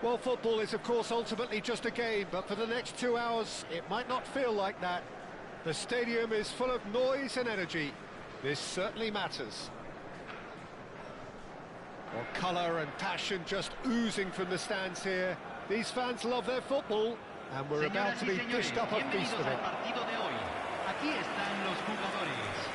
Well, football is, of course, ultimately just a game, but for the next 2 hours, it might not feel like that. The stadium is full of noise and energy. This certainly matters. Well, colour and passion just oozing from the stands here. These fans love their football, and we're about to be dished up a feast for them. Aquí están los jugadores.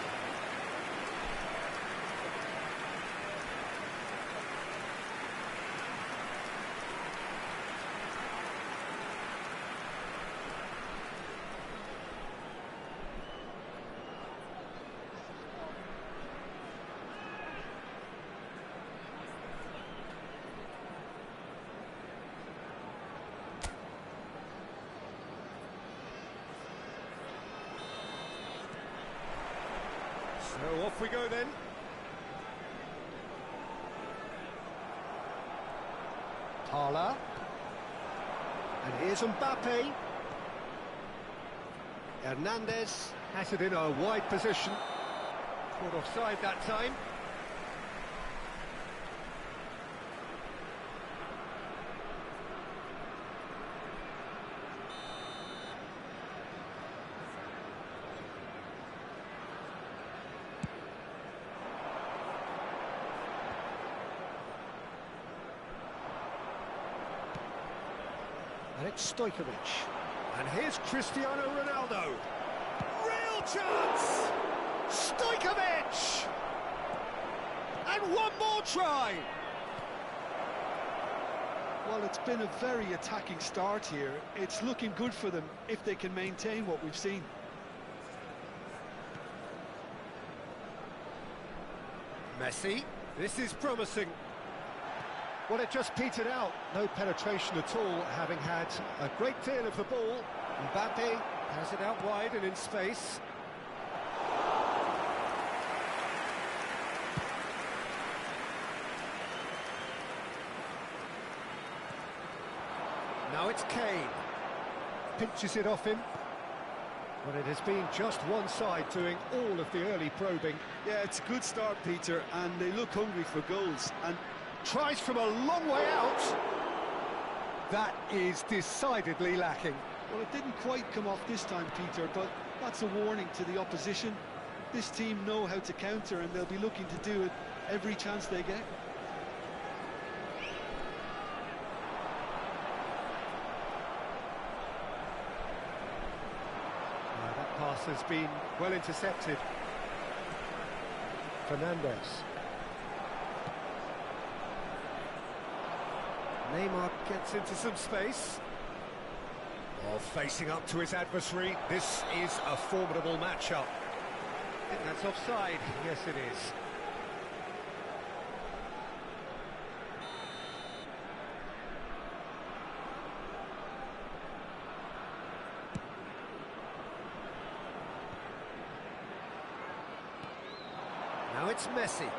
So off we go then. Tala. And here's Mbappe. Hernandez has it in a wide position. Caught offside that time. And it's Stojkovic. And here's Cristiano Ronaldo. Real chance! Stojkovic! And one more try! Well, it's been a very attacking start here. It's looking good for them if they can maintain what we've seen. Messi. This is promising. Well, it just petered out. No penetration at all, having had a great deal of the ball. Mbappe has it out wide and in space. Now it's Kane. Pinches it off him. But it has been just one side doing all of the early probing. Yeah, it's a good start, Peter, and they look hungry for goals. And tries from a long way out. That is decidedly lacking. well, it didn't quite come off this time, Peter, but that's a warning to the opposition. This team know how to counter, and they'll be looking to do it every chance they get. That pass has been well intercepted. Fernandez. Neymar gets into some space. Oh, facing up to his adversary. This is a formidable matchup. I think that's offside. Yes, it is. Now it's Messi.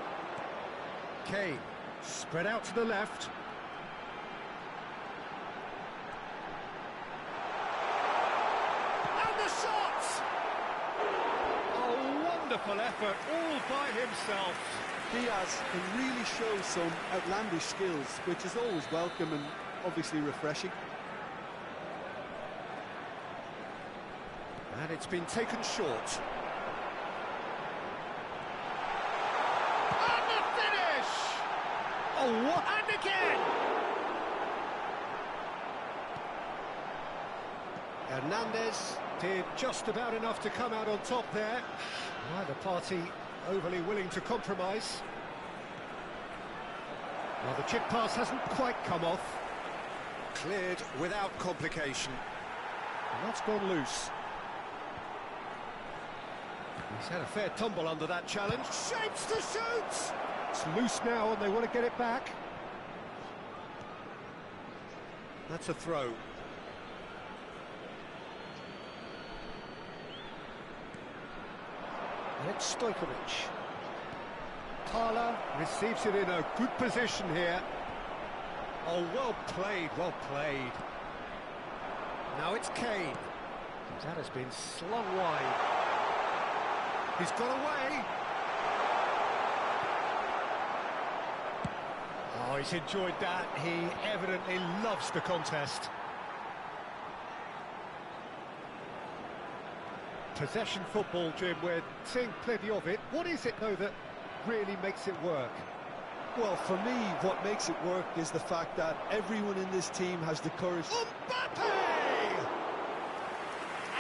Kane, spread out to the left. And the shot! A wonderful effort, all by himself. Diaz can really show some outlandish skills, which is always welcome and obviously refreshing. And it's been taken short. Oh, what? And again! Hernandez did just about enough to come out on top there. Neither party overly willing to compromise. Well, the chip pass hasn't quite come off. Cleared without complication. And that's gone loose. He's had a fair tumble under that challenge. Shapes to shoot! It's loose now and they want to get it back. That's a throw. And it's Stojkovic. Tala receives it in a good position here. Oh, well played, well played. Now it's Kane. That has been slung wide. He's got away. Oh, he's enjoyed that. He evidently loves the contest. Possession football, Jim, we're seeing plenty of it. What is it, though, that really makes it work? Well, for me, what makes it work is the fact that everyone in this team has the courage. Mbappe!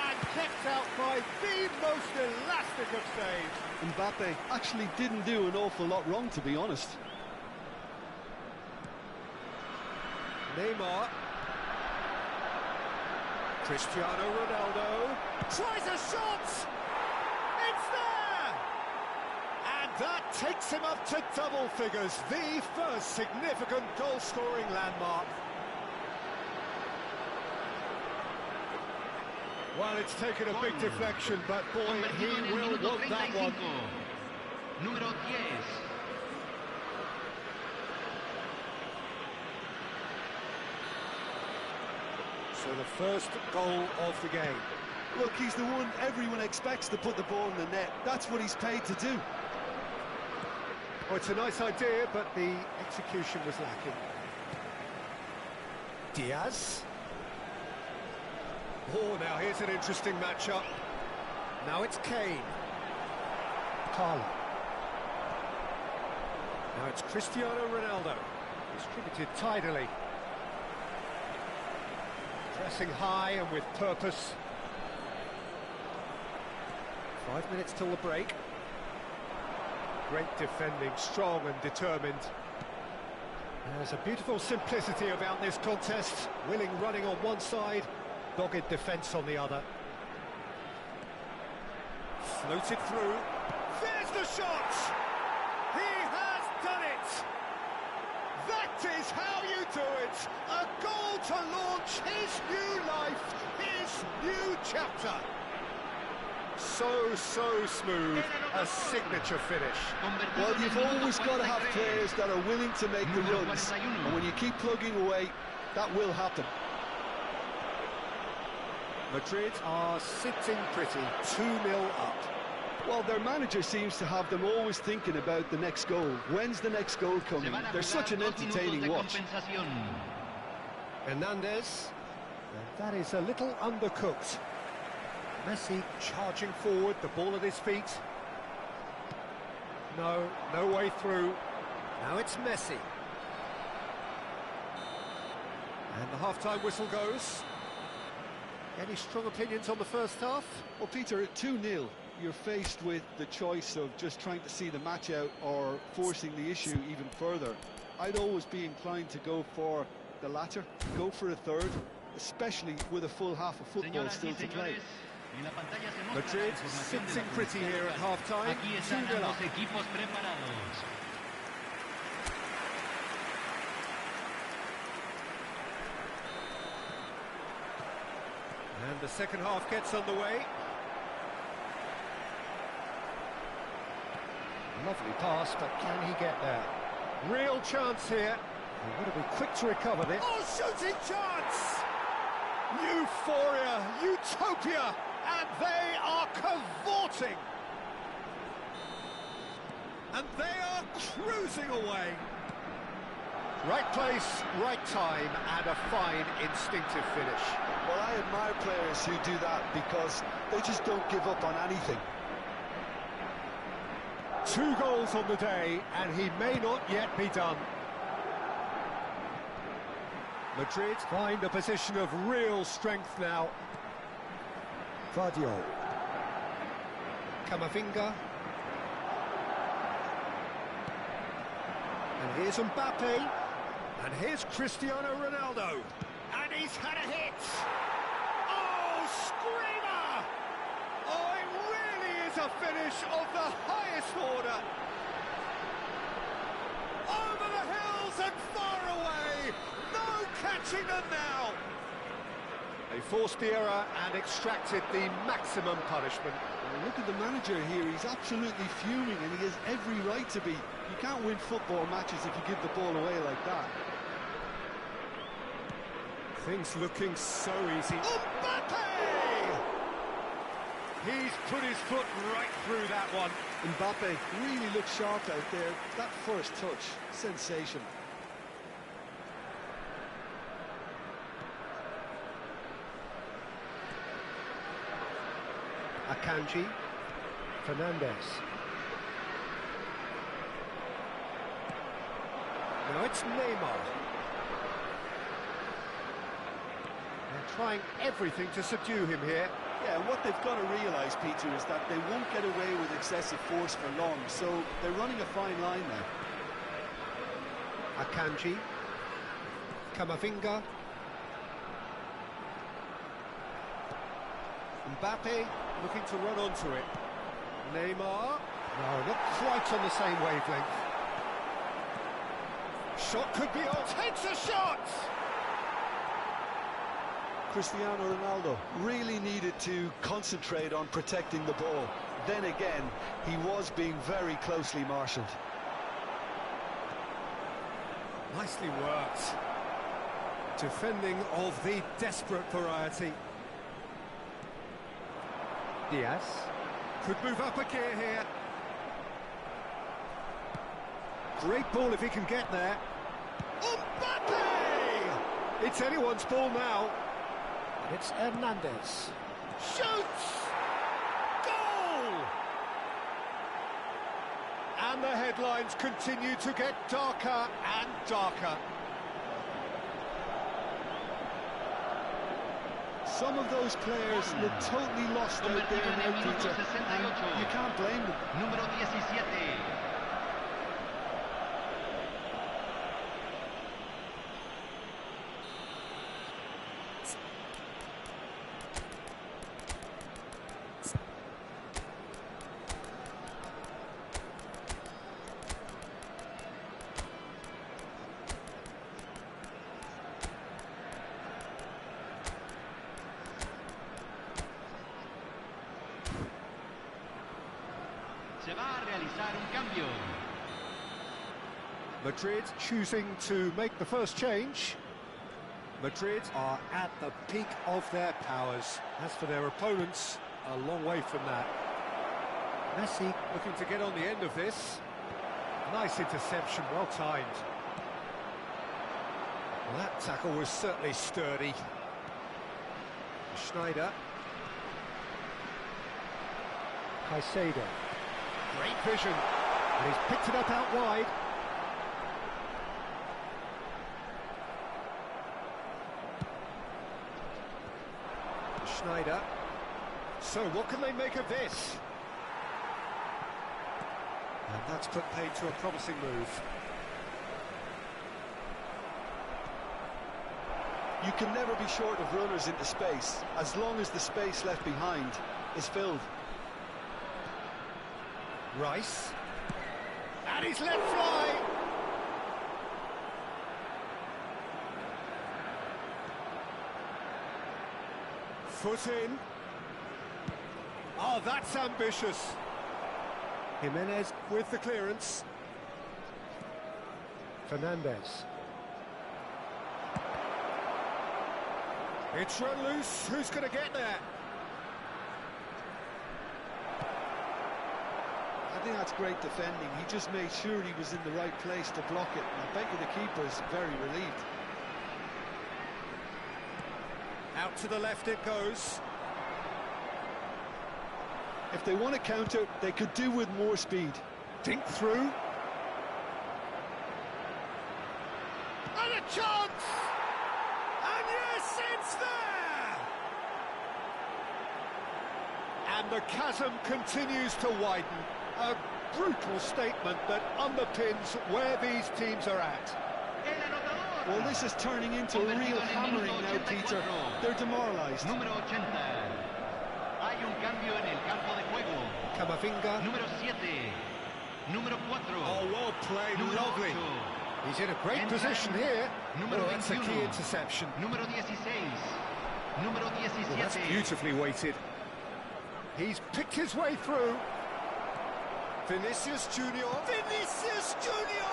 And kept out by the most elastic of saves. Mbappe actually didn't do an awful lot wrong, to be honest. Neymar. Cristiano Ronaldo tries a shot! It's there! And that takes him up to double figures, the first significant goal-scoring landmark. Well, it's taken a big deflection, but boy, he will want that one. Número 10. So the first goal of the game. Look, he's the one everyone expects to put the ball in the net. That's what he's paid to do. Oh, it's a nice idea, but the execution was lacking. Diaz. Oh, now here's an interesting matchup. Now it's Kane. Carlo. Now it's Cristiano Ronaldo. Distributed tidily. Pressing high and with purpose. 5 minutes till the break. Great defending, strong and determined. There's a beautiful simplicity about this contest. Willing running on one side, dogged defence on the other. Floated through. There's the shot! He has done it! That is how you do it! A goal to launch his new life, his new chapter. So smooth, a signature finish. Well, you've always got to have players that are willing to make the runs, and when you keep plugging away, that will happen. Madrid are sitting pretty, 2-0 up. Well, their manager seems to have them always thinking about the next goal. When's the next goal coming? They're such an entertaining watch. Hernandez, and that is a little undercooked. Messi charging forward, the ball at his feet. No way through. Now it's Messi. And the half-time whistle goes. Any strong opinions on the first half? Well, Peter, at 2-0, you're faced with the choice of just trying to see the match out or forcing the issue even further. I'd always be inclined to go for the latter, go for a third, especially with a full half of football still to play. Madrid sitting pretty here at half-time, 2-0 up. And the second half gets underway. Lovely pass, but can he get there? Real chance here. He's going to be quick to recover this. Oh, shooting chance! Euphoria, utopia, and they are cavorting. And they are cruising away. Right place, right time, and a fine instinctive finish. Well, I admire players who do that because they just don't give up on anything. 2 goals on the day, and he may not yet be done. Madrid find a position of real strength now. Vardiol. Camavinga. And here's Mbappe. And here's Cristiano Ronaldo. And he's had a hit. Oh, screamer! Oh, it really is a finish of the highest order. Over the hills and far away. No catching them now. They forced the error and extracted the maximum punishment. Well, look at the manager here. He's absolutely fuming, and he has every right to be. You can't win football matches if you give the ball away like that. Things looking so easy. Mbappe! He's put his foot right through that one. Mbappe really looked sharp out there. That first touch, sensational. Akanji, Fernandez. Now it's Neymar. They're trying everything to subdue him here. Yeah, what they've got to realise, Peter, is that they won't get away with excessive force for long, so they're running a fine line now. Akanji, Camavinga, Mbappe looking to run onto it. Neymar, no, not quite on the same wavelength. Shot could be on, takes a shot! Cristiano Ronaldo really needed to concentrate on protecting the ball. Then again, he was being very closely marshalled. Nicely worked. Defending of the desperate variety. Diaz could move up a gear here. Great ball if he can get there. Mbappe! It's anyone's ball now. It's Hernandez. Shoots! Goal! And the headlines continue to get darker and darker. Some of those players look totally lost out there now, Peter, and you can't blame them. Número 17. Se va a realizar un cambio. Madrid choosing to make the first change. Madrid are at the peak of their powers. As for their opponents, a long way from that. Messi looking to get on the end of this. Nice interception, well timed. Well, that tackle was certainly sturdy. Schneider. Caicedo. Great vision. And he's picked it up out wide. Schneider. So what can they make of this? And that's put paid to a promising move. You can never be short of runners into space, as long as the space left behind is filled. Rice. And he's let fly! Foot in. Oh, that's ambitious. Jimenez with the clearance. Fernandez. It's run loose. Who's going to get there? I think that's great defending. He just made sure he was in the right place to block it. And I bet you the keeper's very relieved. Out to the left it goes. If they want to counter, they could do with more speed. Dink through. And a chance! And yes, it's there! And the chasm continues to widen. A brutal statement that underpins where these teams are at. Well, this is turning into a real hammering now, Peter. They're demoralised. Número 80. Hay un cambio en el campo de juego. Camavinga. Número 7. Número 4. Oh, well played, Número lovely. 8. He's in a great position here. Número Oh, that's a 21. key interception. Número 16. Número 17. Well, that's beautifully weighted. He's picked his way through. Vinicius Junior. Vinicius Junior!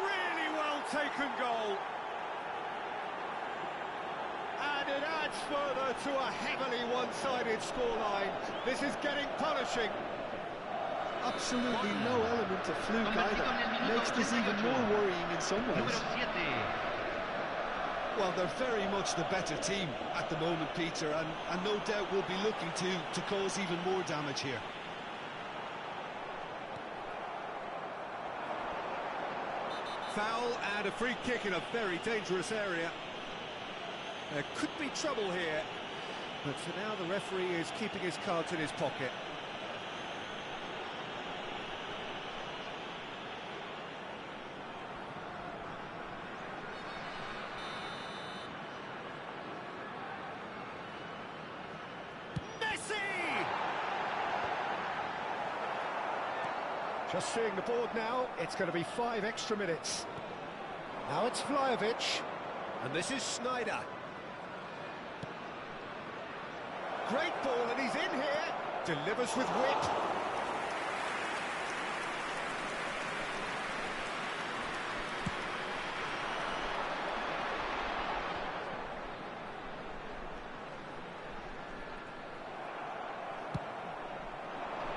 Really well taken goal. And it adds further to a heavily one-sided scoreline. This is getting punishing. Absolutely no element of fluke either. Makes this even more worrying in some ways. Número 7. Well, they're very much the better team at the moment, Peter, and no doubt will be looking to cause even more damage here. Foul and a free kick in a very dangerous area. There could be trouble here, but for now the referee is keeping his cards in his pocket. Just seeing the board now, it's going to be 5 extra minutes. Now it's Vlahovic, and this is Snyder. Great ball, and he's in here. Delivers with wit.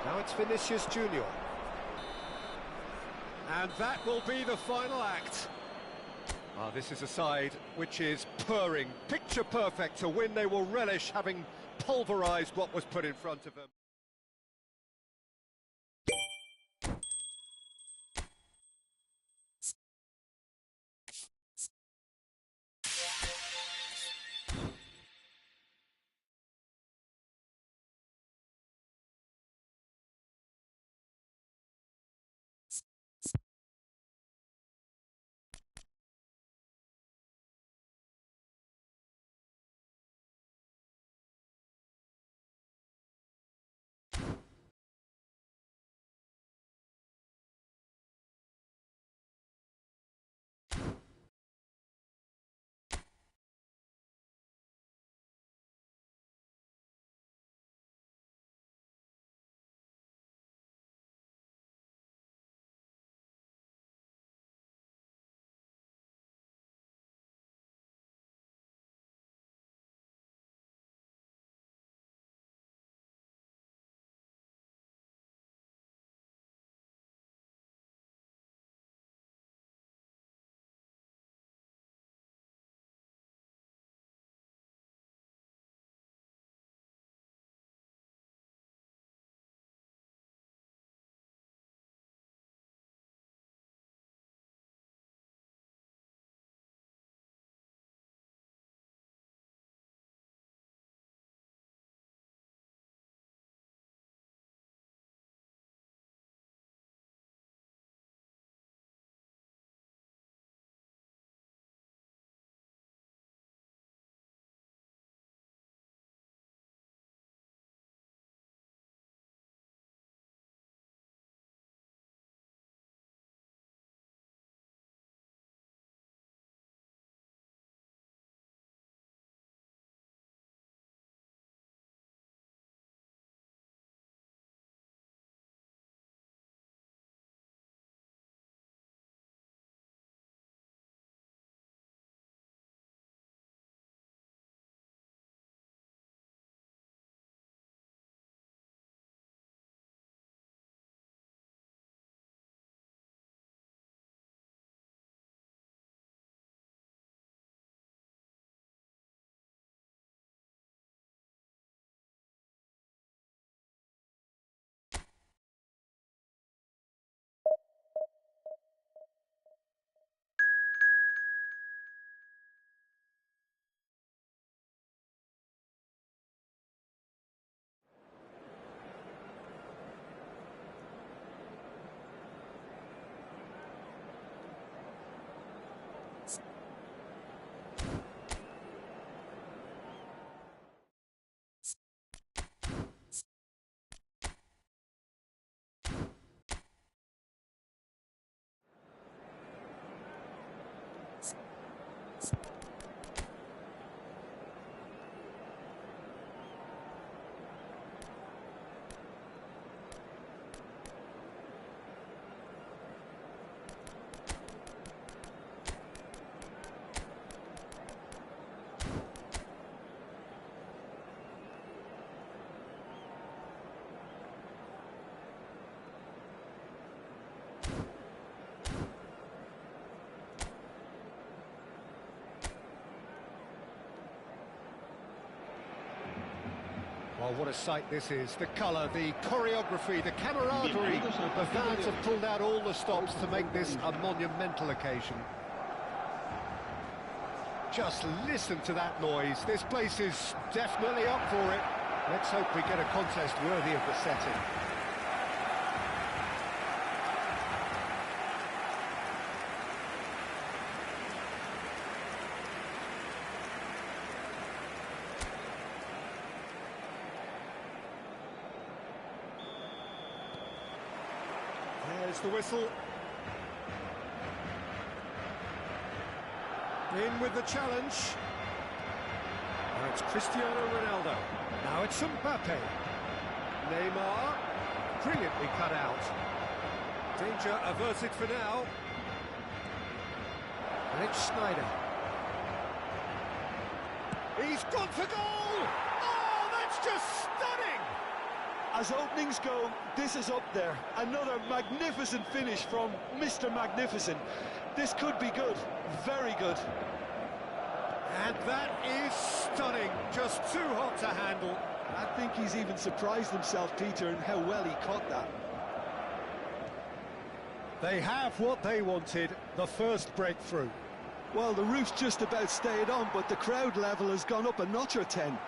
Now it's Vinicius Junior. And that will be the final act. This is a side which is purring, picture perfect to win. They will relish having pulverised what was put in front of them. Oh, what a sight this is. The colour, the choreography, the camaraderie. The fans have pulled out all the stops to make this a monumental occasion. Just listen to that noise. This place is definitely up for it. Let's hope we get a contest worthy of the setting. There's the whistle. In with the challenge. Now it's Cristiano Ronaldo. Now it's Mbappe. Neymar. Brilliantly cut out. Danger averted for now. And it's Schneider. He's gone for goal! Oh, that's just stunning! As openings go, this is up there. Another magnificent finish from Mr. Magnificent. This could be good, very good. And that is stunning, just too hot to handle. I think he's even surprised himself, Peter, in how well he caught that. They have what they wanted, the first breakthrough. Well, the roof's just about stayed on, but the crowd level has gone up a notch or 10.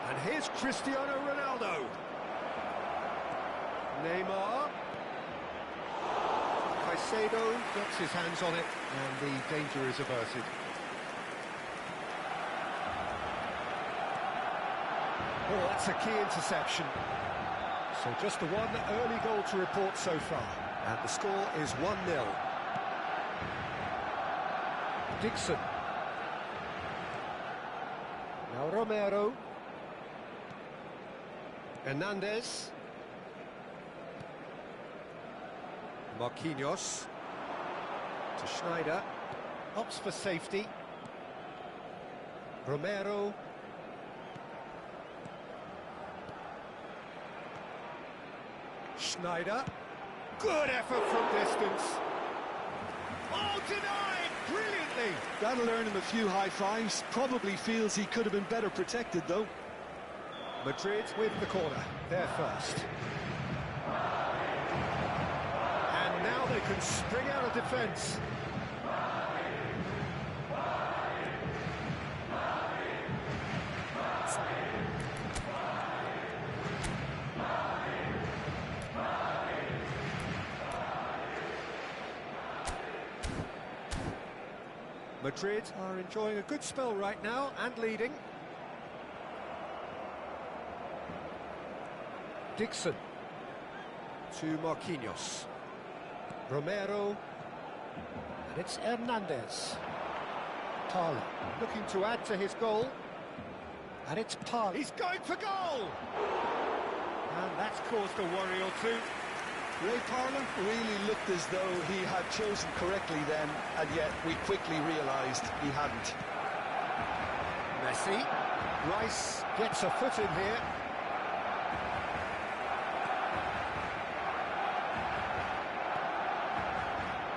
And here's Cristiano Ronaldo. Neymar. Caicedo gets his hands on it, and the danger is averted. Oh, that's a key interception. So just the one early goal to report so far. And the score is 1-0. Dixon. Now Romero. Hernandez. Marquinhos. To Schneider. Opts for safety. Romero. Schneider. Good effort from distance. Oh, denied! Brilliantly! That'll earn him a few high fives. Probably feels he could have been better protected, though. Madrid with the corner. They're first. And now they can spring out of defence. Madrid are enjoying a good spell right now and leading. Dixon to Marquinhos. Romero. And it's Hernandez. Tala looking to add to his goal. And it's Tala. He's going for goal! And that's caused a worry or two. Ray Parlour really looked as though he had chosen correctly then, and yet we quickly realised he hadn't. Messi. Rice gets a foot in here.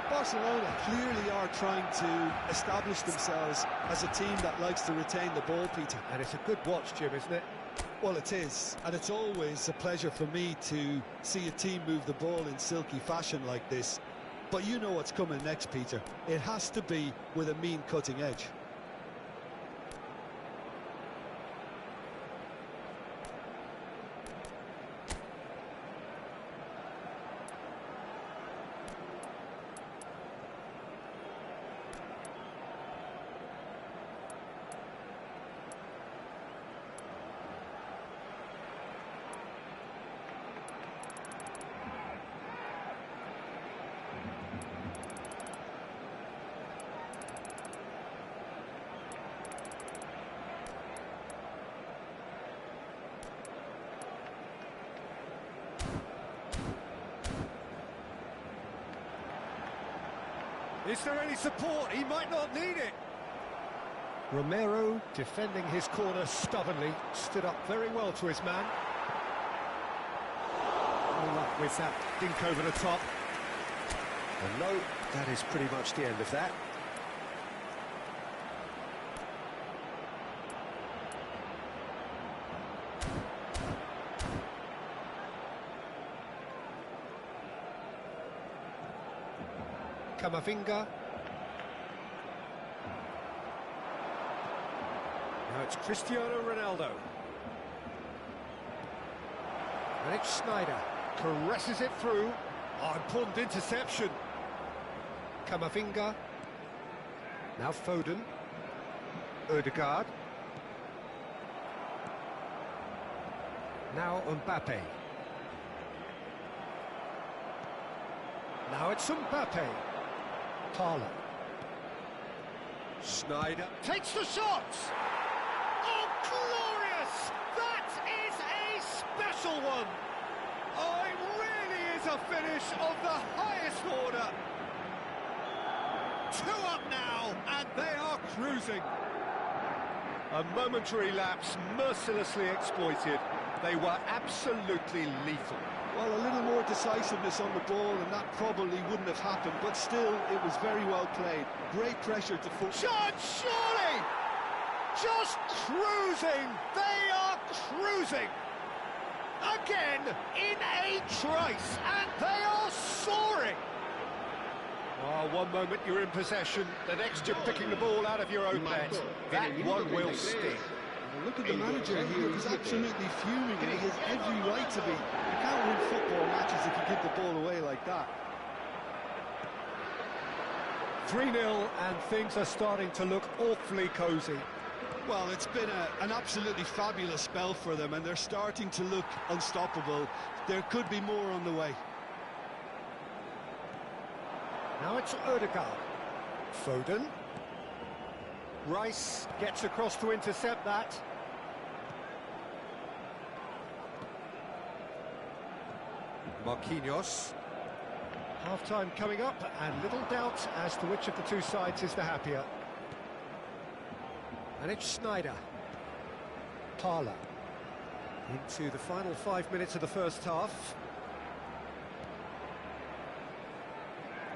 Barcelona clearly are trying to establish themselves as a team that likes to retain the ball, Peter. And it's a good watch, Jim, isn't it? Well, it is, and it's always a pleasure for me to see a team move the ball in silky fashion like this. But you know what's coming next, Peter. It has to be with a mean cutting edge. Is there any support? He might not need it. Romero defending his corner stubbornly, stood up very well to his man. No luck with that dink over the top. And no, that is pretty much the end of that. Camavinga. Now it's Cristiano Ronaldo. And it's Schneider. Caresses it through. Oh, important interception. Camavinga. Now Foden. Ødegaard. Now Mbappe. Now it's Mbappe. Tala. Schneider takes the shot! Oh, glorious! That is a special one! Oh, it really is a finish of the highest order! 2 up now, and they are cruising. A momentary lapse mercilessly exploited. They were absolutely lethal. Well, a little more decisiveness on the ball, and that probably wouldn't have happened, but still, it was very well played. Great pressure to full... Shot, surely! Just cruising! They are cruising! Again, in a trice, and they are soaring! Oh, one moment you're in possession, the next you're picking the ball out of your own net. That one will sting. Look at the manager here, he's absolutely fuming, and he has every right to be. You can't win football matches if you give the ball away like that. 3-0, and things are starting to look awfully cosy. Well, it's been an absolutely fabulous spell for them, and they're starting to look unstoppable. There could be more on the way. Now it's Ødegaard. Foden. Rice gets across to intercept that. Marquinhos. Half-time coming up, and little doubt as to which of the two sides is the happier. And it's Schneider. Tala. Into the final 5 minutes of the first half.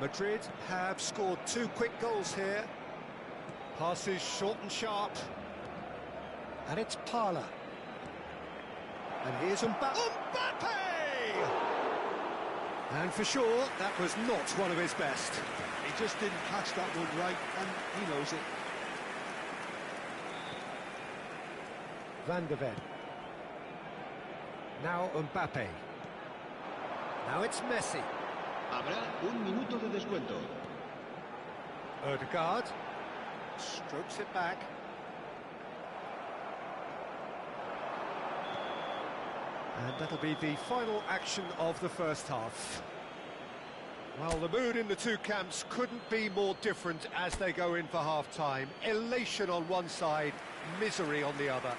Madrid have scored 2 quick goals here. Passes short and sharp. And it's Parla. And here's Mbappe! And for sure, that was not one of his best. He just didn't catch that one right, and he knows it. Van de Ven. Now Mbappe. Now it's Messi. Habrá un minuto de descuento. Ødegaard. Strokes it back. And that'll be the final action of the first half. Well, the mood in the two camps couldn't be more different as they go in for half-time. Elation on one side, misery on the other.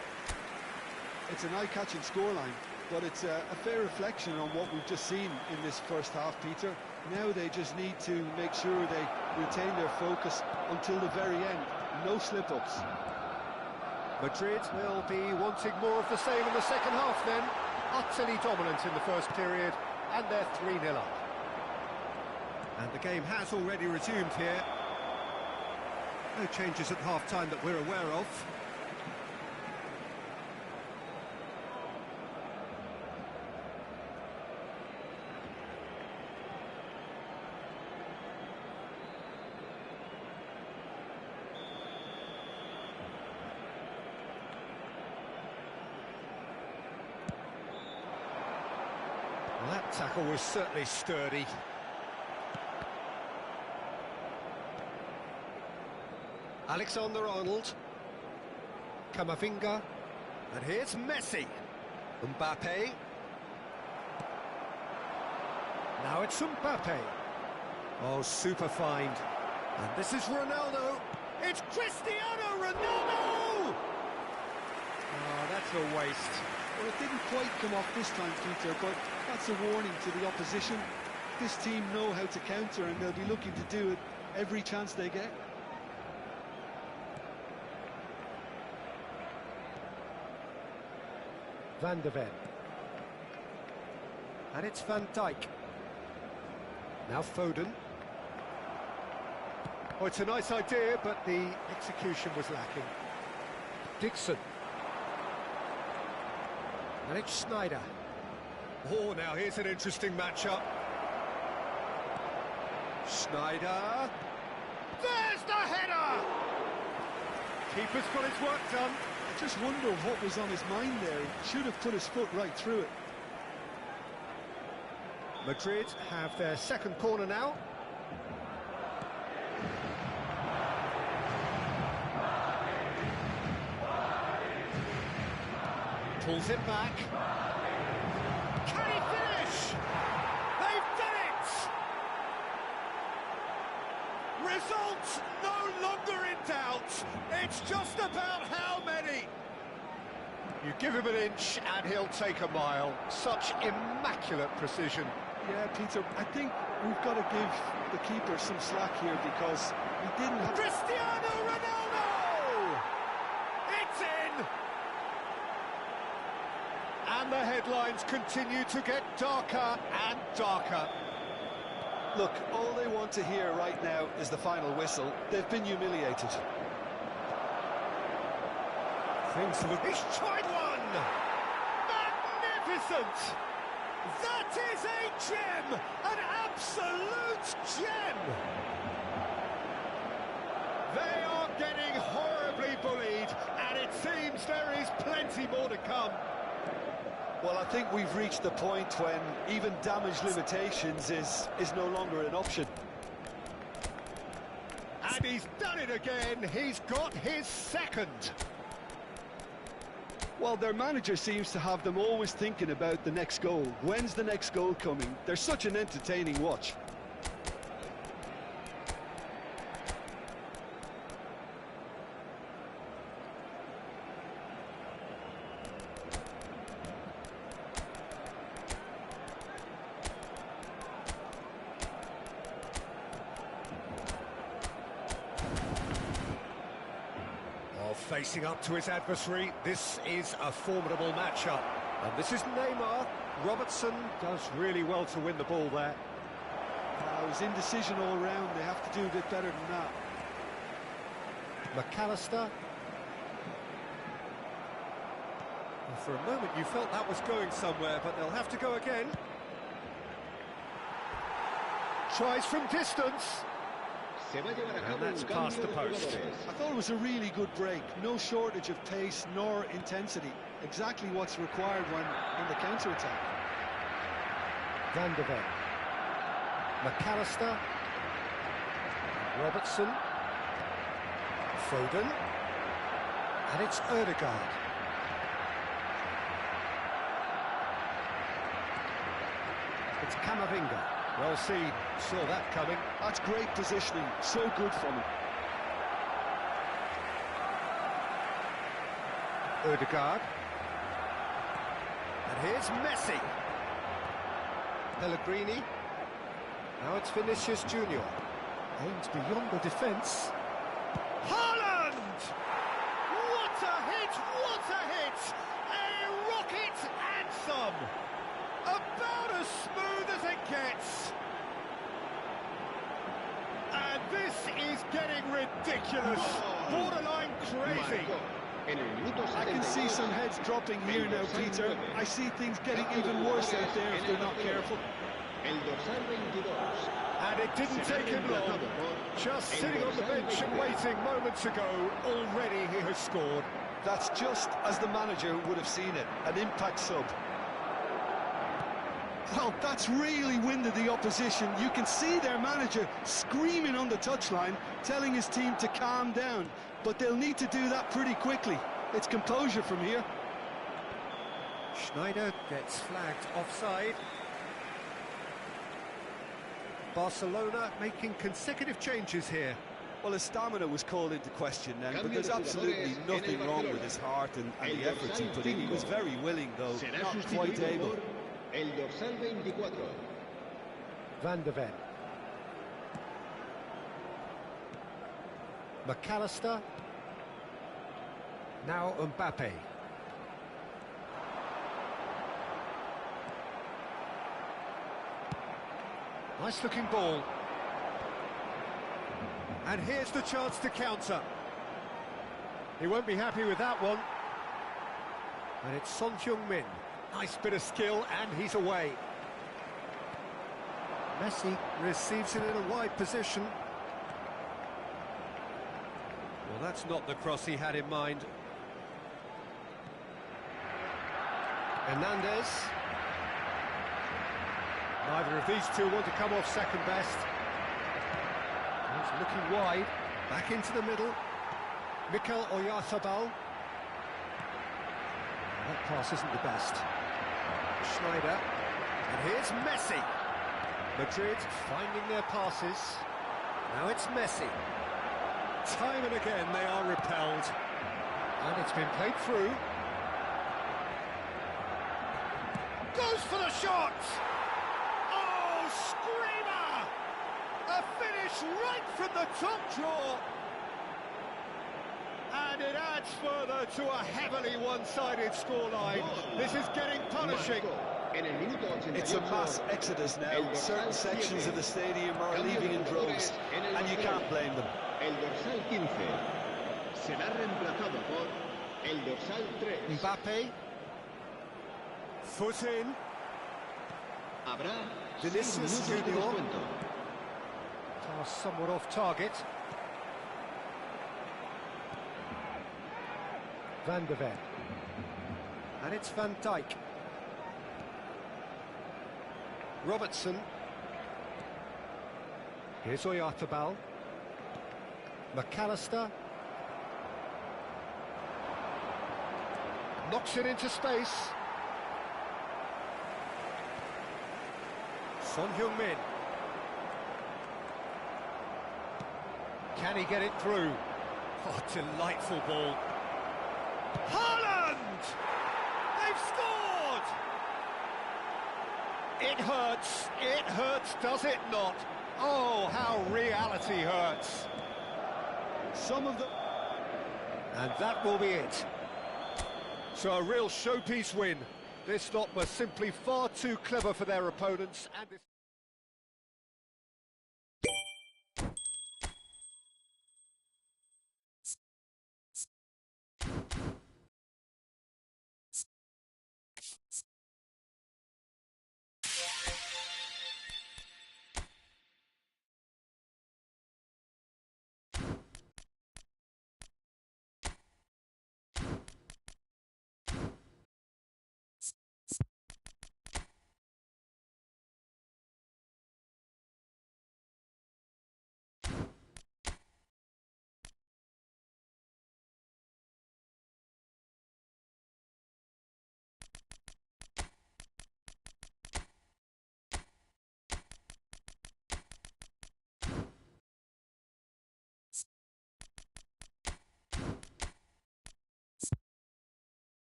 It's an eye-catching scoreline, but it's a fair reflection on what we've just seen in this first half, Peter. Now they just need to make sure they retain their focus until the very end. No slip-ups. Madrid will be wanting more of the same in the second half then. Utterly dominant in the first period, and they're 3-0 up. And the game has already resumed here. No changes at half-time that we're aware of. That tackle was certainly sturdy. Alexander-Arnold. Camavinga. And here's Messi. Mbappe. Now it's Mbappe. Oh, super find. And this is Ronaldo. It's Cristiano Ronaldo! Oh, that's a waste. Well, it didn't quite come off this time, Peter, but that's a warning to the opposition. This team know how to counter, and they'll be looking to do it every chance they get. Van de Ven. And it's Van Dijk. Now Foden. Oh, it's a nice idea, but the execution was lacking. Dixon. And it's Schneider. Oh, now here's an interesting matchup. Schneider. There's the header! Keeper's got his work done. I just wonder what was on his mind there. He should have put his foot right through it. Madrid have their second corner now. Pulls it back. Can he finish? They've done it! Results no longer in doubt. It's just about how many. You give him an inch and he'll take a mile. Such immaculate precision. Yeah, Peter, I think we've got to give the keeper some slack here because he didn't have... Cristiano Ronaldo! It's in! And the headlines continue to get darker and darker. Look, all they want to hear right now is the final whistle. They've been humiliated. Things look... He's tried one! Magnificent! That is a gem! An absolute gem! They are getting horribly bullied, and it seems there is plenty more to come. Well, I think we've reached the point when even damage limitations is no longer an option. And he's done it again. He's got his second. Well, their manager seems to have them always thinking about the next goal. When's the next goal coming? They're such an entertaining watch. Facing up to his adversary, this is a formidable matchup. And this is Neymar. Robertson does really well to win the ball there. It was indecision all round. They have to do a bit better than that. McAllister. Well, for a moment you felt that was going somewhere, but they'll have to go again. Tries from distance. And that's past the post. I thought it was a really good break. No shortage of pace nor intensity. Exactly what's required when on the counter-attack. Van der Ven. McAllister. Robertson. Foden. And it's Ødegaard. It's Camavinga. Well seen, saw that coming. That's great positioning, so good from him. Ødegaard. And here's Messi. Pellegrini. Now it's Vinicius Junior. Aims beyond the defence. Haaland! What a hit, what a hit! A rocket anthem! About as smooth as it gets. And this is getting ridiculous. Borderline crazy. I can see some heads dropping here now, Peter. I see things getting even worse out there if they're not careful. And it didn't take him long. Just sitting on the bench and waiting moments ago, already he has scored. That's just as the manager would have seen it, an impact sub. Well, that's really winded the opposition. You can see their manager screaming on the touchline, telling his team to calm down. But they'll need to do that pretty quickly. It's composure from here. Schneider gets flagged offside. Barcelona making consecutive changes here. Well, his stamina was called into question then, but there's absolutely nothing wrong with his heart and the efforts he put in. He was very willing, though, not quite able. El dorsal 24. Van der Ven. McAllister. Now Mbappe. Nice looking ball. And here's the chance to counter. He won't be happy with that one. And it's Son Heung-min. Nice bit of skill, and he's away. Messi receives it in a wide position. Well, that's not the cross he had in mind. Hernandez. Neither of these two want to come off second best. He's looking wide, back into the middle. Mikel Oyarzabal. That pass isn't the best. Schneider. And here's Messi. Madrid finding their passes. Now it's Messi. Time and again they are repelled. And it's been played through. Goes for the shot! Oh, screamer! A finish right from the top draw. And it adds further to a heavily one-sided scoreline. This is getting punishing. It's a mass exodus now. Certain sections of the stadium are leaving in droves, and you can't blame them. El dorsal 15 será reemplazado por el dorsal 3. Mbappe. Foot in. Habrá Vinicius 6 minutos de Junior. descuento. Pass somewhat off target. Van der Ven. And it's Van Dijk. Robertson. Here's Oyarzabal. McAllister. Knocks it into space. Son Heung-min. Can he get it through? Oh, delightful ball. Haaland! They've scored! It hurts, does it not? Oh, how reality hurts. Some of them... And that will be it. So a real showpiece win. This lot were simply far too clever for their opponents, and this...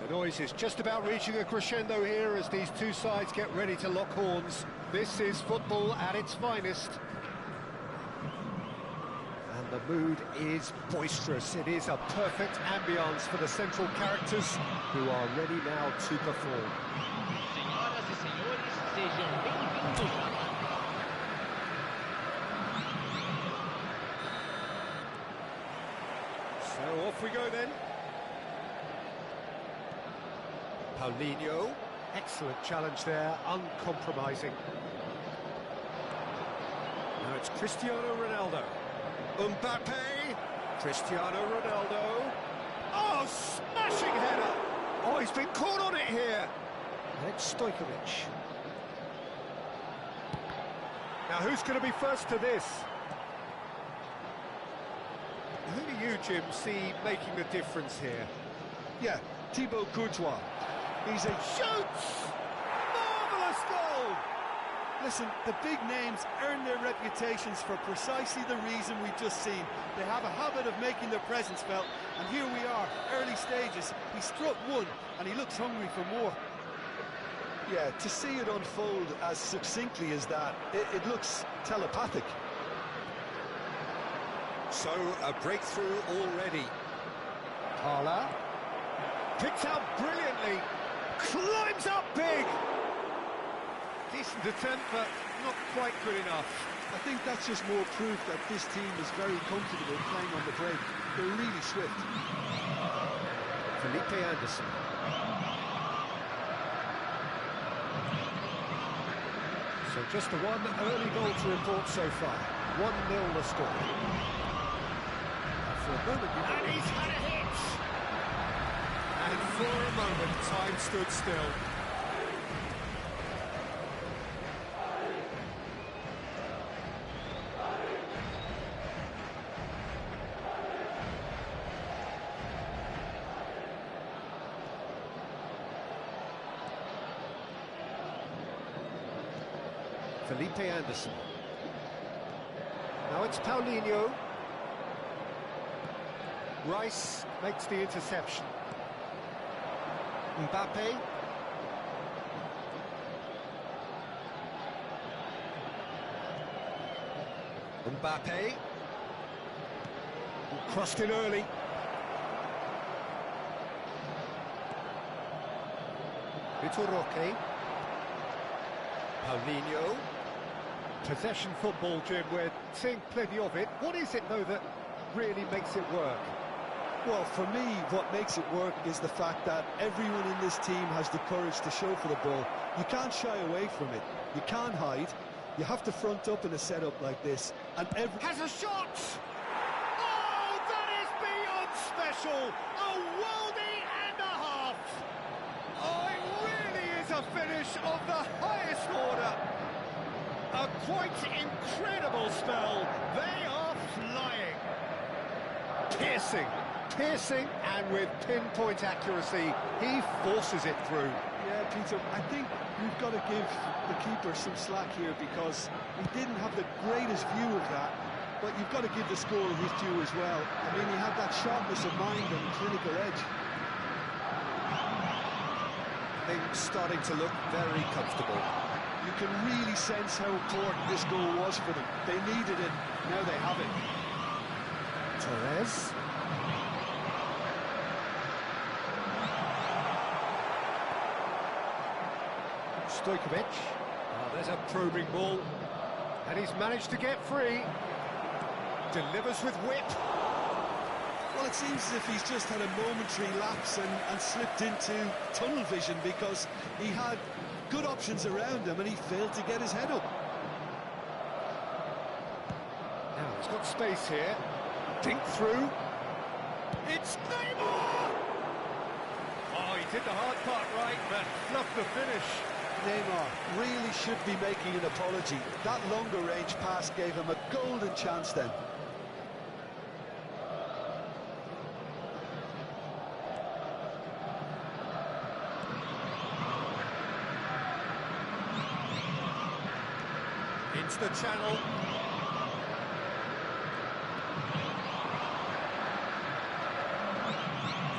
The noise is just about reaching a crescendo here as these two sides get ready to lock horns. This is football at its finest. And the mood is boisterous. It is a perfect ambience for the central characters who are ready now to perform. Senhoras e senhores, sejam bem-vindos à pátria. So off we go then. Paulinho, excellent challenge there, uncompromising. Now it's Cristiano Ronaldo. Mbappe, Cristiano Ronaldo. Oh, smashing header! Oh, he's been caught on it here. And it's Stojkovic. Now who's going to be first to this? Who do you, Jim, see making the difference here? Yeah, Thibaut Courtois. He's a Shoots! Marvellous goal! Listen, the big names earn their reputations for precisely the reason we've just seen. They have a habit of making their presence felt, and here we are, early stages. He struck one, and he looks hungry for more. Yeah, to see it unfold as succinctly as that, it looks telepathic. So, a breakthrough already. Parla. Picked out brilliantly. Climbs up big. Decent attempt, but not quite good enough. I think that's just more proof that this team is very comfortable playing on the break. They're really swift. Felipe Anderson. So just the one early goal to report so far. 1-0 the score. For a moment, and he's had a hit! And for a moment, time stood still. Felipe Anderson. Now it's Paulinho. Rice makes the interception. Mbappe. Mbappe. Crossed in early. Vitor Roque. Paulinho. Possession football, Jim, we're seeing plenty of it. What is it, though, that really makes it work? Well, for me, what makes it work is the fact that everyone in this team has the courage to show for the ball. You can't shy away from it. You can't hide. You have to front up in a setup like this. And Has a shot! Oh, that is beyond special! A worldie and a half! Oh, it really is a finish of the highest order! A quite incredible spell. They are flying. Piercing, and with pinpoint accuracy, he forces it through. Yeah, Peter, I think we've got to give the keeper some slack here because he didn't have the greatest view of that, but you've got to give the score his due as well. I mean, he had that sharpness of mind and clinical edge. Things starting to look very comfortable. You can really sense how important this goal was for them. They needed it, now they have it. Torres. Stojkovic. Oh, there's a probing ball. And he's managed to get free. Delivers with whip. Well, it seems as if he's just had a momentary lapse and slipped into tunnel vision because he had good options around him and he failed to get his head up. Now he's got space here. Dink through. It's Neymar! Oh, he did the hard part right, but fluffed the finish. Neymar really should be making an apology. That longer range pass gave him a golden chance then. Into the channel.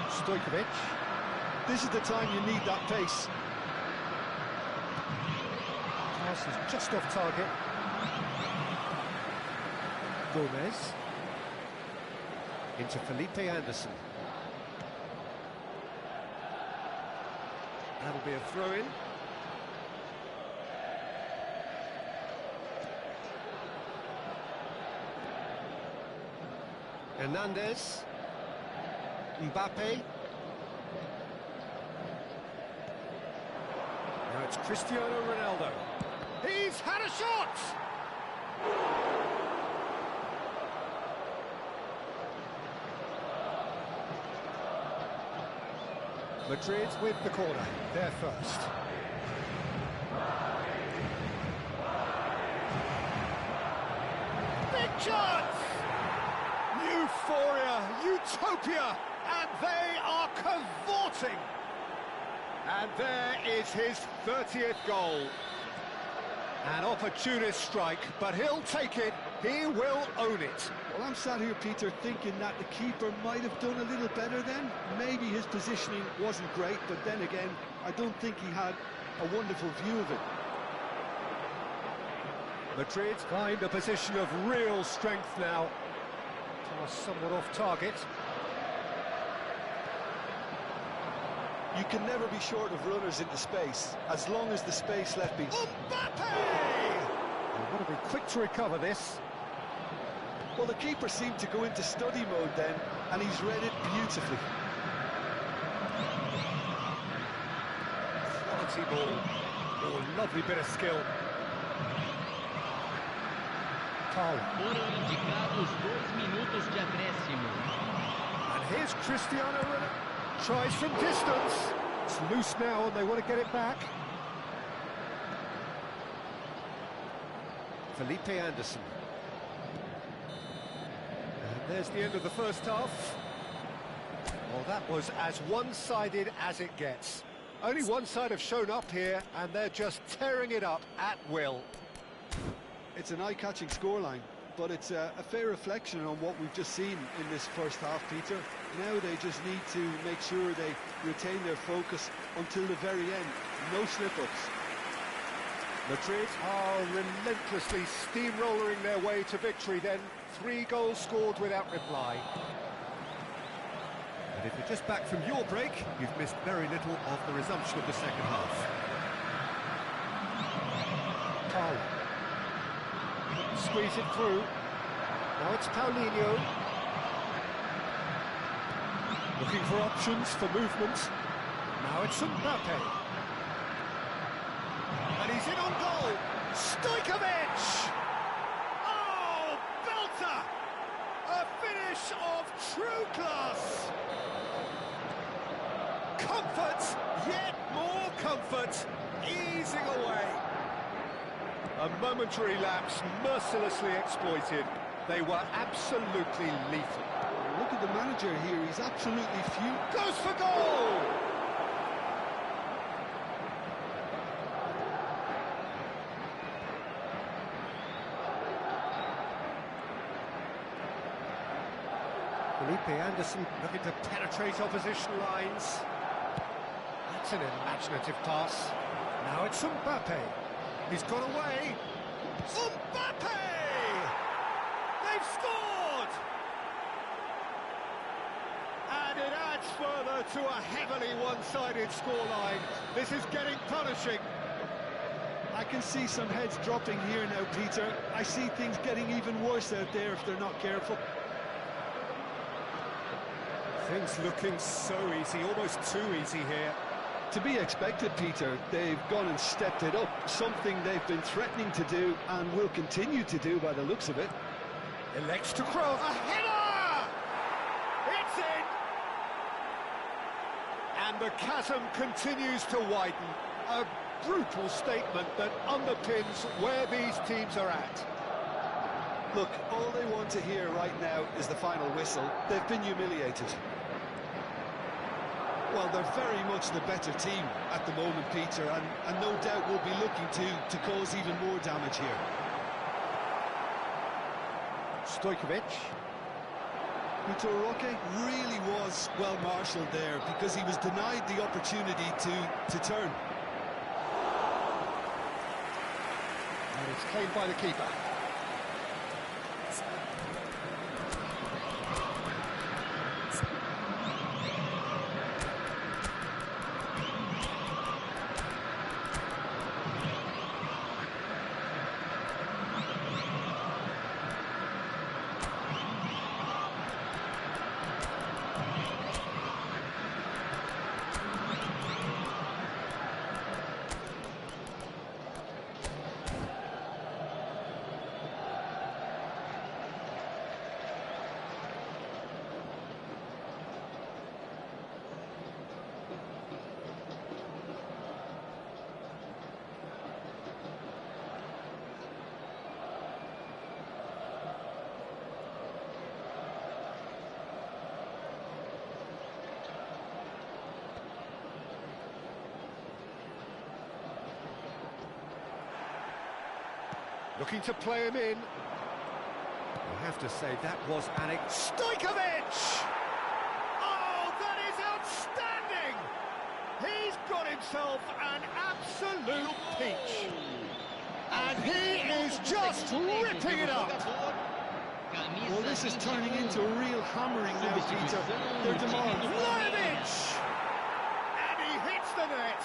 Stojkovic. This is the time you need that pace. Pass is just off target. Gomez. Into Felipe Anderson. That'll be a throw-in. Hernandez. Mbappe. Now it's Cristiano Ronaldo. He's had a shot! Madrid with the corner, they're first. Big chance! Euphoria, utopia, and they are cavorting. And there is his 30th goal. An opportunist strike, but he'll take it. He will own it. Well, I'm sat here, Peter, thinking that the keeper might have done a little better then. Maybe his positioning wasn't great, but then again, I don't think he had a wonderful view of it. Madrid find a position of real strength now. Pass somewhat off target. You can never be short of runners into space, as long as the space left be... Mbappe! They've got to be quick to recover this. Well, the keeper seemed to go into study mode then, and he's read it beautifully. Quality ball. Oh, lovely bit of skill. Foram indicados 2 minutos de acréscimo. And here's Cristiano Ronaldo. Tries from distance. It's loose now and they want to get it back. Felipe Anderson. And there's the end of the first half. Well, that was as one-sided as it gets. Only one side have shown up here and they're just tearing it up at will. It's an eye-catching scoreline, but it's a fair reflection on what we've just seen in this first half, Peter. Now they just need to make sure they retain their focus until the very end. No slip-ups. Madrid are relentlessly steamrolling their way to victory then. 3 goals scored without reply. And if you're just back from your break, you've missed very little of the resumption of the second half. Carl. Squeeze it through. Now it's Paulinho. Looking for options for movement. Now it's Mbappe. And he's in on goal. Stojkovic! Oh, belter! A finish of true class. Comfort, yet more comfort, easing away. A momentary lapse mercilessly exploited. They were absolutely lethal. Look at the manager here, he's absolutely fuming. Goes for goal! Felipe Anderson looking to penetrate opposition lines. That's an imaginative pass. Now it's Mbappe. He's got away. Mbappe! They've scored! And it adds further to a heavily one-sided scoreline. This is getting punishing. I can see some heads dropping here now, Peter. I see things getting even worse out there if they're not careful. Things looking so easy, almost too easy here. To be expected, Peter. They've gone and stepped it up, something they've been threatening to do and will continue to do by the looks of it. Elects to cross. A header! It's in! And the chasm continues to widen. A brutal statement that underpins where these teams are at. Look, all they want to hear right now is the final whistle. They've been humiliated. Well, they're very much the better team at the moment, Peter, and no doubt will be looking to cause even more damage here. Stojkovic. Vitor Roque really was well marshalled there because he was denied the opportunity to turn. And it's claimed by the keeper. Looking to play him in. I have to say that was Stojkovic! Oh, that is outstanding! He's got himself an absolute peach. And he is just ripping it up. Well, this is turning into a real hammering now, Peter. They're demanding. Vlahovic! And he hits the net.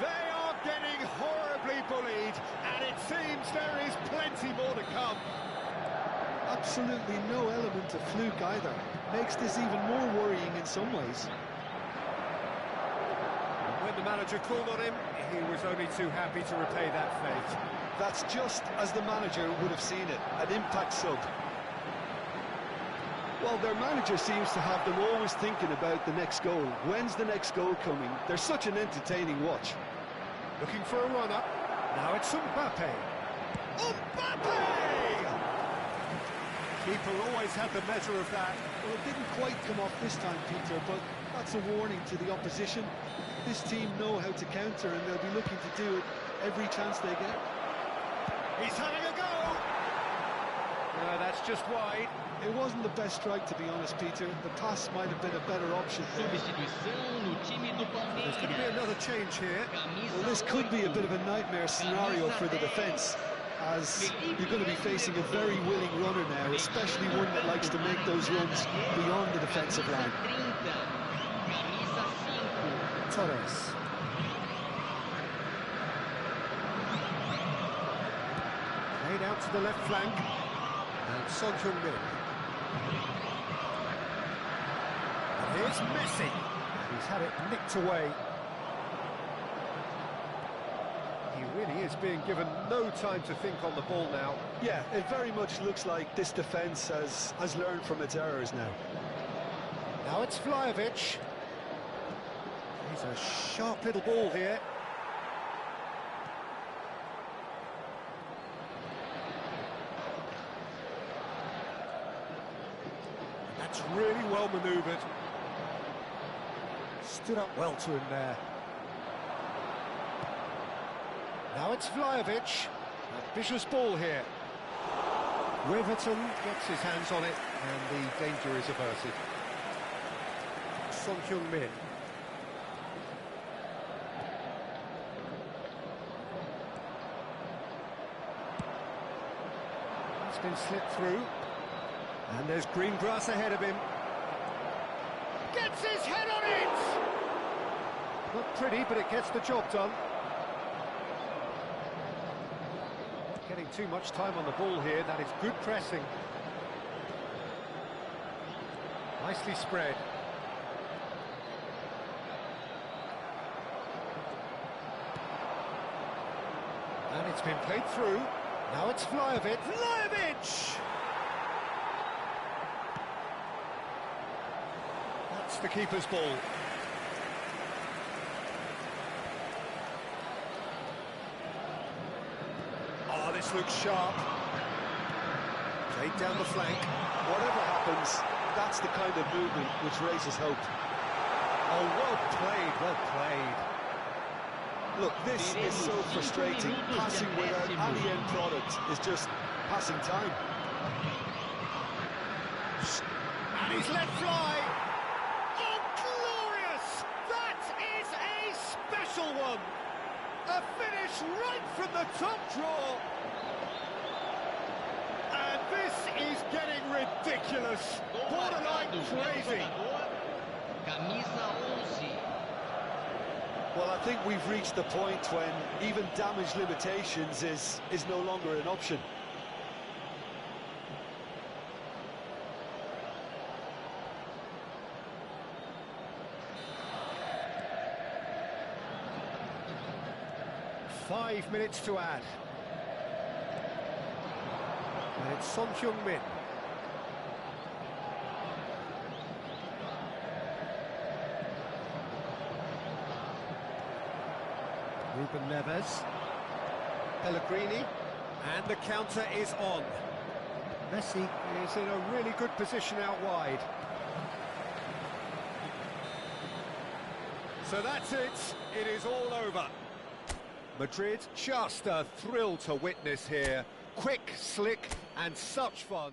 They are getting horribly bullied, and it seems there is plenty more to come. Absolutely no element of fluke either. Makes this even more worrying in some ways. When the manager called on him, he was only too happy to repay that fate. That's just as the manager would have seen it, an impact sub. Well, their manager seems to have them always thinking about the next goal. When's the next goal coming? They're such an entertaining watch. Looking for a run-up. Now it's Mbappe. Mbappe! Keeper always had the measure of that. Well, it didn't quite come off this time, Peter, but that's a warning to the opposition. This team know how to counter, and they'll be looking to do it every chance they get. He's having a go! No, that's just wide. It wasn't the best strike, to be honest, Peter. The pass might have been a better option there. Substituição no time do There's going to be Palmeiras. another change here. Well, this could be a bit of a nightmare scenario for the defence, as you're going to be facing a very willing runner now, especially one that likes to make those runs beyond the defensive line. Camisa 5. Torres. Played out to the left flank. And Son Heung-min. And here's Messi. And he's had it nicked away. He really is being given no time to think on the ball now. Yeah, it very much looks like this defence has learned from its errors now. Now it's Vlahovic. He's a sharp little ball here. That's really well manoeuvred. Stood up well to him there. Now it's Vlahovic. A vicious ball here. Riverton gets his hands on it, and the danger is averted. Son Heung-min. It's been slipped through. And there's green grass ahead of him. Gets his head on it! Not pretty, but it gets the job done. Getting too much time on the ball here. That is good pressing. Nicely spread. And it's been played through. Now it's Vlahovic. Vlahovic! That's the keeper's ball. Oh, this looks sharp. Played down the flank. Whatever happens, that's the kind of movement which raises hope. Oh, well played, well played. Look, this is so frustrating. Passing without any end product is just passing time. And he's let fly. Oh, glorious! That is a special one. A finish right from the top draw. And this is getting ridiculous. Borderline crazy. Camisa 11. Well, I think we've reached the point when even damage limitations is no longer an option. Five minutes to add. And it's Son Heung-min. Ruben Neves. Pellegrini. And the counter is on. Messi is in a really good position out wide. So that's it. It is all over. Madrid, just a thrill to witness here. Quick, slick, and such fun.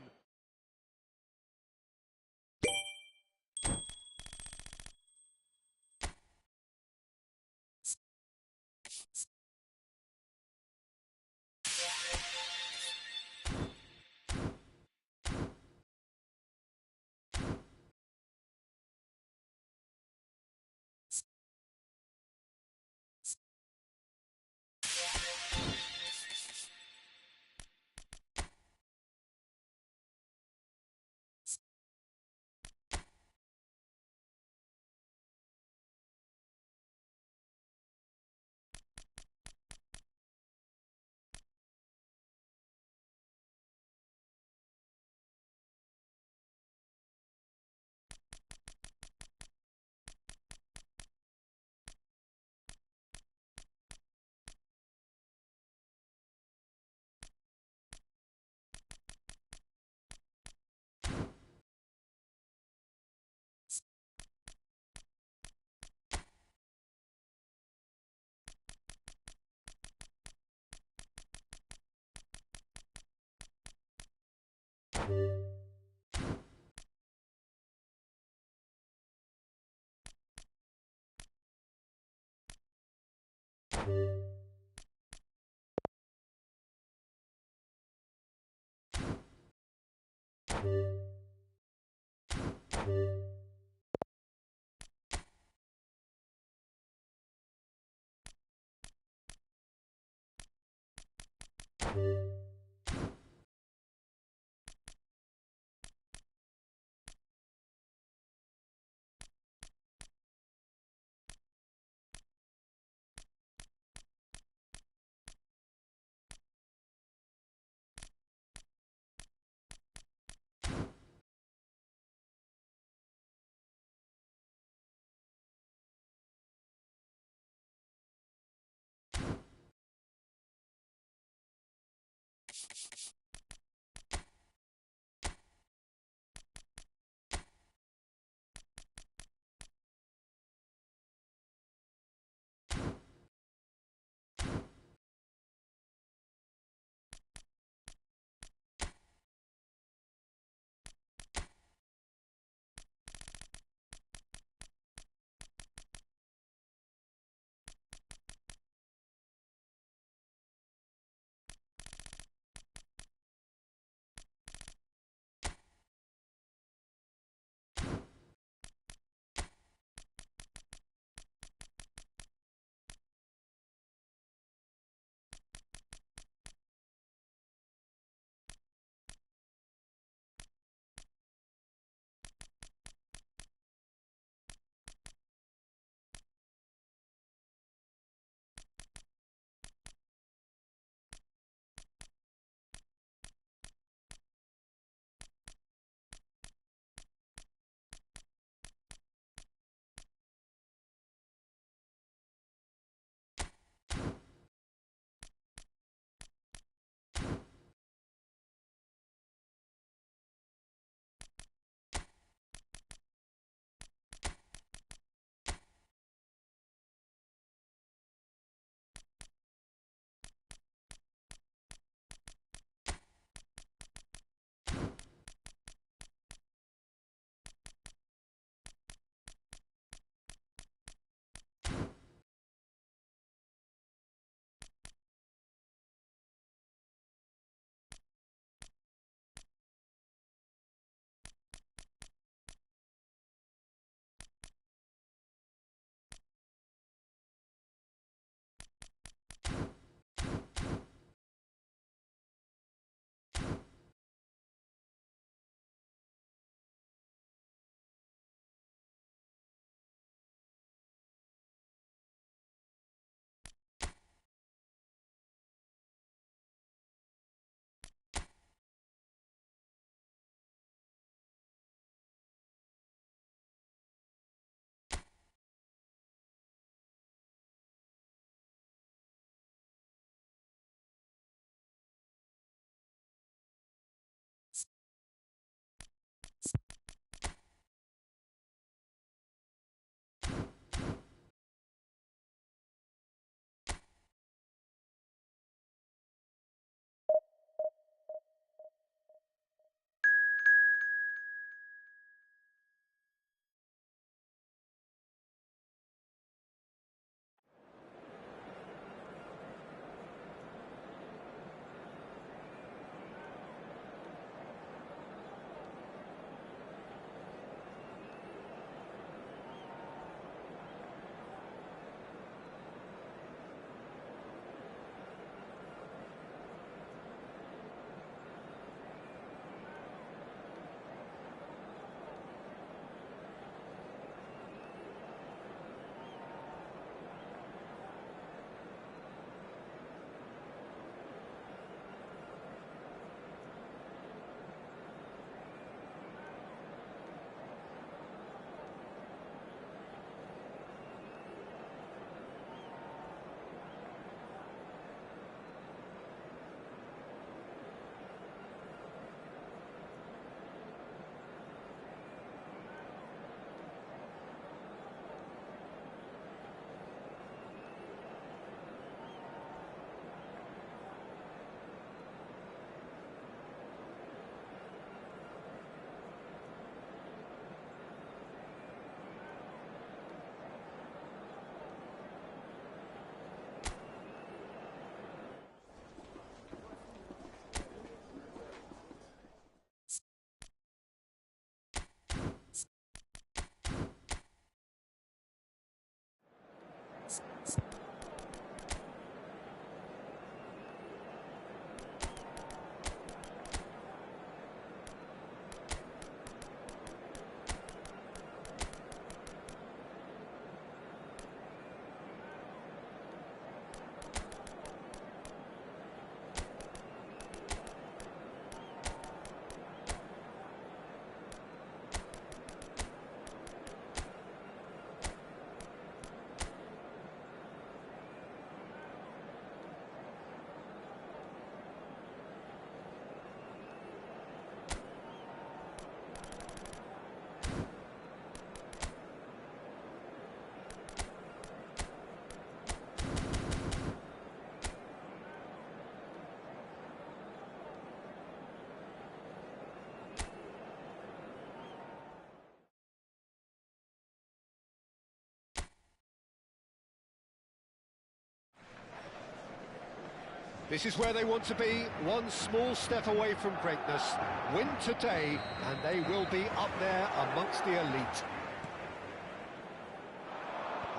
This is where they want to be, one small step away from greatness. Win today, and they will be up there amongst the elite.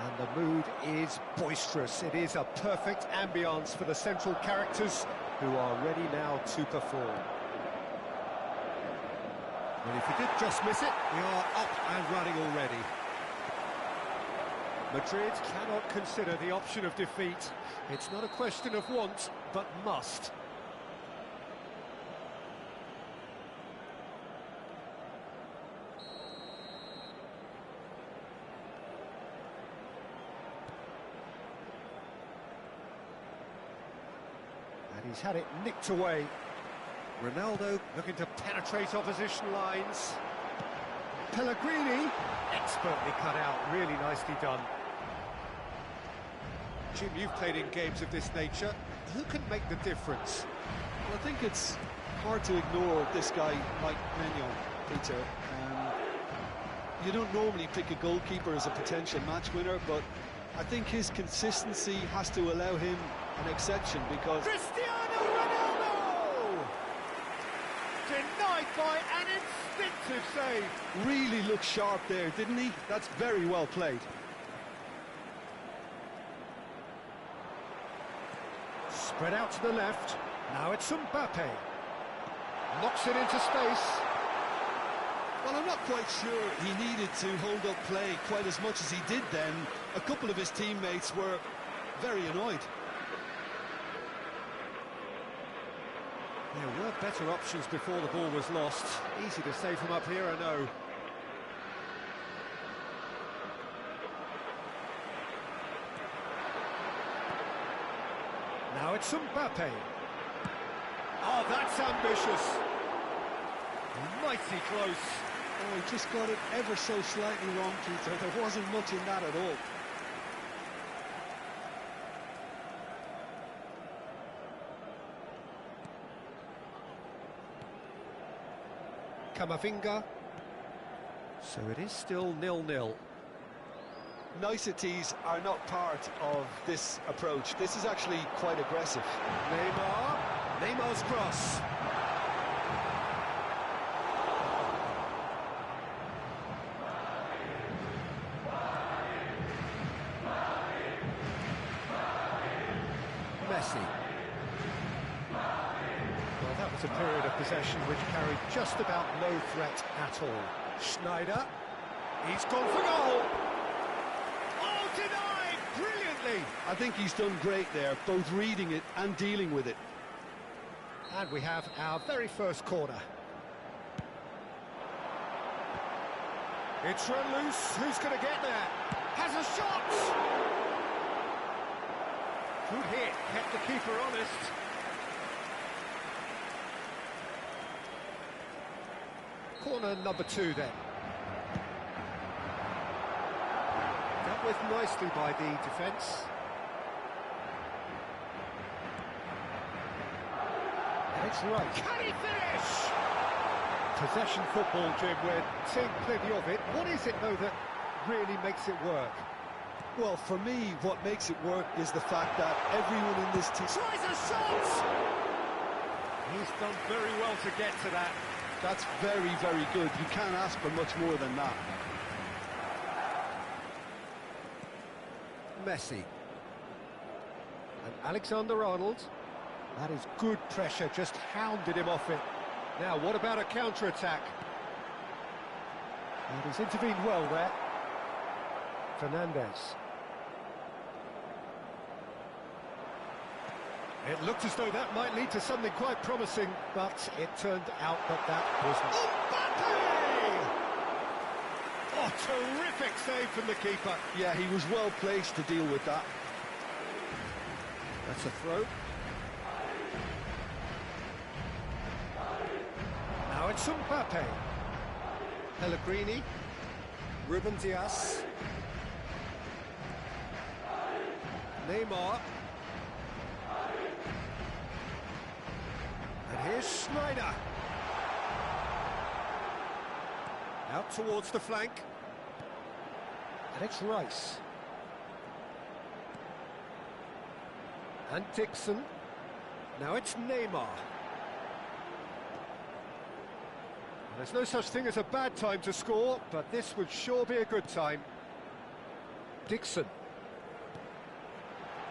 And the mood is boisterous. It is a perfect ambience for the central characters who are ready now to perform. Well, if he did just miss it, we are up and running already. Madrid cannot consider the option of defeat. It's not a question of want, but must. And he's had it nicked away. Ronaldo looking to penetrate opposition lines. Pellegrini, expertly cut out, really nicely done. Jim, you've played in games of this nature. Who can make the difference? Well, I think it's hard to ignore this guy, like Maignan, Peter. You don't normally pick a goalkeeper as a potential match winner, but I think his consistency has to allow him an exception because... Cristiano Ronaldo! Denied by an instinctive save. Really looked sharp there, didn't he? That's very well played. Spread out to the left. Now it's Mbappe. Knocks it into space. Well, I'm not quite sure he needed to hold up play quite as much as he did then. A couple of his teammates were very annoyed. There were better options before the ball was lost. Easy to say from up here, I know. Now it's Mbappe. Oh, that's ambitious. Mighty close. Oh, he just got it ever so slightly wrong, Peter. There wasn't much in that at all. Camavinga. So it is still 0-0. Niceties are not part of this approach. This is actually quite aggressive. Neymar's cross. Messi. Well, that was a period of possession which carried just about no threat at all. Schneider. He's gone for goal. Denied brilliantly. I think he's done great there, both reading it and dealing with it. And we have our very first corner. It's run loose. Who's going to get there? Has a shot. Good hit. Kept the keeper honest. Corner number 2 then. With nicely by the defence. And it's right. Can he finish? Possession football, Jim, we're seeing plenty of it. What is it, though, that really makes it work? Well, for me, what makes it work is the fact that everyone in this team... Tries a shot! He's done very well to get to that. That's very, very good. You can't ask for much more than that. Messi. And Alexander-Arnold. That is good pressure, just hounded him off it. Now, what about a counter-attack? And he's intervened well there. Fernandez. It looked as though that might lead to something quite promising, but it turned out that that wasn't. Oh, terrific save from the keeper. Yeah, he was well placed to deal with that. That's a throw. Now it's Mbappe. Pellegrini. Ruben Dias. Neymar. And here's Schneider. Out towards the flank. And it's Rice. And Dixon. Now it's Neymar. There's no such thing as a bad time to score, but this would sure be a good time. Dixon.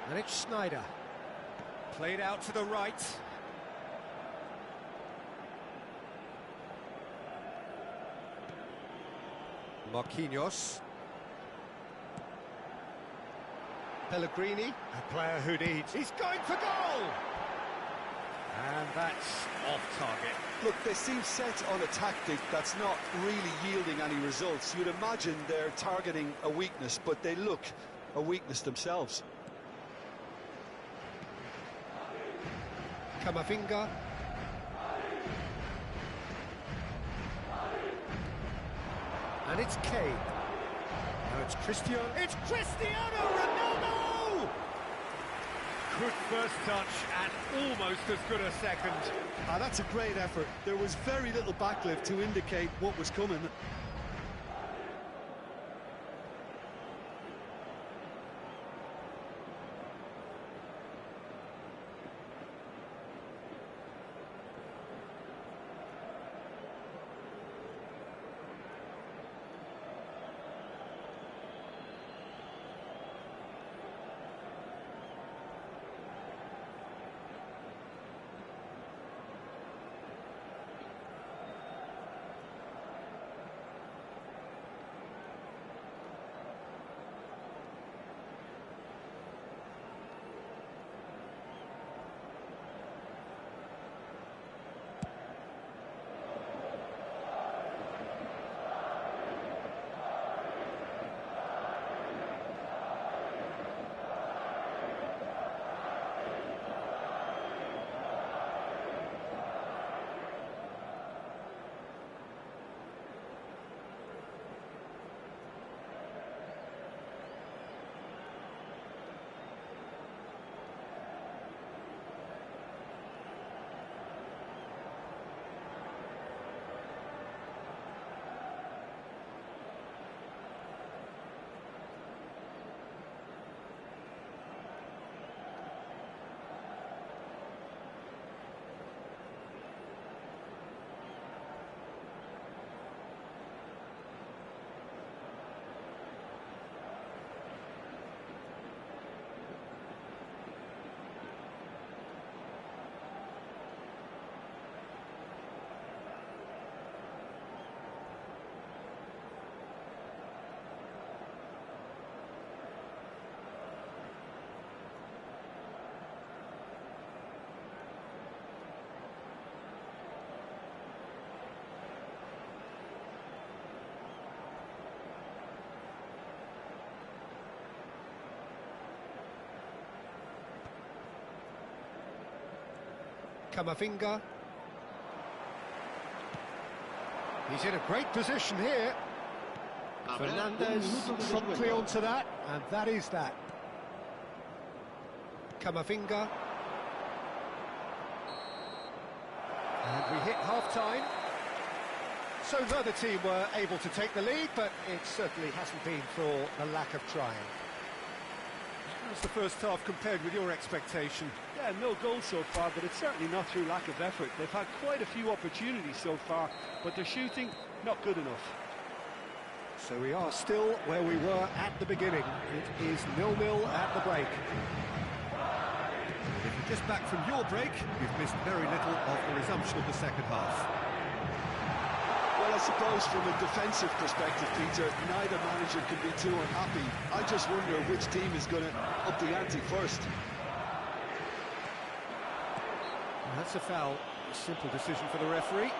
And it's Schneider. Played out to the right. Marquinhos. Pellegrini, a player who needs... He's going for goal! And that's off target. Look, they seem set on a tactic that's not really yielding any results. You'd imagine they're targeting a weakness, but they look a weakness themselves. Camavinga. And it's Kane. Now it's Cristiano. It's Cristiano Ronaldo! Good first touch and almost as good a second. That's a great effort. There was very little backlift to indicate what was coming. Camavinga. He's in a great position here. Fernandez promptly onto that, and that is that. Camavinga. And we hit half-time. So neither team were able to take the lead, but it certainly hasn't been for the lack of trying. How's the first half compared with your expectation? Yeah, no goals so far, but it's certainly not through lack of effort. They've had quite a few opportunities so far, but their shooting, not good enough. So we are still where we were at the beginning. It is 0-0 at the break. If you're just back from your break, you've missed very little of the resumption of the second half. Well, I suppose from a defensive perspective, Peter, neither manager can be too unhappy. I just wonder which team is going to up the ante first. And that's a foul. A simple decision for the referee.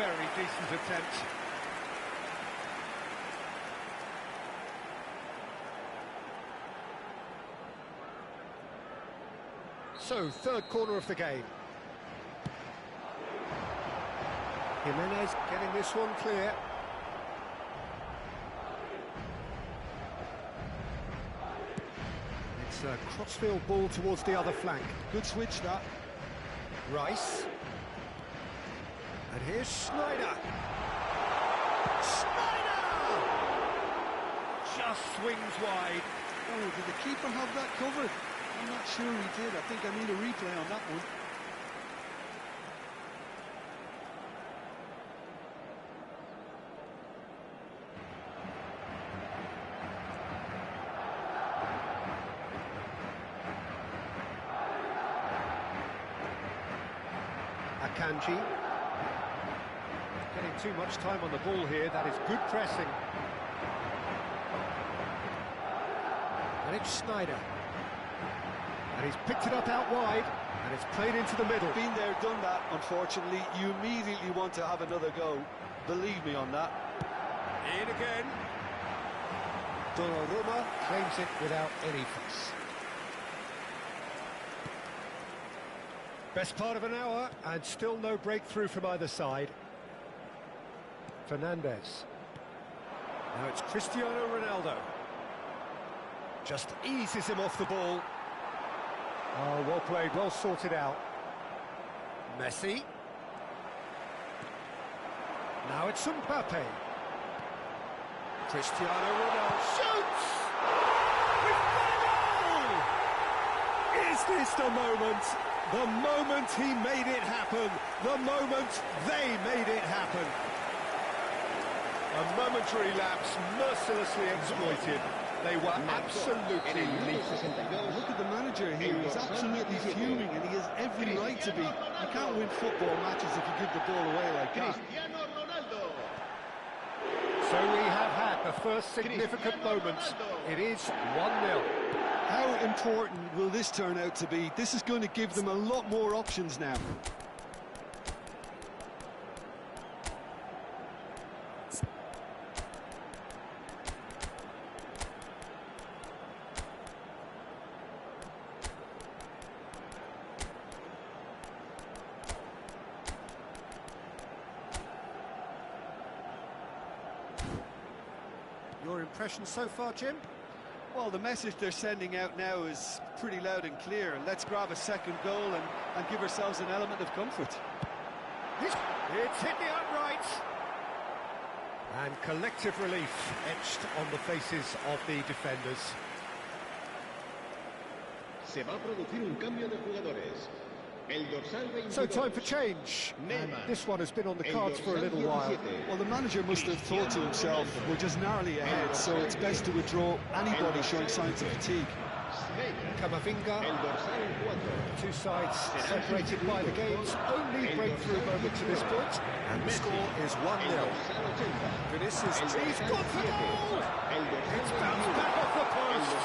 very decent attempt. So, third corner of the game. Jimenez getting this one clear. It's a crossfield ball towards the other flank. Good switch, that. Rice. And here's Snyder. Snyder! Just swings wide. Oh, did the keeper have that covered? I'm not sure he did. I think I need a replay on that one. Akanji. Getting too much time on the ball here. That is good pressing. And it's Snyder. And he's picked it up out wide, and it's played into the middle. Been there, done that, unfortunately. You immediately want to have another go. Believe me on that. In again. Donnarumma claims it without any fuss. Best part of an hour, and still no breakthrough from either side. Fernandez. Now it's Cristiano Ronaldo. Just eases him off the ball. Oh, well played, well sorted out. Messi. Now it's Mbappe. Cristiano Ronaldo shoots! We've got a goal! Is this the moment? The moment he made it happen. The moment they made it happen. A momentary lapse mercilessly exploited. They were absolutely lethal. Look at the manager here, he's absolutely fuming and he has every right to be. You can't win football matches if you give the ball away like that. So we have had the first significant moments. It is 1-0. How important will this turn out to be? This is going to give them a lot more options now. Your impression so far, Jim? Well, the message they're sending out now is pretty loud and clear. Let's grab a second goal and give ourselves an element of comfort. It's hit the upright. And collective relief etched on the faces of the defenders. Se va a producir un cambio de jugadores. El dorsal 22. So time for change. And this one has been on the cards for a little while. Well, the manager must have thought to himself, we're just narrowly ahead, so it's best to withdraw anybody showing signs of fatigue. Camavinga, two sides separated by the game's only breakthrough moment to this point, and the score is 1-0. Vinicius, he's got the goal! It's bounced back off the post,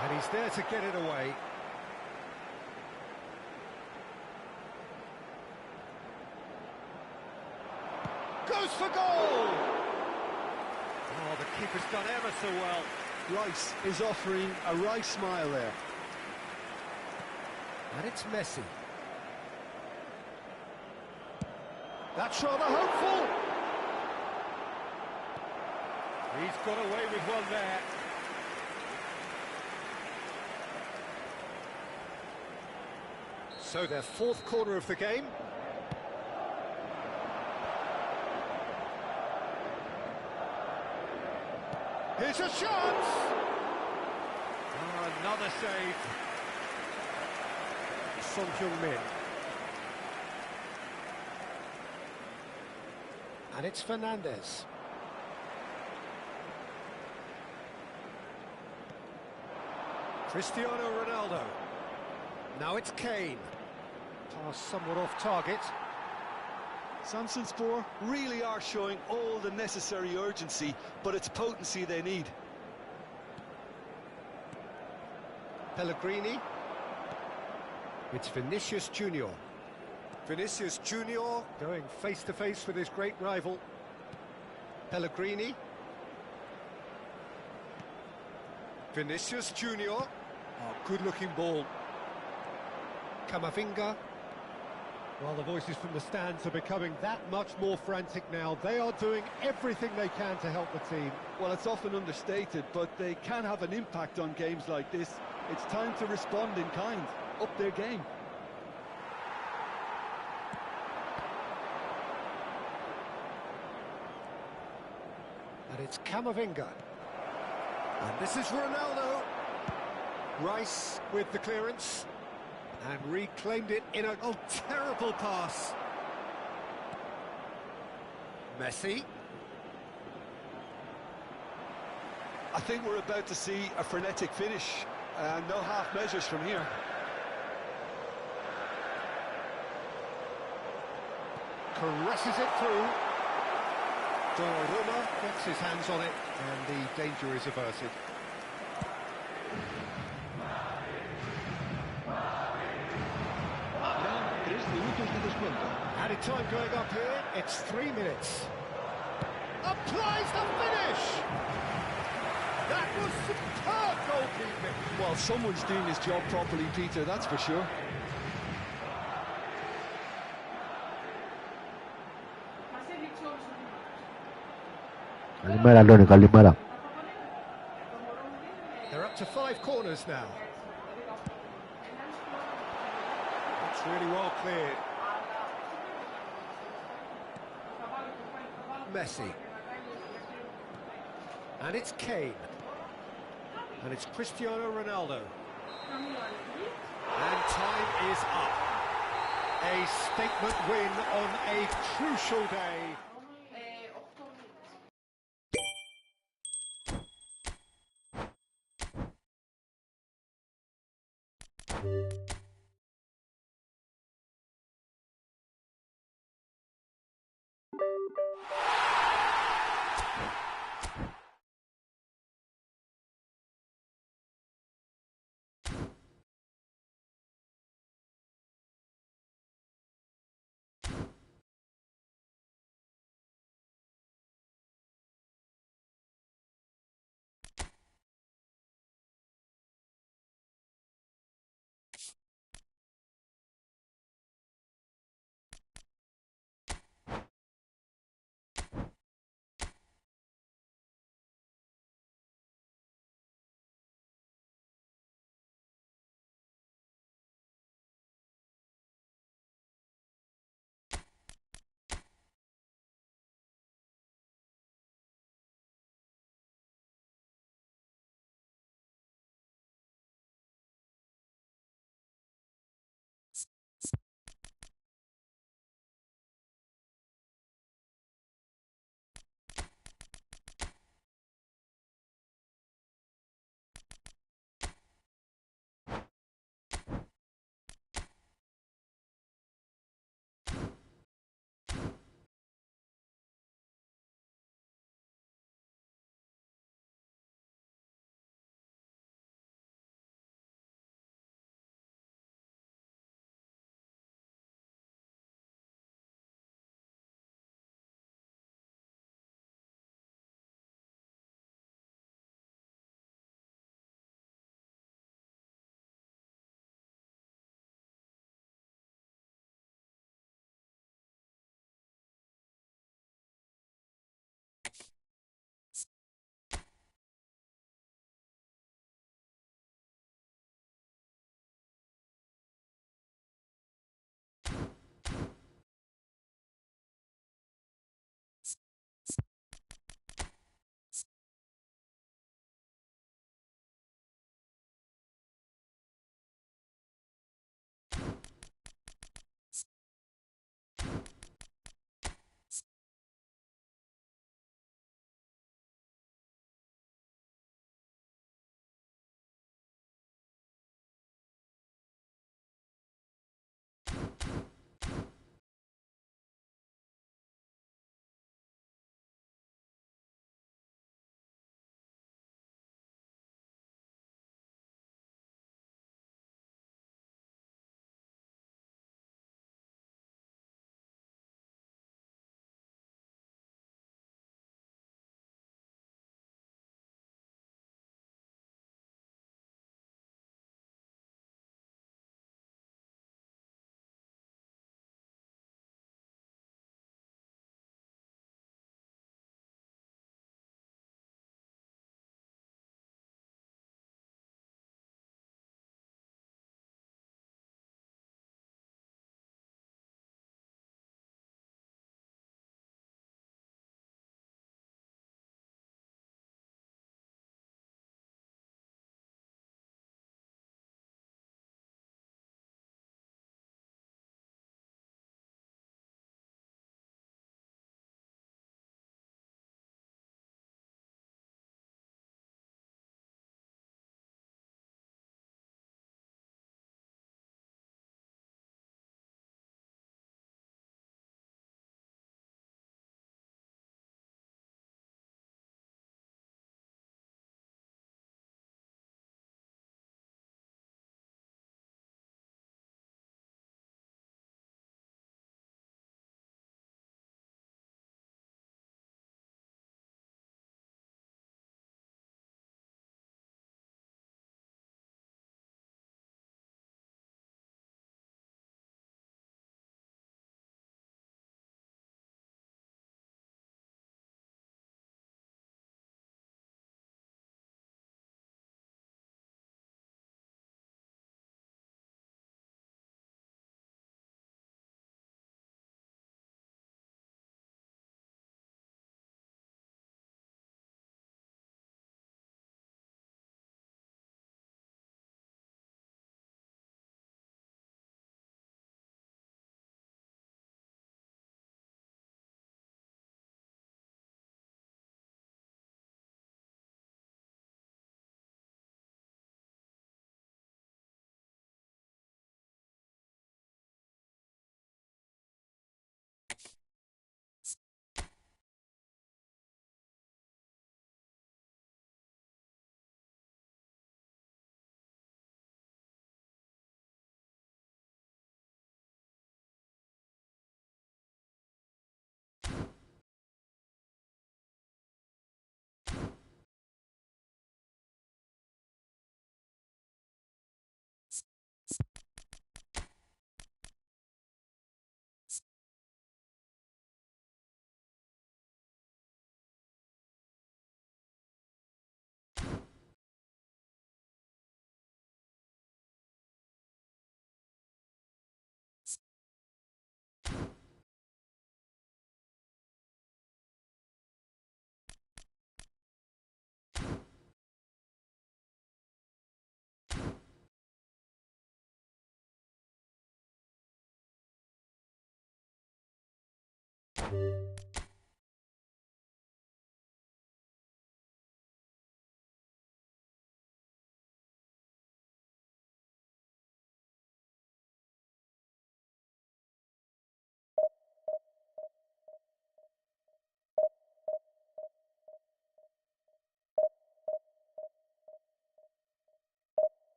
and he's there to get it away. Goes for goal! Oh, the keeper's done ever so well. Rice is offering a right smile there. And it's Messi. That's rather hopeful. He's got away with one there. So their fourth corner of the game. Here's a chance! Oh, another save. Son Heung-min. And it's Fernandez. Cristiano Ronaldo. Now it's Kane. Pass somewhat off target. Samsunspor really are showing all the necessary urgency, but it's potency they need. Pellegrini. It's Vinicius Junior. Vinicius Junior going face to face with his great rival. Pellegrini. Vinicius Junior. Oh, good looking ball. Camavinga. Well, the voices from the stands are becoming that much more frantic now. They are doing everything they can to help the team. Well, it's often understated, but they can have an impact on games like this. It's time to respond in kind, up their game. And it's Camavinga. And this is Ronaldo. Rice with the clearance. And reclaimed it in a terrible pass. Messi. I think we're about to see a frenetic finish. No half measures from here. Caresses it through. Donnarumma gets his hands on it, and the danger is averted. Added time going up here, it's 3 minutes. Applies the finish! That was superb goalkeeping! Well, someone's doing his job properly, Peter, that's for sure. Καλημέρα, Λόνι, καλημέρα. They're up to 5 corners now. It's really well cleared. Messi. And it's Kane. And it's Cristiano Ronaldo. And time is up. A statement win on a crucial day.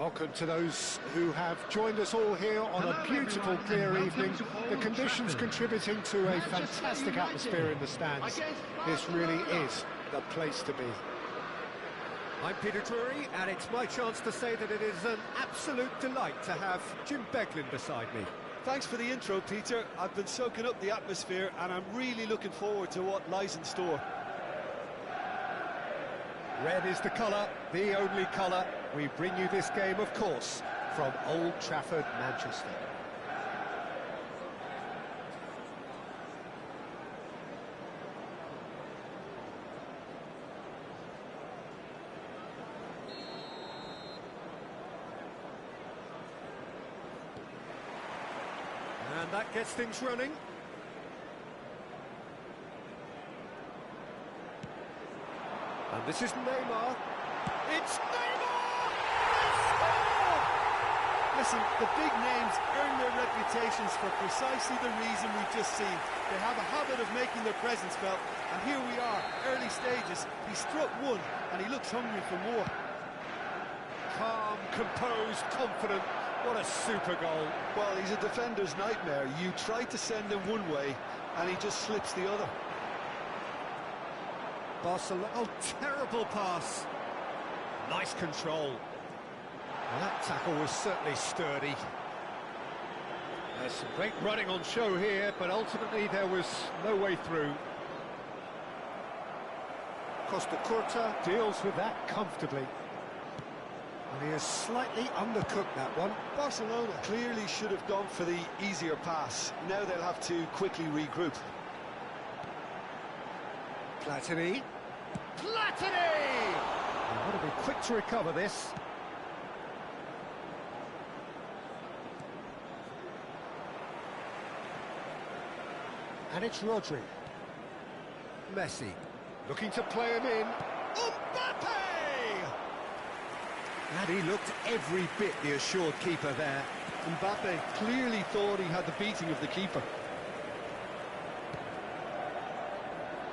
Welcome to those who have joined us all here on a beautiful, clear evening. The conditions contributing to a fantastic atmosphere in the stands. This really is the place to be. I'm Peter Drury, and it's my chance to say that it is an absolute delight to have Jim Beglin beside me. Thanks for the intro, Peter. I've been soaking up the atmosphere, and I'm really looking forward to what lies in store. Red is the colour, the only colour. We bring you this game, of course, from Old Trafford, Manchester. And that gets things running. And this is Neymar. It's Neymar! Listen, the big names earn their reputations for precisely the reason we've just seen. They have a habit of making their presence felt, and here we are, early stages. He struck one, and he looks hungry for more. Calm, composed, confident. What a super goal. Well, he's a defender's nightmare. You try to send him one way, and he just slips the other. Barcelona, oh, terrible pass. Nice control. Well, that tackle was certainly sturdy. There's some great running on show here, but ultimately there was no way through. Costa Curta deals with that comfortably. And he has slightly undercooked that one. Barcelona clearly should have gone for the easier pass. Now they'll have to quickly regroup. Platini. Platini! You've got to be quick to recover this. And it's Rodri. Messi. Looking to play him in. Mbappe! And he looked every bit the assured keeper there. Mbappe clearly thought he had the beating of the keeper.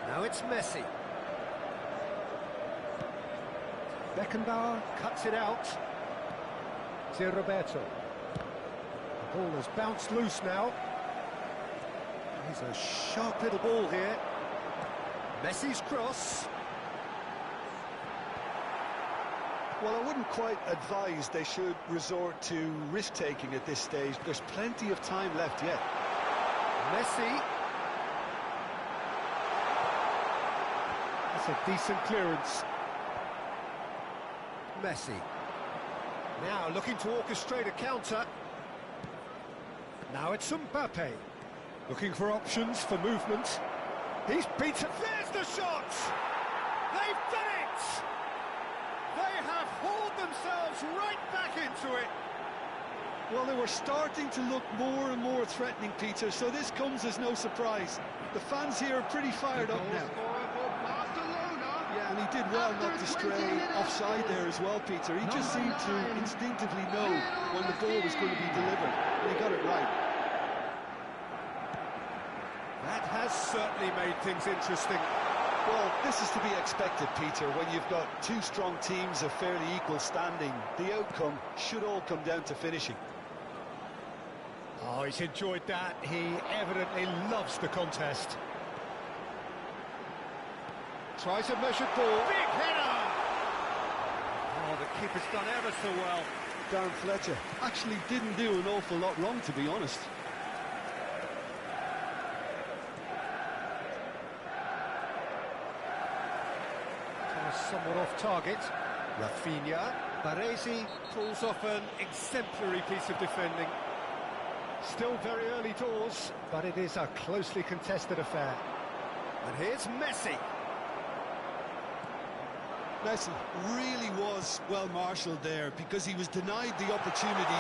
Now it's Messi. Beckenbauer cuts it out. To Roberto. The ball has bounced loose now. He's a sharp little ball here. Messi's cross. Well, I wouldn't quite advise they should resort to risk-taking at this stage. There's plenty of time left yet. Messi. That's a decent clearance. Messi. Now looking to orchestrate a counter. Now it's Mbappe. Looking for options for movement. He's beaten. There's the shot! They've done it! They have hauled themselves right back into it. Well, they were starting to look more and more threatening, Peter, so this comes as no surprise. The fans here are pretty fired up now. Yeah, and he did well not to stray offside there as well, Peter. He just seemed to instinctively know when the ball was going to be delivered, and he got it right. That has certainly made things interesting. Well, this is to be expected, Peter. When you've got two strong teams of fairly equal standing, the outcome should all come down to finishing. Oh, he's enjoyed that. He evidently loves the contest. Tries a measured ball. Big header! Oh, the keeper's done ever so well. Darren Fletcher actually didn't do an awful lot wrong, to be honest. Somewhat off target. Rafinha. Baresi pulls off an exemplary piece of defending. Still very early doors, but it is a closely contested affair. And here's Messi. Messi really was well marshalled there because he was denied the opportunity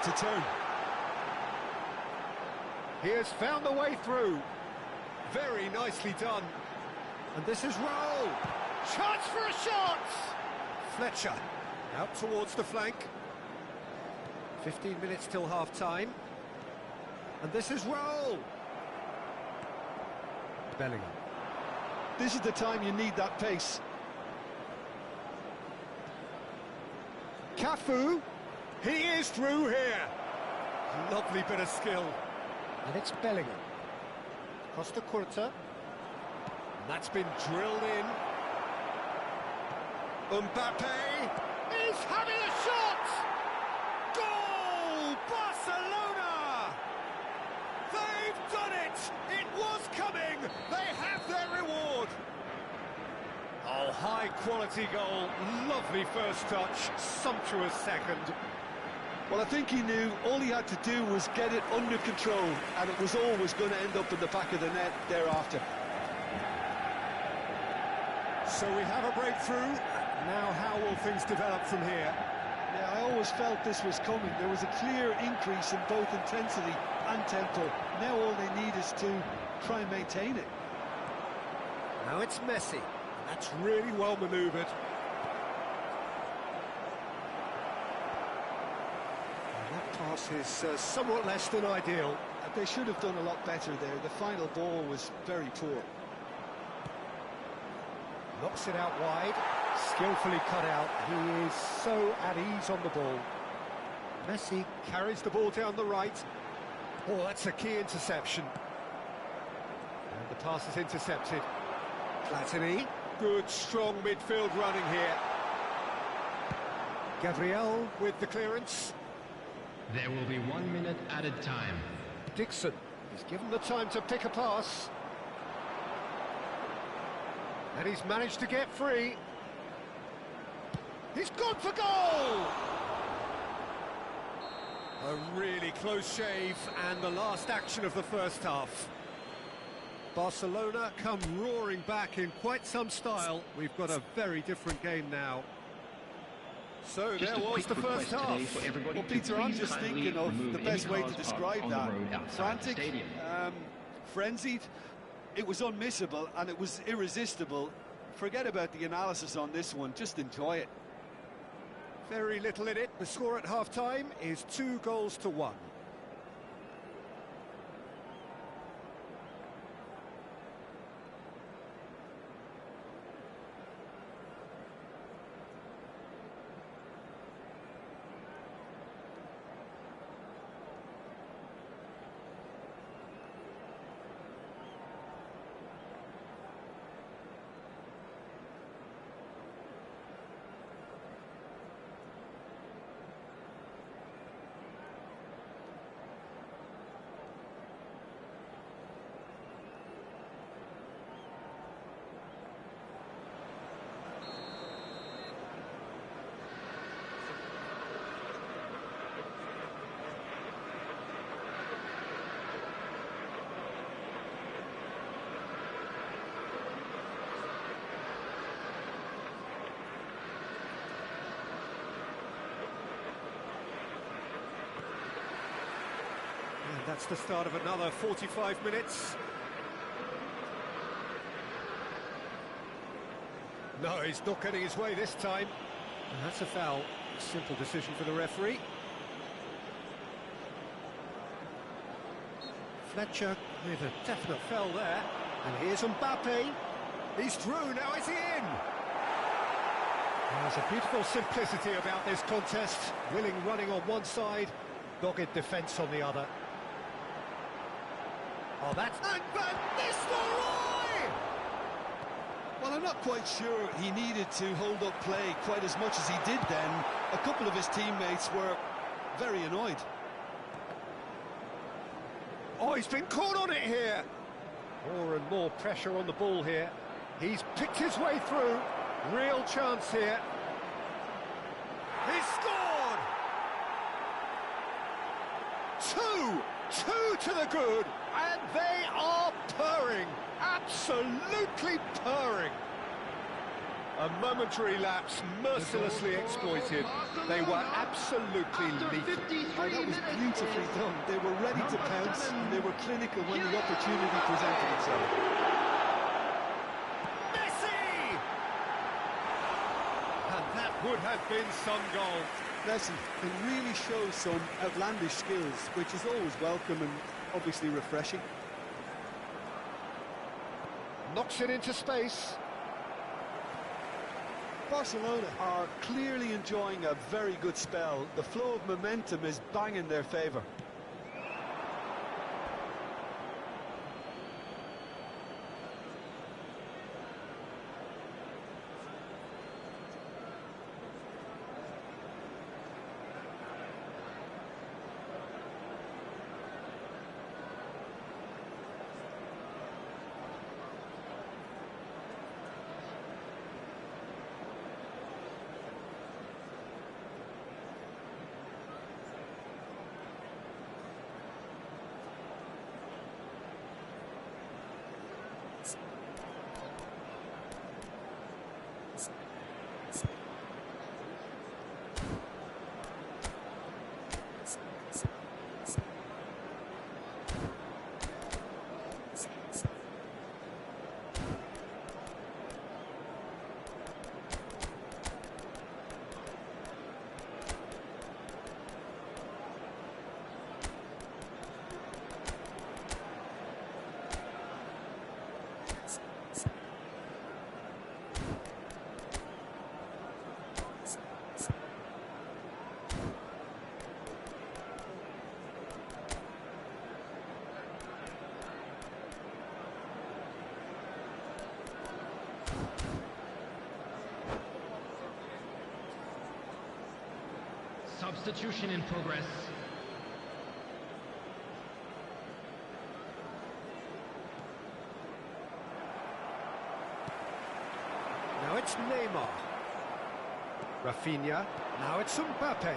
to turn. He has found the way through. Very nicely done. And this is Raul. Chance for a shot! Fletcher out towards the flank. 15 minutes till half-time. And this is Raul. Bellingham. This is the time you need that pace. Cafu. He is through here. Lovely bit of skill. And it's Bellingham. Costa Curta. That's been drilled in. Mbappe is having a shot! Goal! Barcelona! They've done it! It was coming! They have their reward! Oh, high-quality goal. Lovely first touch. Sumptuous second. Well, I think he knew all he had to do was get it under control, and it was always going to end up in the back of the net thereafter. So we have a breakthrough. Now how will things develop from here? Yeah, I always felt this was coming. There was a clear increase in both intensity and tempo. Now all they need is to try and maintain it. Now it's Messi. That's really well manoeuvred. And that pass is somewhat less than ideal. They should have done a lot better there. The final ball was very poor. Knocks it out wide, skillfully cut out. He is so at ease on the ball. Messi carries the ball down the right. Oh, that's a key interception. And the pass is intercepted. Platini, good strong midfield running here. Gabriel with the clearance. There will be 1 minute added time. Dixon is given the time to pick a pass. And he's managed to get free. He's gone for goal! A really close shave, and the last action of the first half. Barcelona come roaring back in quite some style. We've got a very different game now. So Just there was the first half. Well, Peter, I'm just thinking of the best way to describe that. Frantic, frenzied. It was unmissable and it was irresistible. Forget about the analysis on this one, just enjoy it. Very little in it. The score at half-time is 2-1. And that's the start of another 45 minutes. No, he's not getting his way this time. And that's a foul. Simple decision for the referee. Fletcher with a definite foul there. And here's Mbappe. He's through, now is he in? There's a beautiful simplicity about this contest. Willing running on one side, dogged defence on the other. Oh, that's... And Van Nistelrooy! Well, I'm not quite sure he needed to hold up play quite as much as he did then. A couple of his teammates were very annoyed. Oh, he's been caught on it here. More and more pressure on the ball here. He's picked his way through. Real chance here. He scored! Two to the good, and they are purring. Absolutely purring. A momentary lapse mercilessly exploited. They were absolutely lethal. Oh, that was beautifully done. They were ready to pounce, and they were clinical when the opportunity presented itself. Messi! And that would have been some goal. Messi can really show some outlandish skills, which is always welcome and obviously refreshing. Knocks it into space. Barcelona are clearly enjoying a very good spell. The flow of momentum is bang in their favour. Substitution in progress. Now it's Neymar. Rafinha. Now it's Mbappe.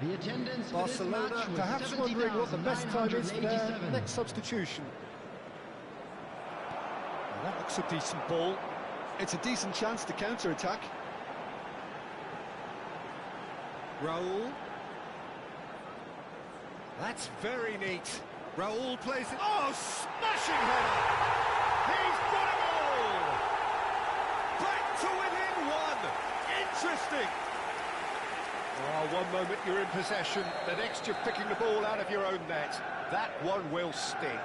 The attendance Barcelona for this match was perhaps wondering what the best time is for their next substitution. Well, that looks a decent ball. It's a decent chance to counter-attack. Raul. That's very neat. Raul plays it. Oh, smashing header! He's got a goal! Back to within one! Interesting! Oh, one moment you're in possession, the next you're picking the ball out of your own net. That one will sting.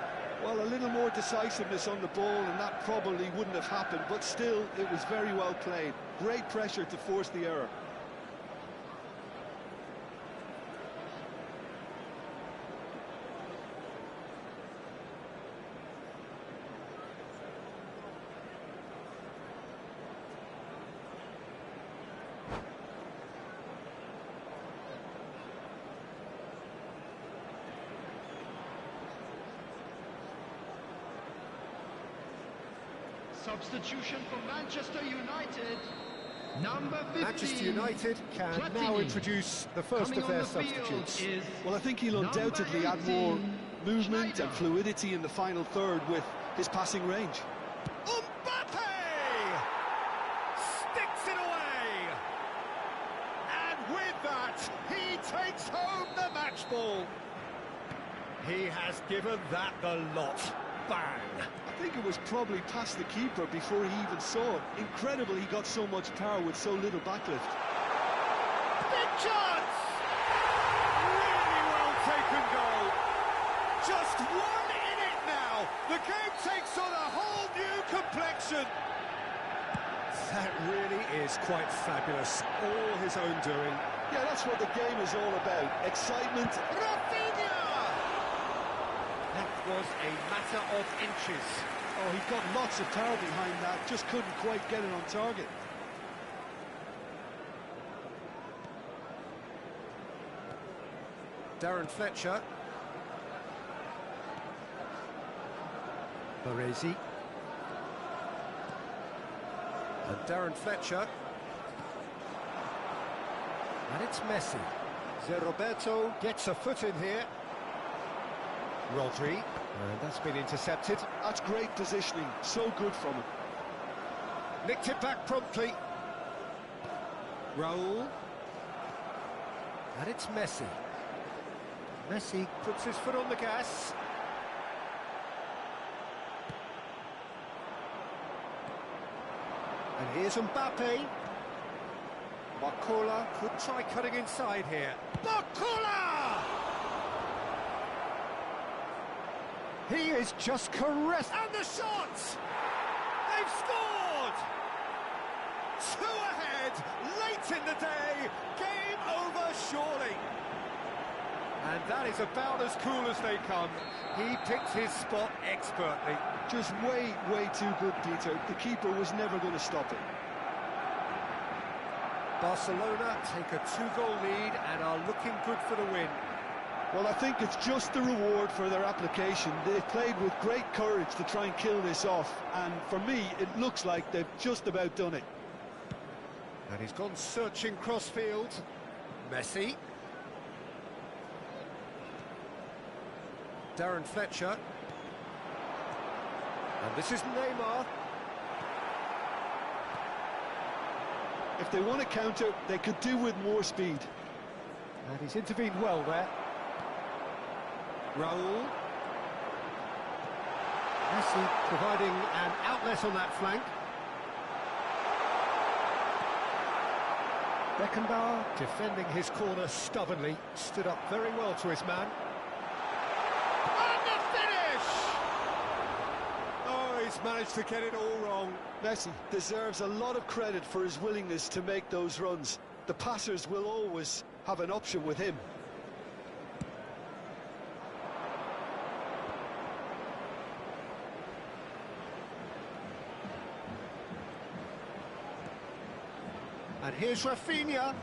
Well, a little more decisiveness on the ball and that probably wouldn't have happened, but still, it was very well played. Great pressure to force the error. Substitution for Manchester United. Number 15. Manchester United can now introduce the first of their substitutes. Well, I think he'll undoubtedly add more movement and fluidity in the final third with his passing range. Mbappe! Sticks it away! And with that, he takes home the match ball. He has given that the lot. Bang! I think it was probably past the keeper before he even saw it. Incredible he got so much power with so little backlift. Big chance! Really well taken goal. Just one in it now. The game takes on a whole new complexion. That really is quite fabulous. All his own doing. Yeah, that's what the game is all about. Excitement. Rafinha! That was a matter of inches. Oh, he got lots of power behind that, just couldn't quite get it on target. Darren Fletcher. Baresi. And Darren Fletcher. And it's Messi. Zé Roberto gets a foot in here. Rodri, and that's been intercepted. That's great positioning, so good from him. Nicked it back promptly. Raul. And it's Messi. Messi puts his foot on the gas. And here's Mbappe. Barcola could try cutting inside here. Barcola! He is just caressed. And the shots! They've scored! in the day. Game over, surely. And that is about as cool as they come. He picked his spot expertly. Just way too good, Peter. The keeper was never going to stop it. Barcelona take a 2-goal lead and are looking good for the win. Well, I think it's just the reward for their application. They've played with great courage to try and kill this off, and for me, it looks like they've just about done it. And he's gone searching crossfield. Messi. Darren Fletcher. And this is Neymar. If they want to counter, they could do with more speed. And he's intervened well there. Raul. Messi providing an outlet on that flank. Beckenbauer defending his corner stubbornly, stood up very well to his man. And the finish! Oh, he's managed to get it all wrong. Messi deserves a lot of credit for his willingness to make those runs. The passers will always have an option with him. And here's Rafinha.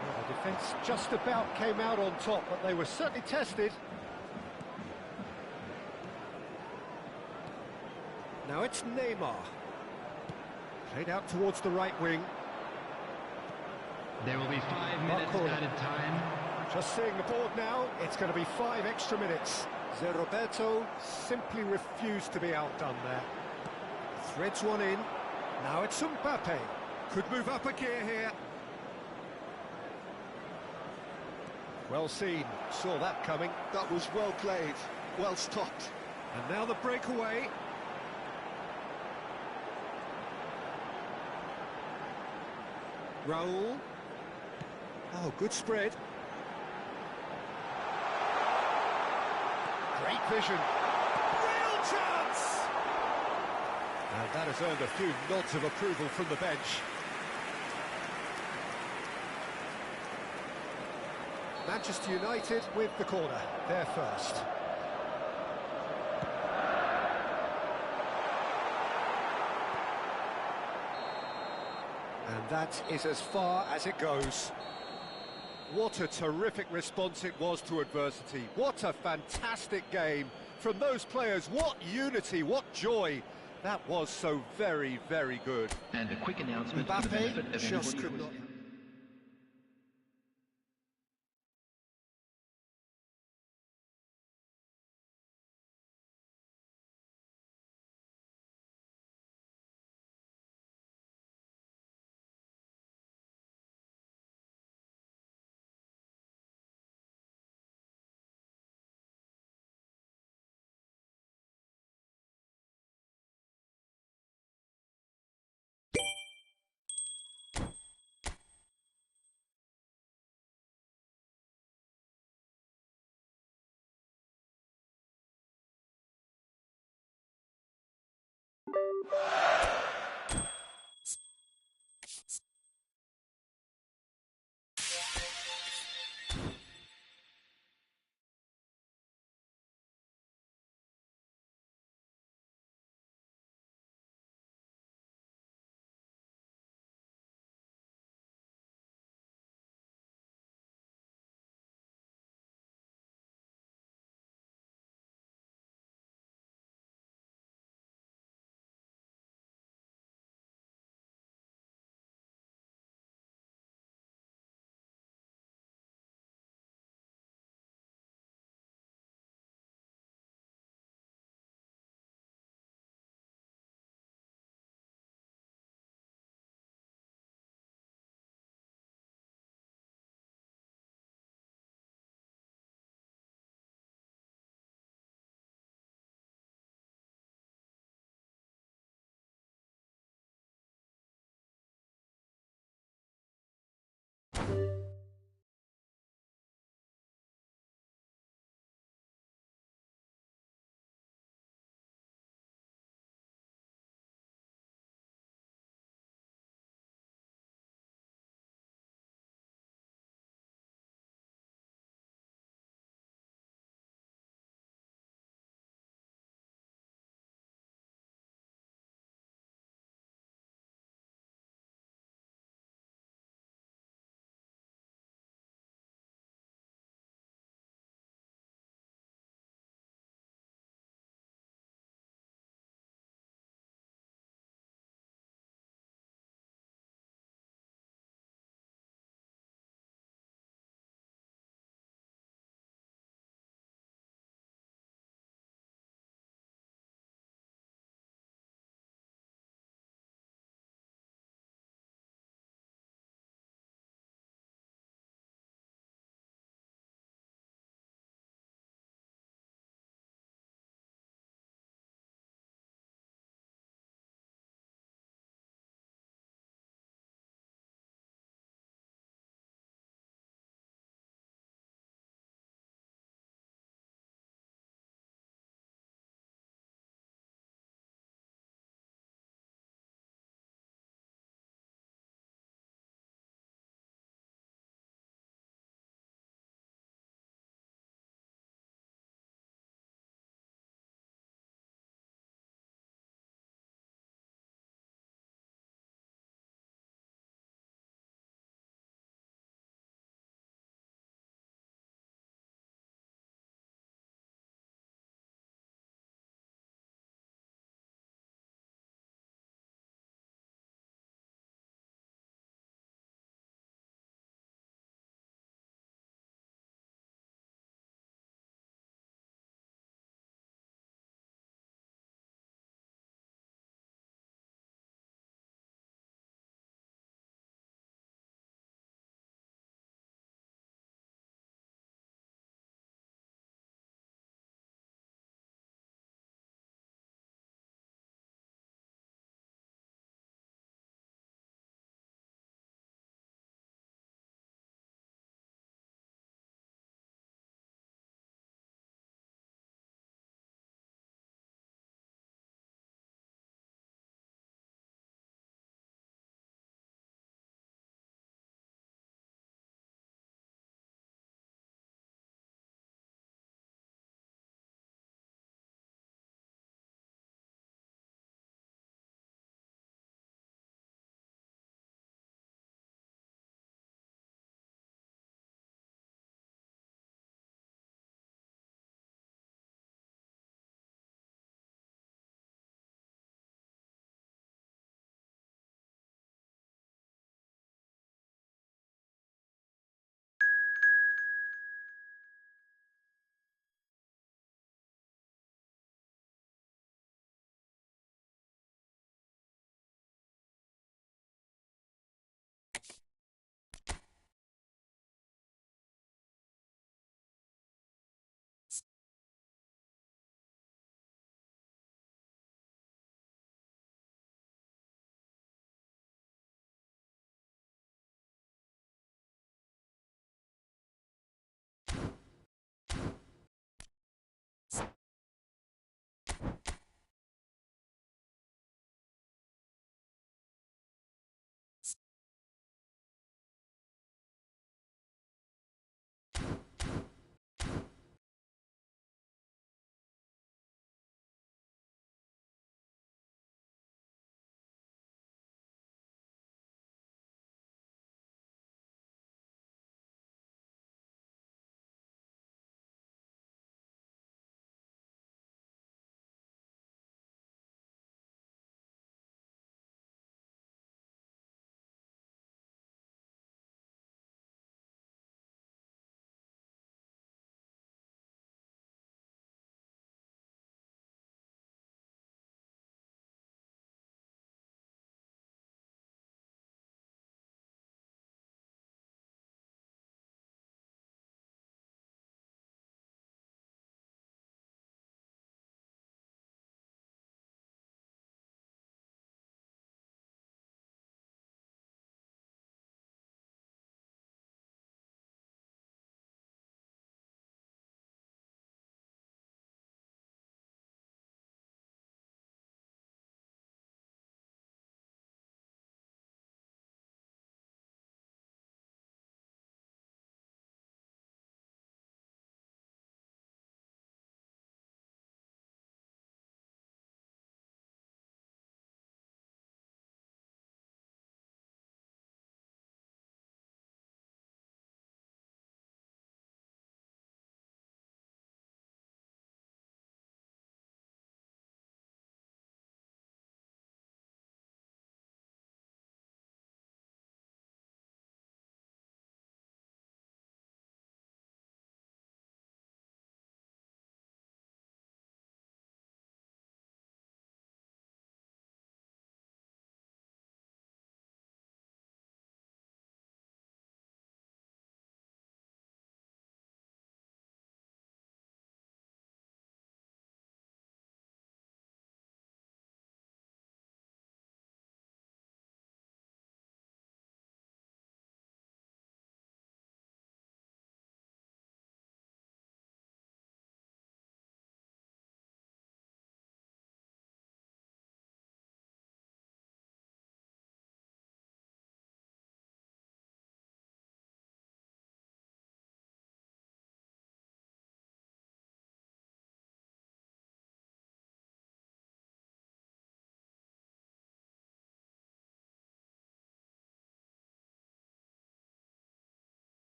Well, the defence just about came out on top, but they were certainly tested. Now it's Neymar. Played out towards the right wing. There will be 5 minutes added time. Just seeing the board now, it's going to be 5 extra minutes. Zé Roberto simply refused to be outdone there. Threads one in. Now it's Mbappe. Could move up a gear here. Well seen. Saw that coming. That was well played, well stopped. And now the breakaway. Raul. Oh, good spread. Great vision. Real chance! And that has earned a few nods of approval from the bench. Manchester United with the corner. They're first. And that is as far as it goes. What a terrific response it was to adversity. What a fantastic game from those players. What unity, what joy. That was so very, very good. And a quick announcement for the benefit Mbappe of just anybody could who not... was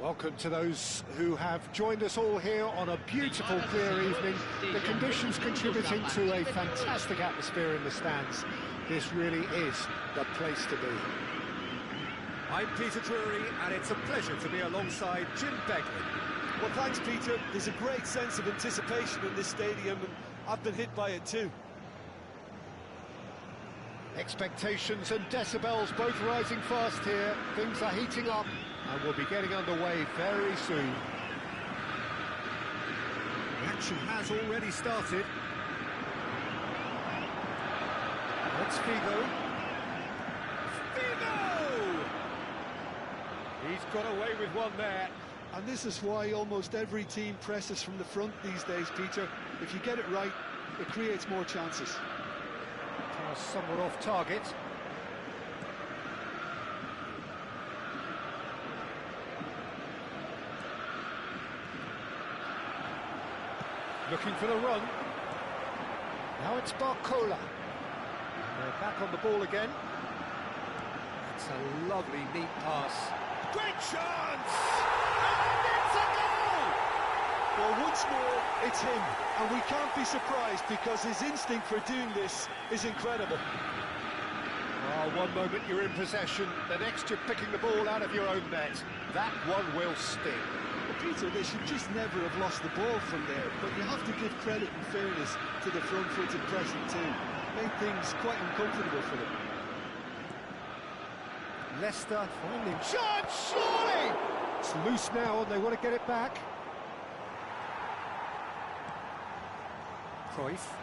Welcome to those who have joined us all here on a beautiful, clear evening. The conditions contributing to a fantastic atmosphere in the stands. This really is the place to be. I'm Peter Drury, and it's a pleasure to be alongside Jim Begley. Well, thanks, Peter. There's a great sense of anticipation in this stadium, and I've been hit by it too. Expectations and decibels both rising fast here. Things are heating up, and we'll be getting underway very soon. The action has already started. That's Figo. Figo! He's got away with one there. And this is why almost every team presses from the front these days, Peter. If you get it right, it creates more chances. Somewhat off target. Looking for the run. Now it's Barcola. They're back on the ball again. It's a lovely, neat pass. Great chance! And it's a goal! Well, once more, it's him. And we can't be surprised because his instinct for doing this is incredible. Oh, one moment you're in possession, the next you're picking the ball out of your own net. That one will sting. Well, Peter, they should just never have lost the ball from there, but you have to give credit and fairness to the front-footed pressing too. Made things quite uncomfortable for them. Leicester finding chance, surely! It's loose now and they want to get it back. Cruyff.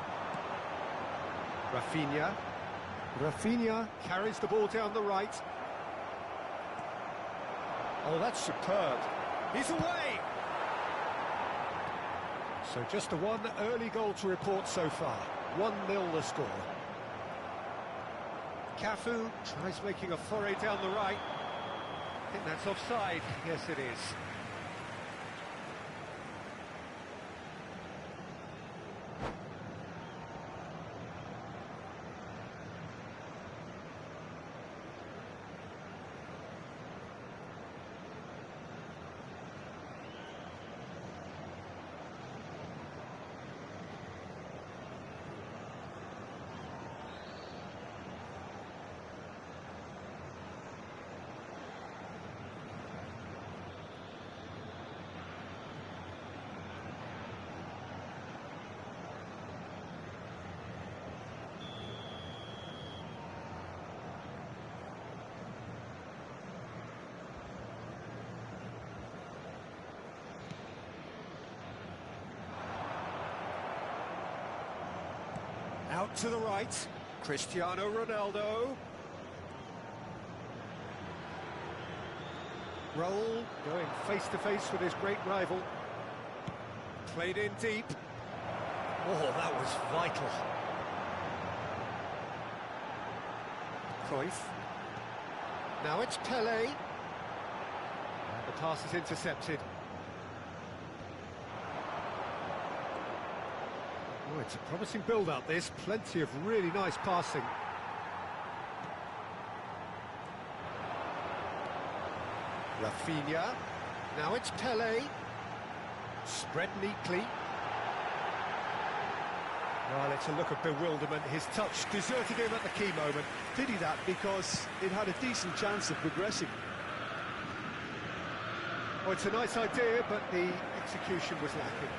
Rafinha carries the ball down the right. Oh, that's superb. He's away! So just the one early goal to report so far. 1-0 the score. Cafu tries making a foray down the right. I think that's offside. Yes, it is. to the right. Cristiano Ronaldo. Raul going face-to-face with his great rival. Played in deep. Oh, that was vital. Cruyff. Now it's Pelé. And the pass is intercepted. Oh, it's a promising build-up, this. Plenty of really nice passing. Rafinha. Now it's Pelé. Spread neatly. Well, it's a look of bewilderment. His touch deserted him at the key moment. Pity that, because it had a decent chance of progressing. Oh, it's a nice idea, but the execution was lacking.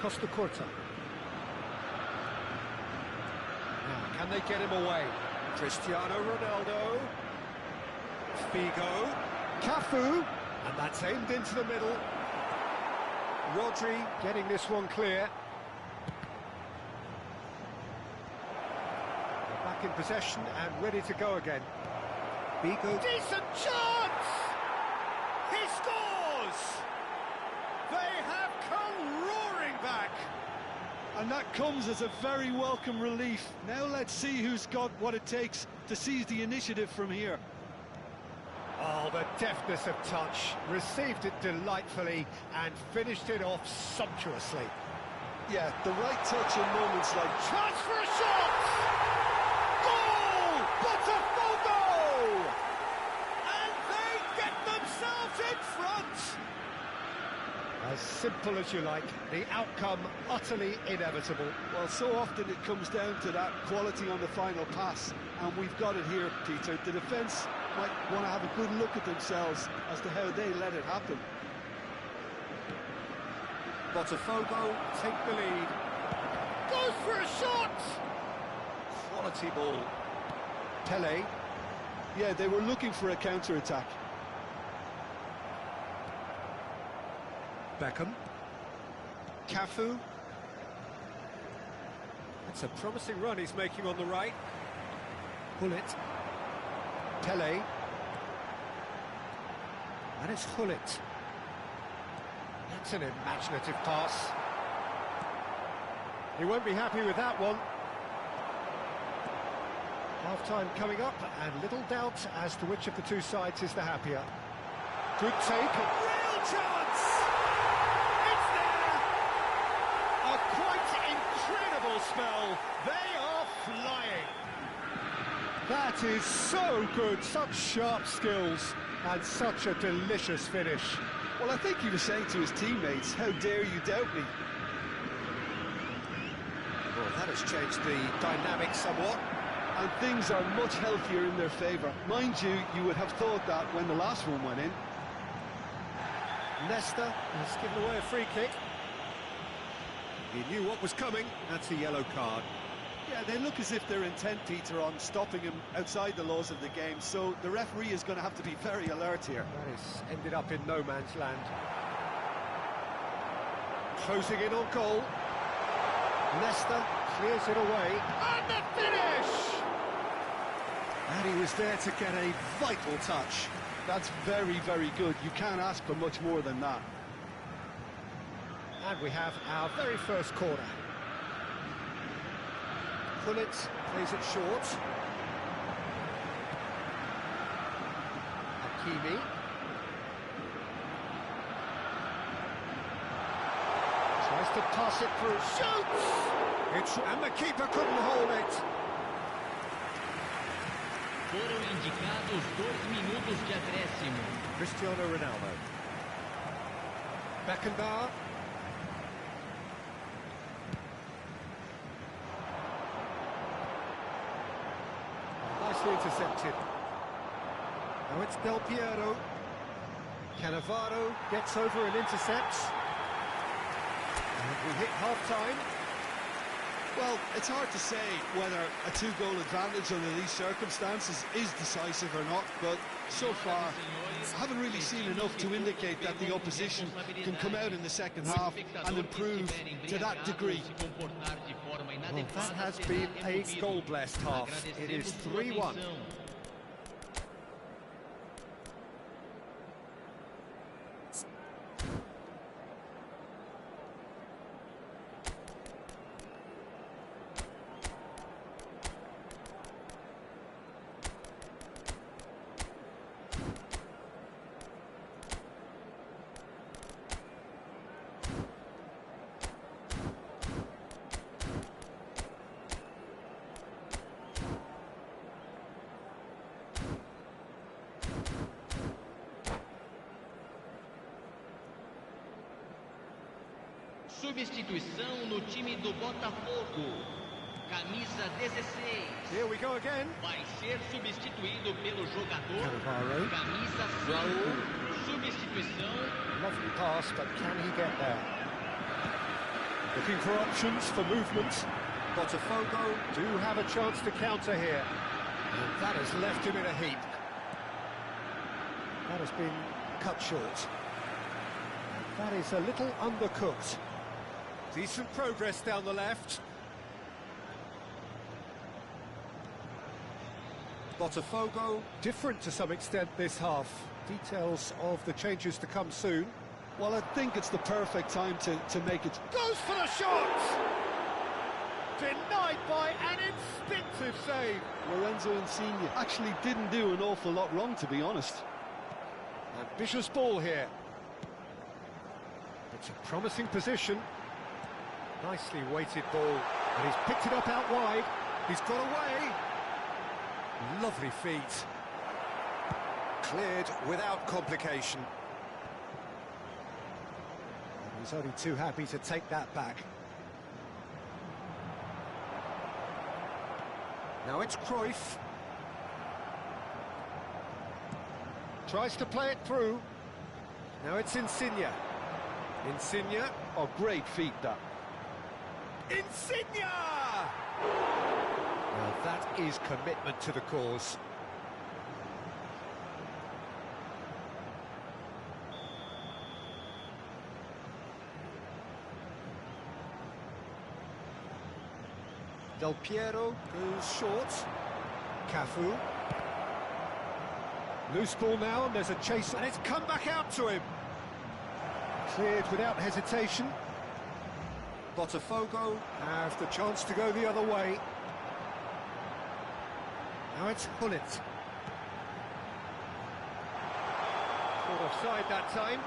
Costa Curta. Now, can they get him away? Cristiano Ronaldo. Figo. Cafu. And that's aimed into the middle. Rodri getting this one clear. They're back in possession and ready to go again. Figo. Decent chance! He scores! They have come roaring back! And that comes as a very welcome relief. Now let's see who's got what it takes to seize the initiative from here. Oh, the deftness of touch. Received it delightfully and finished it off sumptuously. Yeah, the right touch in moments like... Chance for a shot! Goal! Botafogo! And they get themselves in front! As simple as you like, the outcome utterly inevitable. Well, so often it comes down to that quality on the final pass, and we've got it here, Peter. The defence might want to have a good look at themselves as to how they let it happen. Botafogo take the lead. Goes for a shot! Quality ball. Pelé. Yeah, they were looking for a counter-attack. Beckham. Cafu. It's a promising run he's making on the right. Hullet. Pelé. And it's Hullet. That's an imaginative pass. He won't be happy with that one. Half-time coming up, and little doubt as to which of the two sides is the happier. Good take, a real chance! It's there! A quite incredible spell. They are flying. That is so good, such sharp skills, and such a delicious finish. Well, I think he was saying to his teammates, how dare you doubt me? Well, that has changed the dynamic somewhat. And things are much healthier in their favour. Mind you, you would have thought that when the last one went in. Leicester has given away a free kick. He knew what was coming. That's a yellow card. Yeah, they look as if they're intent, Peter, on stopping him outside the laws of the game, so the referee is going to have to be very alert here. That has ended up in no man's land. Closing in on goal. Leicester clears it away. And the finish! And he was there to get a vital touch. That's very, very good. You can't ask for much more than that. And we have our very first corner. Hullet plays it short. Hakimi. Tries to pass it through. Shoots! And the keeper couldn't hold it. Foram indicados 2 minutos de acréscimo. Cristiano Ronaldo. Beckenbauer. Nicely intercepted. Now it's Del Piero. Cannavaro gets over and intercepts. And we hit half-time. Well, it's hard to say whether a 2-goal advantage under these circumstances is decisive or not, but so far I haven't really seen enough to indicate that the opposition can come out in the second half and improve to that degree. Well, that has been a goal-blessed half. It is 3-1. Substituição no time do Botafogo. Camisa 16. Here we go again. Vai ser substituído pelo jogador. Cannavaro. Camisa 5. Substituição. Lovely pass, but can he get there? Looking for options for movement. Botafogo do have a chance to counter here. And that has left him in a heap. That has been cut short. That is a little undercooked. Decent progress down the left. Botafogo, different to some extent this half. Details of the changes to come soon. Well, I think it's the perfect time to make it. Goes for the shot! Denied by an instinctive save. Lorenzo Insigne actually didn't do an awful lot wrong, to be honest. Ambitious ball here. It's a promising position. Nicely weighted ball, and he's picked it up out wide. He's got away. Lovely feet. Cleared without complication. He's only too happy to take that back. Now it's Cruyff. Tries to play it through. Now it's Insigne. Insigne. Oh, great feet, that. Insigne! Well, that is commitment to the cause. Del Piero goes short. Cafu. Loose ball now, and there's a chase, and it's come back out to him. Cleared without hesitation. Botafogo have the chance to go the other way. Now it's Hullet. Caught offside that time.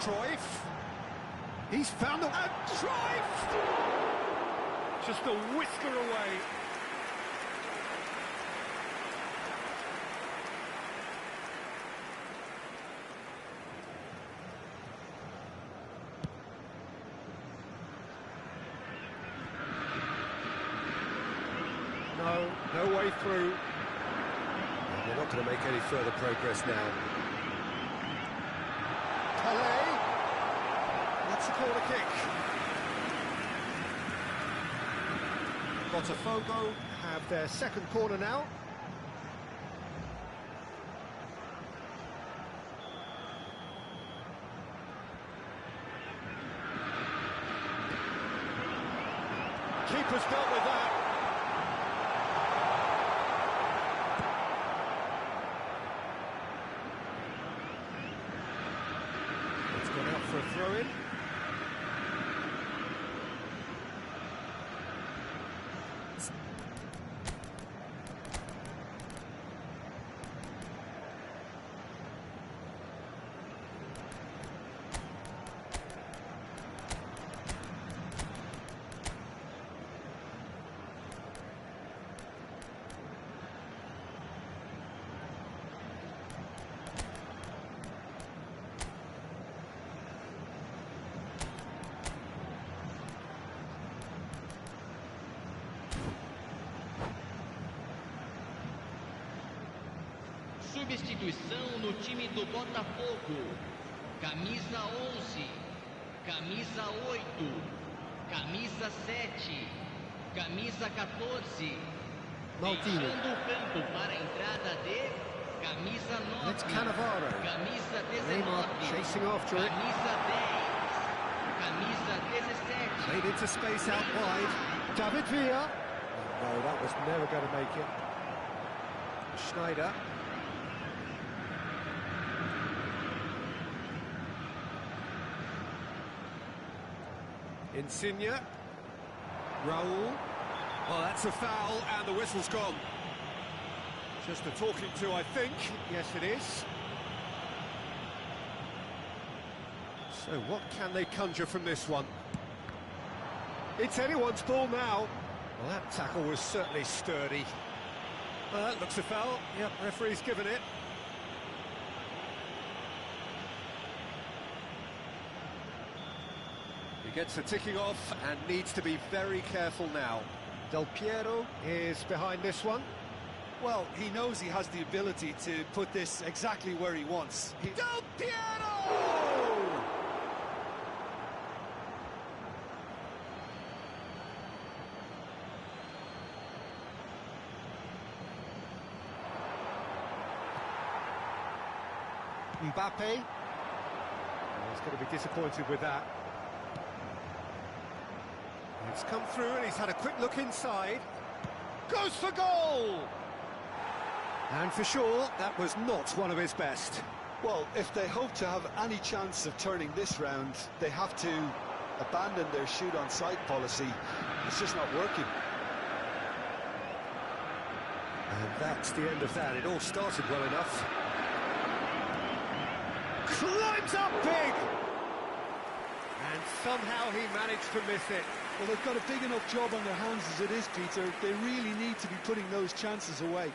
Cruyff. He's found the... And Cruyff! Just a whisker away. No way through. They're not going to make any further progress now. Calais. That's a corner kick. Botafogo have their second corner now. Keeper's dealt with that. It's gone out for a throw-in. Substituição no time do Botafogo. Camisa 11, camisa 8, camisa 7, camisa 14. Deixando o campo para a entrada de camisa 9, camisa 19, chasing after it. camisa 10, camisa 17. Made into space out wide. David Villa. No, that was never going to make it. Schneider. Insigne. Raul. Well, that's a foul, and the whistle's gone. Just a talking to, I think. Yes, it is. So what can they conjure from this one? It's anyone's ball now. Well, that tackle was certainly sturdy. Well, that looks a foul. Yep, referee's given it. He gets the ticking off and needs to be very careful now. Del Piero is behind this one. Well, he knows he has the ability to put this exactly where he wants. Del Piero! Mbappe. Oh, he's going to be disappointed with that. It's come through and he's had a quick look inside. Goes for goal! And for sure, that was not one of his best. Well, if they hope to have any chance of turning this round, they have to abandon their shoot-on-sight policy. It's just not working. And that's the end of that. It all started well enough. Climbs up big! And somehow he managed to miss it. Well, they've got a big enough job on their hands as it is, Peter. They really need to be putting those chances away.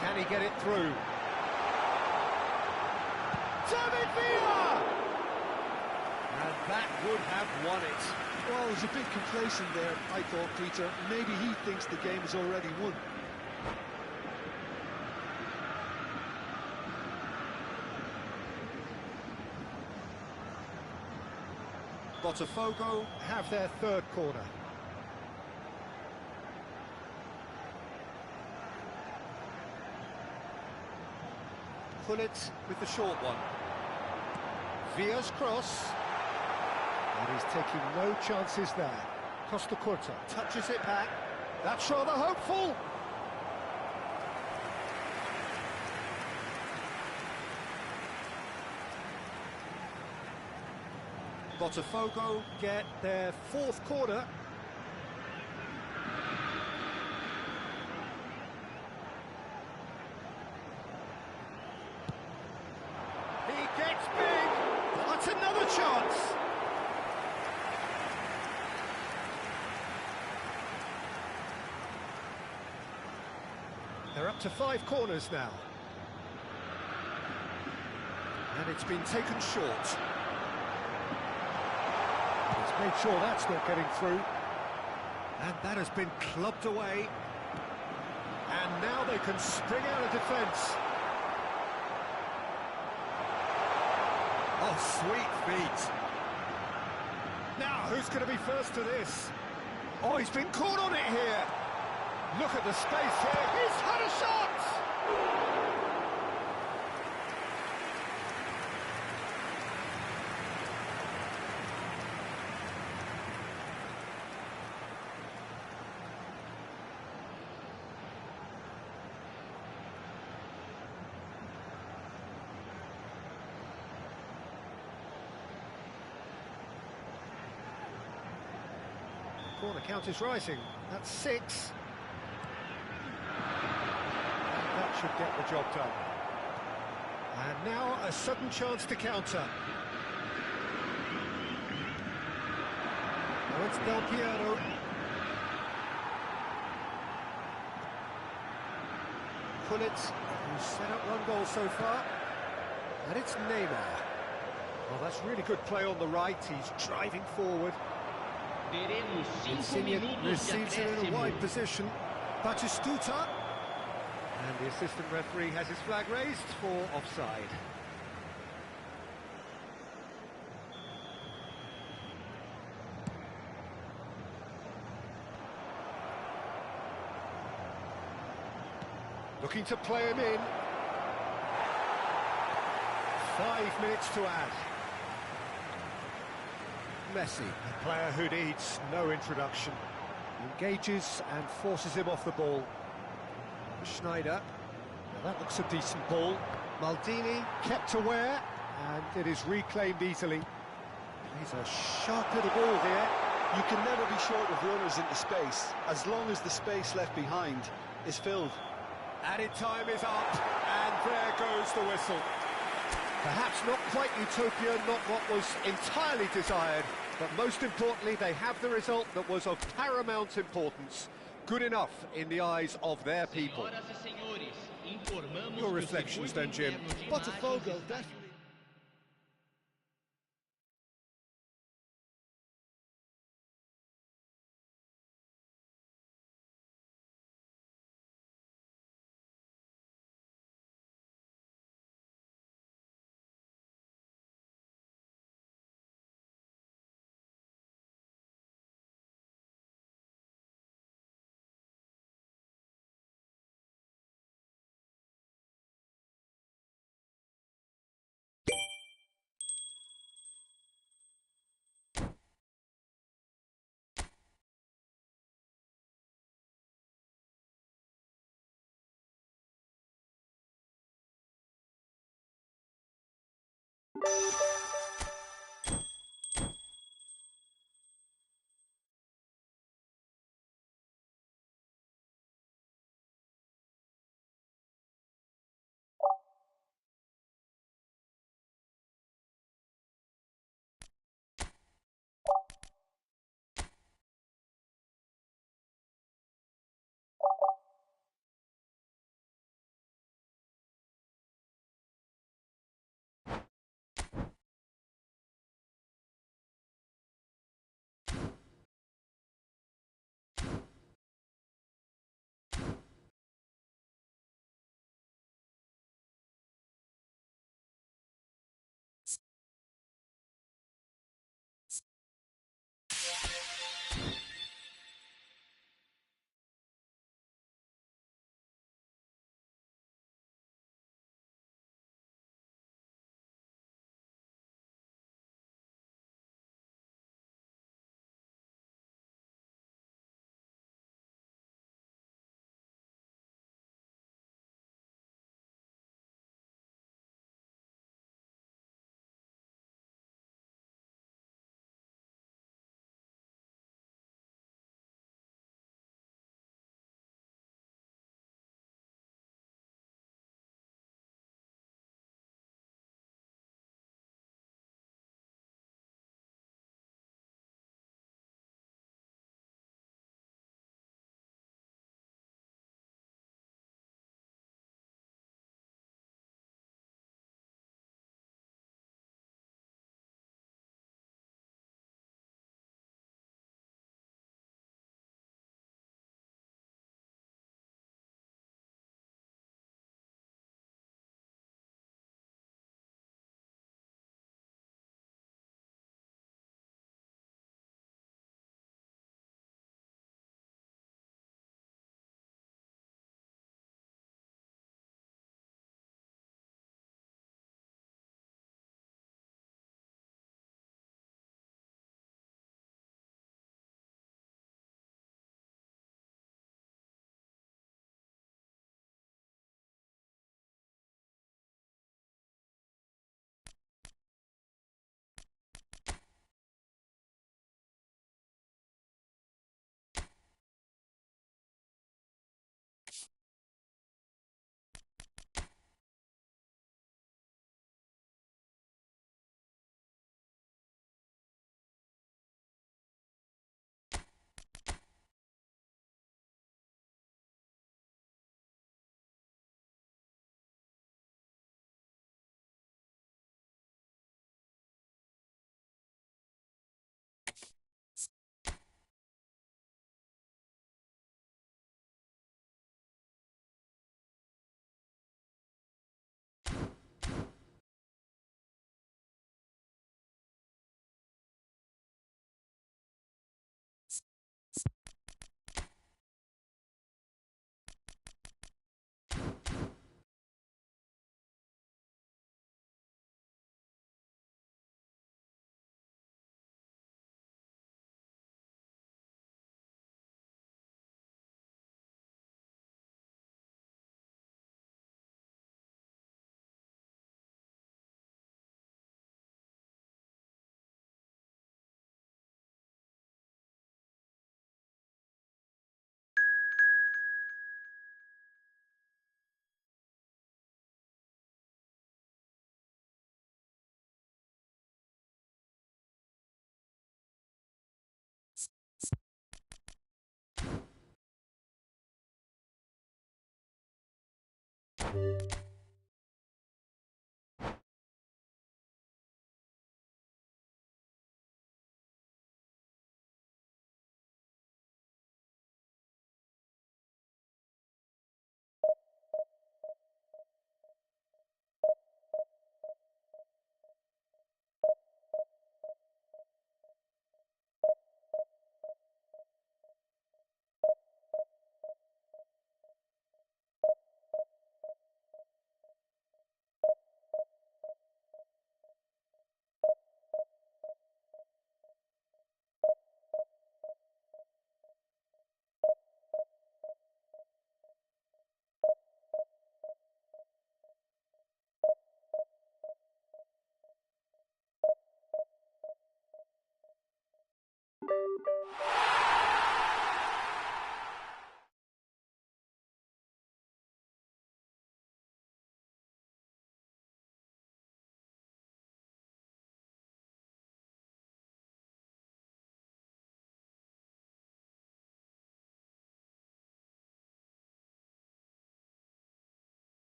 Can he get it through? David Villa! And that would have won it. Well, he's a bit complacent there, I thought, Peter. Maybe he thinks the game is already won. Botafogo have their third corner. Pullet with the short one. Villa's cross. And he's taking no chances there. Costa Curta touches it back. That's rather hopeful. Botafogo get their fourth corner. He gets big. That's another chance. They're up to 5 corners now. And it's been taken short. He's made sure that's not getting through. And that has been clubbed away. And now they can spring out of defence. Oh, sweet feet. Now, who's going to be first to this? Oh, he's been caught on it here. Look at the space here. He's had a shot! Corner count is rising. That's 6. And that should get the job done. And now a sudden chance to counter. Now it's Del Piero. Pullet, who's set up 1 goal so far. And it's Neymar. Well, that's really good play on the right. He's driving forward. Teremos 5 Insigne minutos de receives it in a acréscimo. wide position. Batistuta. And the assistant referee has his flag raised for offside. Looking to play him in. 5 minutes to add. Messi, a player who needs no introduction. Engages and forces him off the ball. Schneider. Now that looks a decent ball. Maldini kept aware, and it is reclaimed easily. He's a sharp little ball here. You can never be short of runners into space, as long as the space left behind is filled. Added time is up, and there goes the whistle. Perhaps not quite utopia, not what was entirely desired, but most importantly, they have the result that was of paramount importance. Good enough in the eyes of their people. Senhoras e senhores, informamos Your que o reflections segundo then, Jim. inverno de Botafogo, imagens está definitely.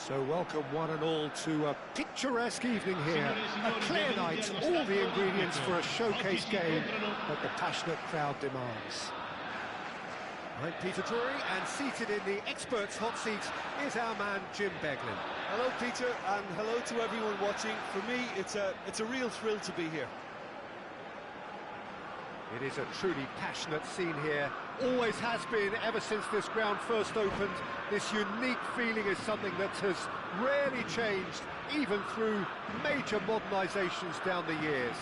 So welcome one and all to a picturesque evening here, a clear night, all the ingredients for a showcase game that the passionate crowd demands. I'm Peter Drury, and seated in the experts' hot seat is our man Jim Beglin. Hello Peter, and hello to everyone watching. For me, it's a real thrill to be here. It is a truly passionate scene here, always has been ever since this ground first opened. This unique feeling is something that has rarely changed, even through major modernisations down the years.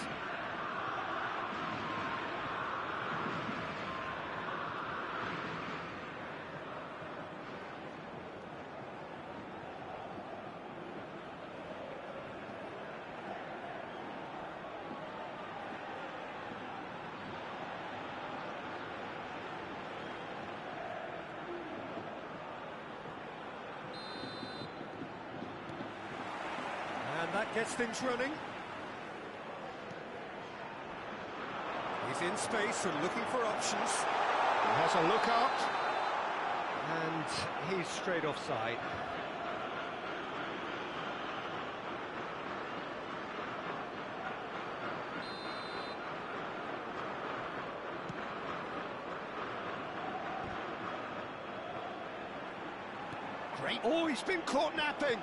And that gets things running. He's in space and looking for options. He has a look up. And he's straight offside. Great. Oh, he's been caught napping.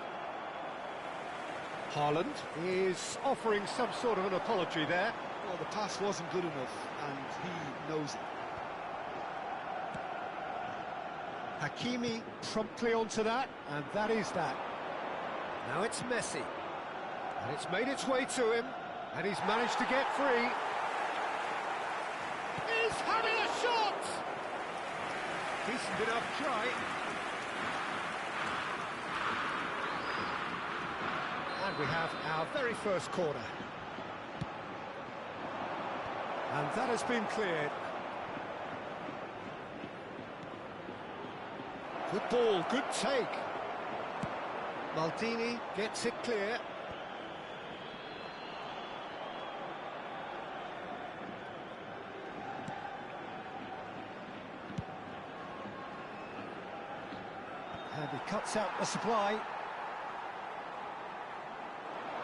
Haaland is offering some sort of an apology there. Well, the pass wasn't good enough, and he knows it. Hakimi promptly onto that, and that is that. Now it's Messi. And it's made its way to him, and he's managed to get free. He's having a shot! Decent enough try. And we have our very first corner. And that has been cleared. Good ball, good take. Maldini gets it clear. And he cuts out the supply.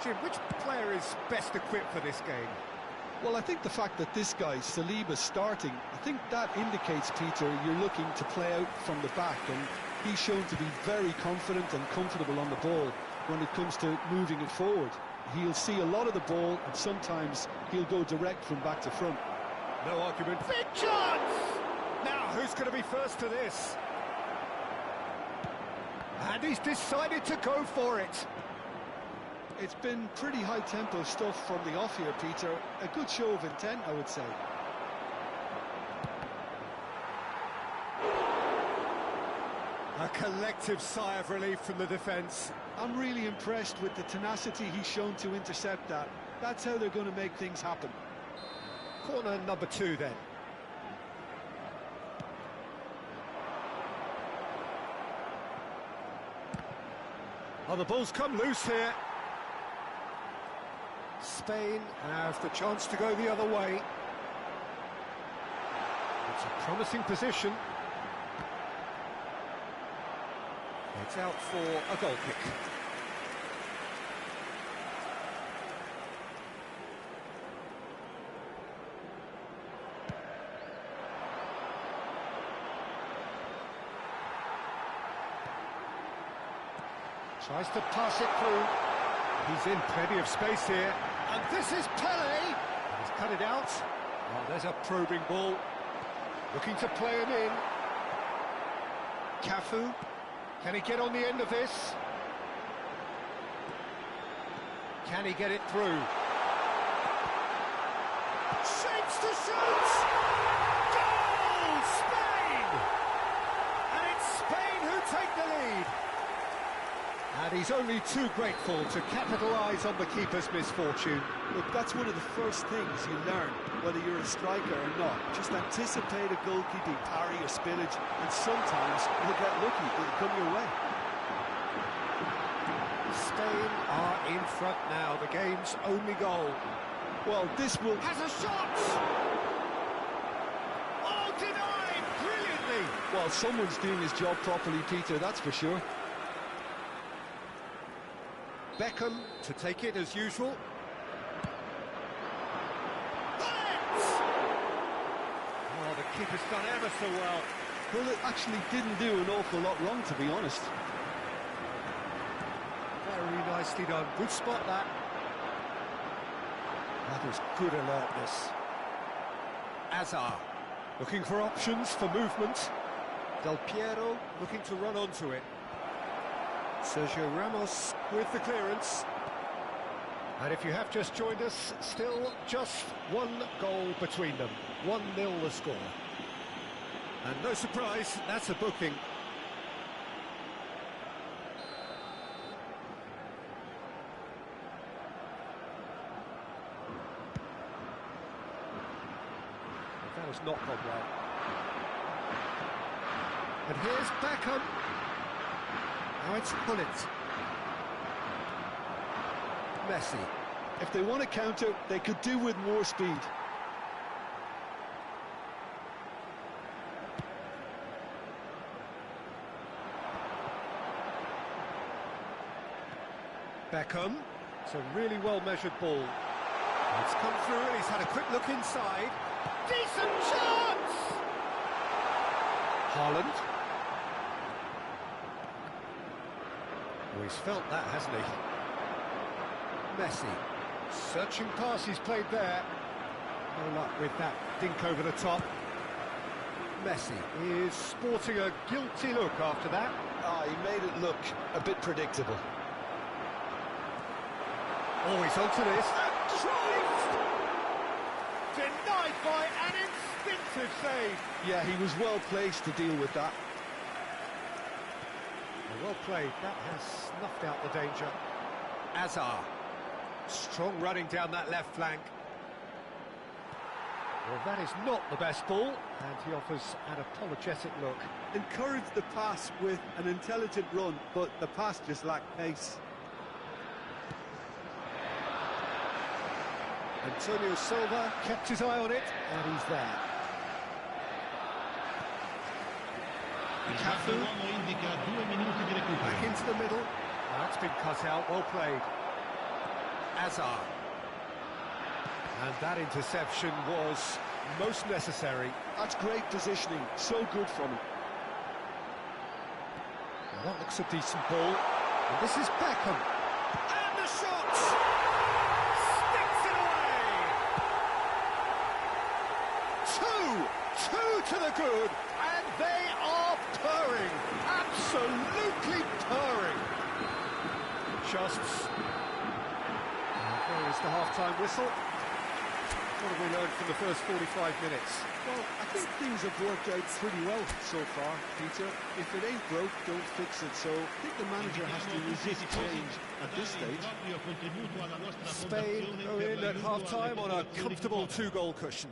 Jim, which player is best equipped for this game? Well, I think the fact that this guy, Saliba's starting, I think that indicates, Peter, you're looking to play out from the back, and he's shown to be very confident and comfortable on the ball when it comes to moving it forward. He'll see a lot of the ball, and sometimes he'll go direct from back to front. No argument. Big chance! Now, who's going to be first to this? And he's decided to go for it. It's been pretty high-tempo stuff from the off here, Peter. A good show of intent, I would say. A collective sigh of relief from the defence. I'm really impressed with the tenacity he's shown to intercept that. That's how they're going to make things happen. Corner number 2 then. Oh, the ball's come loose here. Spain have the chance to go the other way. It's a promising position. It's out for a goal kick. Tries to pass it through. He's in plenty of space here. And this is Pele. He's cut it out. Oh, there's a probing ball. Looking to play him in. Cafu. Can he get on the end of this? Can he get it through? Shapes to shoot! Goal! Spain! And it's Spain who take the lead. And he's only too grateful to capitalise on the keeper's misfortune. Look, that's one of the first things you learn, whether you're a striker or not. Just anticipate a goalkeeping parry or spillage, and sometimes you'll get lucky, it'll come your way. Spain are in front now, the game's only goal. Well, this will... Has a shot! Oh, denied! Brilliantly! Well, someone's doing his job properly, Peter, that's for sure. Beckham to take it as usual. Oh, the keeper's done ever so well. Well, it actually didn't do an awful lot wrong, to be honest. Very nicely done. Good spot, that. That is good alertness. AdmiroL looking for options for movement. Del Piero looking to run onto it. Sergio Ramos with the clearance. And if you have just joined us, still just one goal between them. 1-0 the score. And no surprise, that's a booking. That has not gone well. And here's Beckham. Now it's Hullet. Messi. If they want to counter, they could do with more speed. Beckham. It's a really well-measured ball. It's come through and he's had a quick look inside. Decent chance! Haaland. Oh, he's felt that, hasn't he? Messi. Searching pass he's played there. No luck with that dink over the top. Messi is sporting a guilty look after that. Ah, he made it look a bit predictable. Oh, he's onto this. Denied by an instinctive save. Yeah, he was well placed to deal with that. Well played. That has snuffed out the danger. AdmiroL. Strong running down that left flank. Well, that is not the best ball, and he offers an apologetic look. Encouraged the pass with an intelligent run, but the pass just lacked pace. Antonio Silva kept his eye on it, and he's there. Cafu. Back into the middle. That's been cut out, well played. AdmiroL. And that interception was most necessary. That's great positioning, so good from him. Well, that looks a decent ball. And this is Beckham. And the shot! Sticks it away! Two to the good, and they are purring. Absolutely purring. Just... There is the half-time whistle. What have we learned from the first 45 minutes? Well, I think things have worked out pretty well so far, Peter. If it ain't broke, don't fix it. So I think the manager has to resist change at this stage. Spain go in at half-time on a comfortable 2-goal cushion.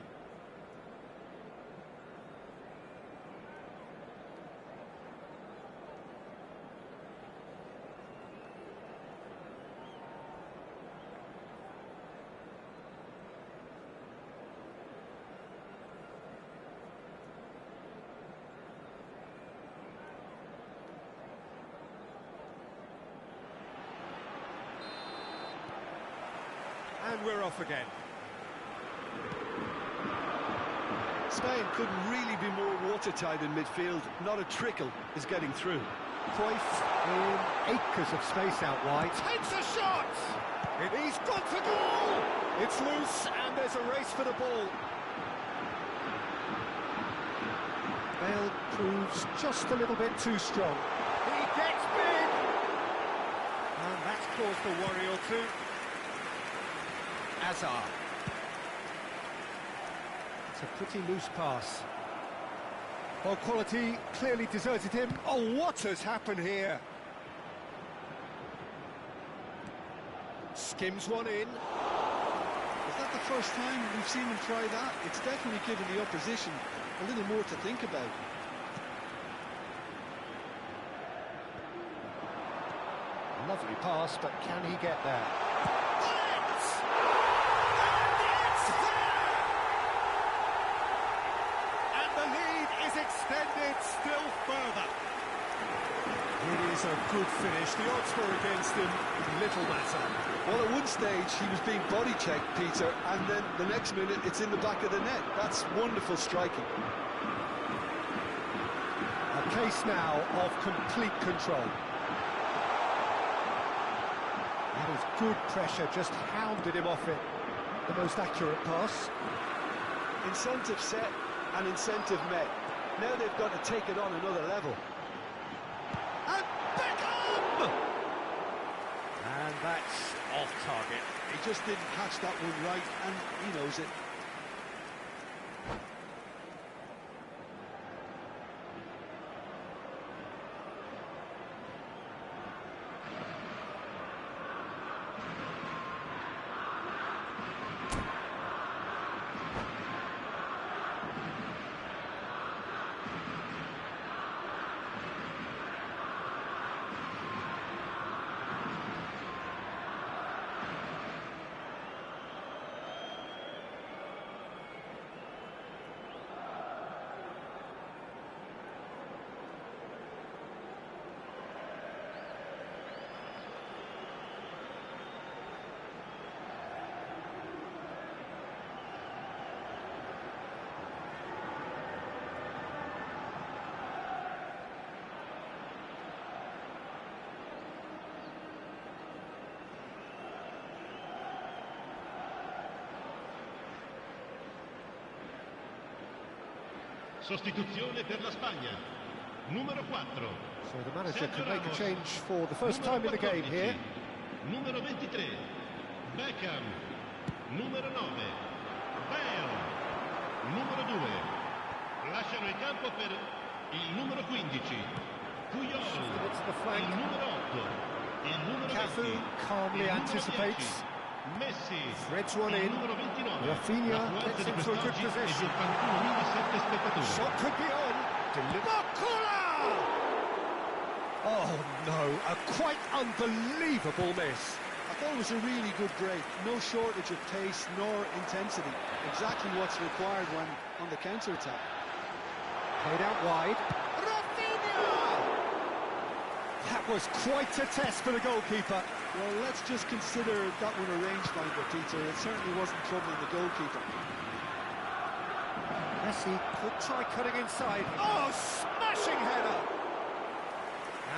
And we're off again. Spain couldn't really be more watertight in midfield. Not a trickle is getting through. Cruyff in acres of space out wide. Takes a shot! He's got to goal! It's loose and there's a race for the ball. Bale proves just a little bit too strong. He gets big! And that's caused a worry or two. AdmiroL. It's a pretty loose pass. Well, quality clearly deserted him. Oh, what has happened here? Skims one in. Is that the first time we've seen him try that? It's definitely given the opposition a little more to think about. Lovely pass, but can he get there? Extended still further. It is a good finish. The odds were against him. Little matter. Well, at one stage he was being body checked, Peter, and then the next minute it's in the back of the net. That's wonderful striking. A case now of complete control. That is good pressure, just hounded him off it. The most accurate pass. Incentive set and incentive met. Now they've got to take it on another level. And Beckham! And that's off target. He just didn't catch that one right, and he knows it. Sostituzione per la Spagna. Numero 4. So the manager can make a change for the first time in the game here. Numero 23. Beckham. Numero 9. Bale. Numero 2. Lasciano il campo per il numero 15. Puyol. Il numero 8. Il numero Cafu 20. calmly Il numero anticipates. 10. Messi. Threads one in. Numero 29. Rafinha gets into a good position. Shot could be on. Deliver. Oh no, a quite unbelievable miss. I thought it was a really good break. No shortage of pace nor intensity. Exactly what's required when on the counter-attack. Played out wide. Rafinha! That was quite a test for the goalkeeper. Well, let's just consider that one a rangefinder, Peter. It certainly wasn't troubling the goalkeeper. Messi could try cutting inside. Oh, smashing header!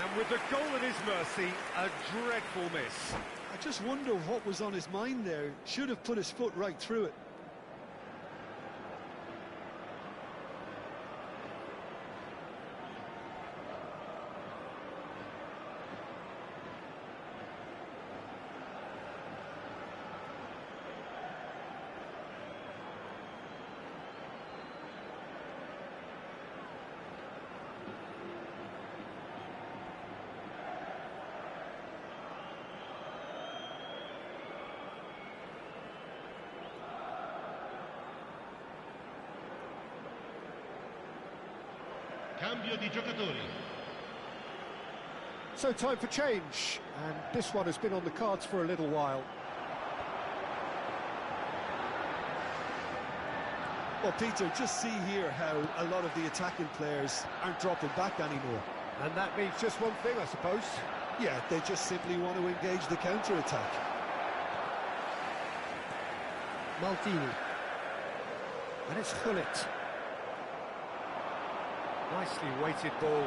And with the goal at his mercy, a dreadful miss. I just wonder what was on his mind there. Should have put his foot right through it. Cambio di giocatori. So time for change, and this one has been on the cards for a little while. Well, Peter, just see here how a lot of the attacking players aren't dropping back anymore. And that means just one thing, I suppose. Yeah, they just simply want to engage the counter-attack. Maldini. And it's Gullit. Nicely weighted ball.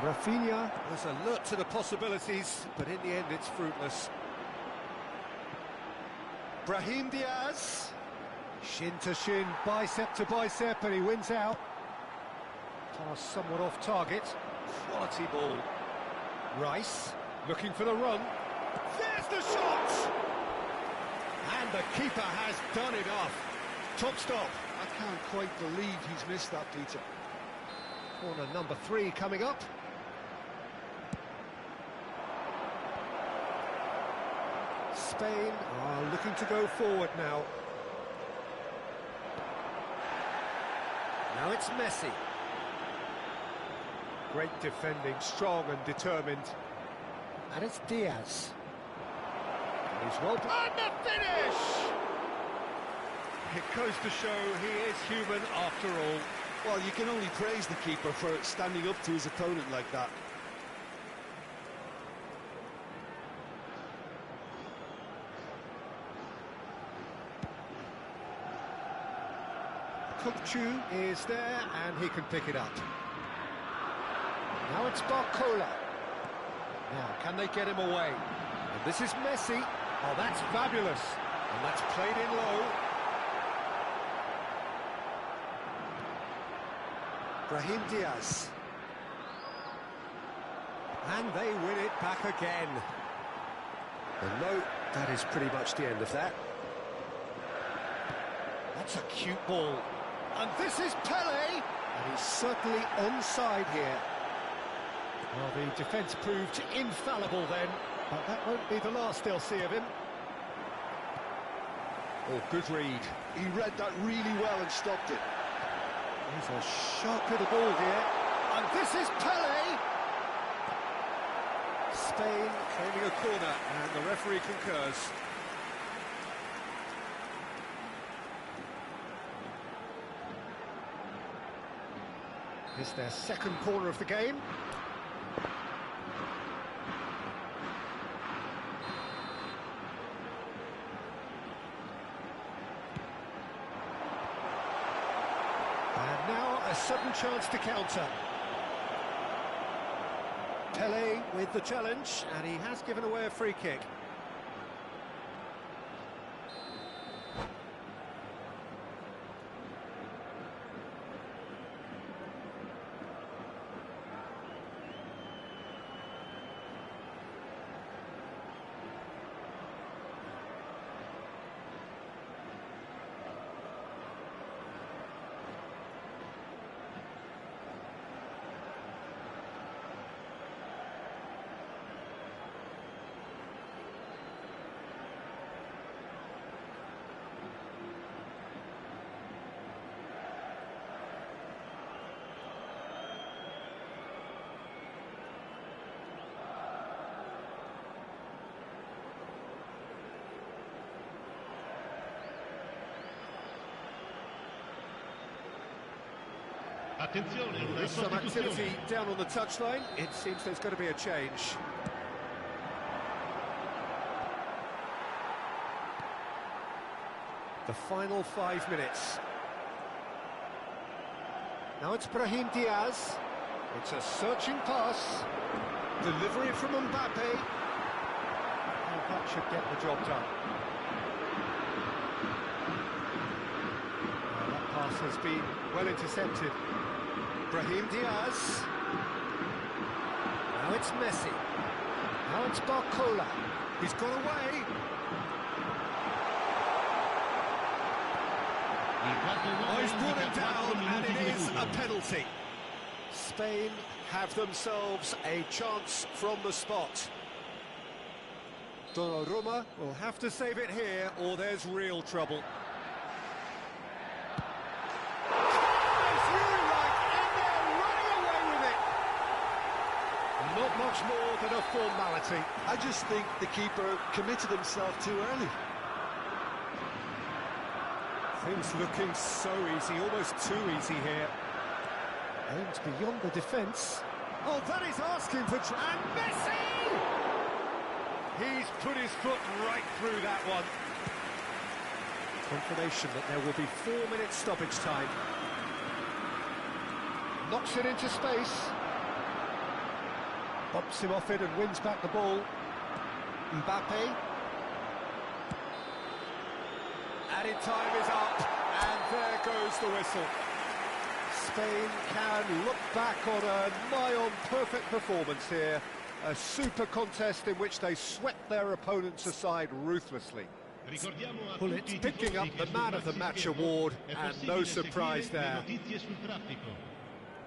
Rafinha was alert to the possibilities, but in the end it's fruitless. Brahim Diaz. Shin to shin, bicep to bicep, and he wins out. Pass somewhat off target. Quality ball. Rice looking for the run. There's the shot! And the keeper has done enough. Top stop. I can't quite believe he's missed that, Peter. Corner number 3 coming up. Spain are looking to go forward now. Now it's Messi. Great defending, strong and determined. And it's Diaz. And he's well... And the finish! It goes to show he is human after all. Well, you can only praise the keeper for standing up to his opponent like that. Pubg is there, and he can pick it up. Now it's Barcola. Now, can they get him away? And this is Messi. Oh, that's fabulous. And that's played in low. Brahim Diaz. And they win it back again. And no, that is pretty much the end of that. That's a cute ball. And this is Pele. And he's certainly onside here. Well, the defence proved infallible then, but that won't be the last they'll see of him. Oh, good read. He read that really well and stopped it. He's a sharp little ball here. And this is Pele. Spain claiming a corner, and the referee concurs. It's their second corner of the game. And now a sudden chance to counter. Pele with the challenge, and he has given away a free kick. There's some activity down on the touchline. It seems there's going to be a change. The final 5 minutes. Now it's Brahim Diaz. It's a searching pass. Delivery from Mbappe. And that should get the job done. That pass has been well intercepted. Brahim Diaz. Now it's Messi. Now it's Barcola. He's gone away. Oh, he's brought it down, and it is a penalty. Spain have themselves a chance from the spot. Donnarumma will have to save it here, or there's real trouble. Not much more than a formality. I just think the keeper committed himself too early. Things looking so easy, almost too easy here. Aimed beyond the defence. Oh, that is asking for... And Messi! He's put his foot right through that one. Confirmation that there will be 4 minutes stoppage time. Knocks it into space. Bumps him off it and wins back the ball. Mbappe. Added time is up, and there goes the whistle. Spain can look back on a nigh-on perfect performance here. A super contest in which they swept their opponents aside ruthlessly. Well, it's picking up the Man of the Match award, and no surprise there.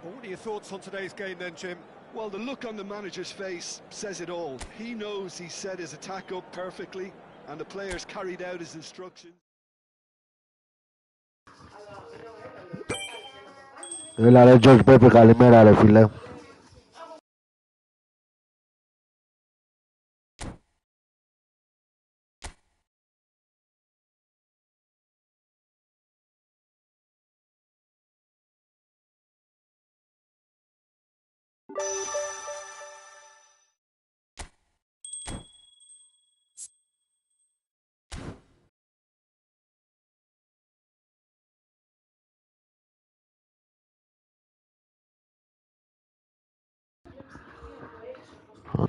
Well, what are your thoughts on today's game then, Jim? Well, the look on the manager's face says it all. He knows he set his attack up perfectly, and the players carried out his instructions. Έλα ρε George Pepe, καλημέρα ρε φίλε.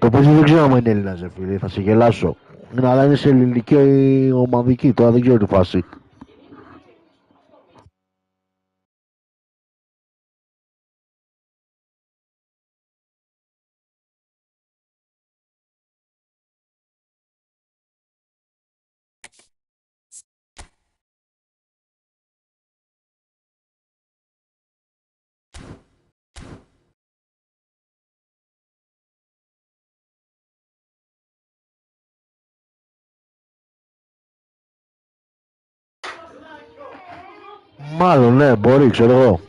Το παιδί δεν ξέρω αν είναι Έλληνας, φίλε, θα σε γελάσω. Ναι, αλλά είναι σε ελληνική ομαδική, τώρα δεν ξέρω τη φάση. Μάλλον, ναι, μπορεί, ξέρω εγώ.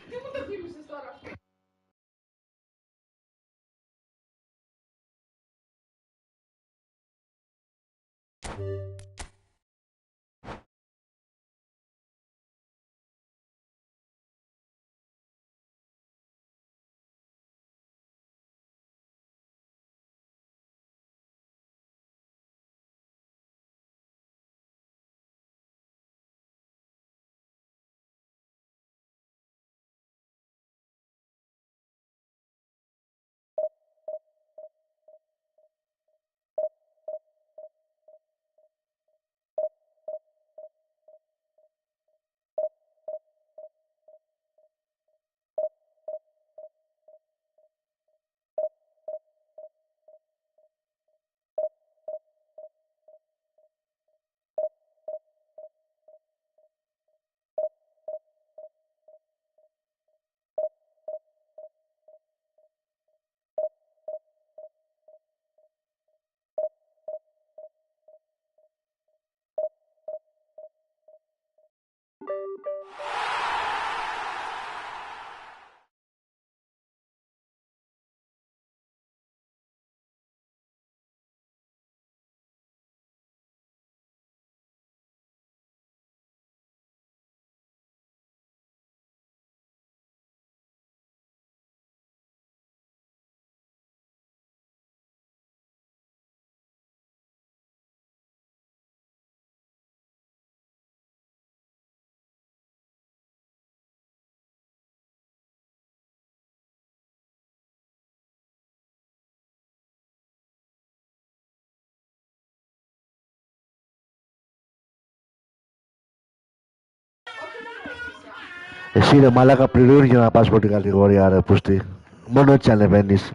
Εσύ ρε μαλάκα πληρώνεις για να πας από την κατηγορία ρε πούστη. Μόνο έτσι ανεβαίνεις.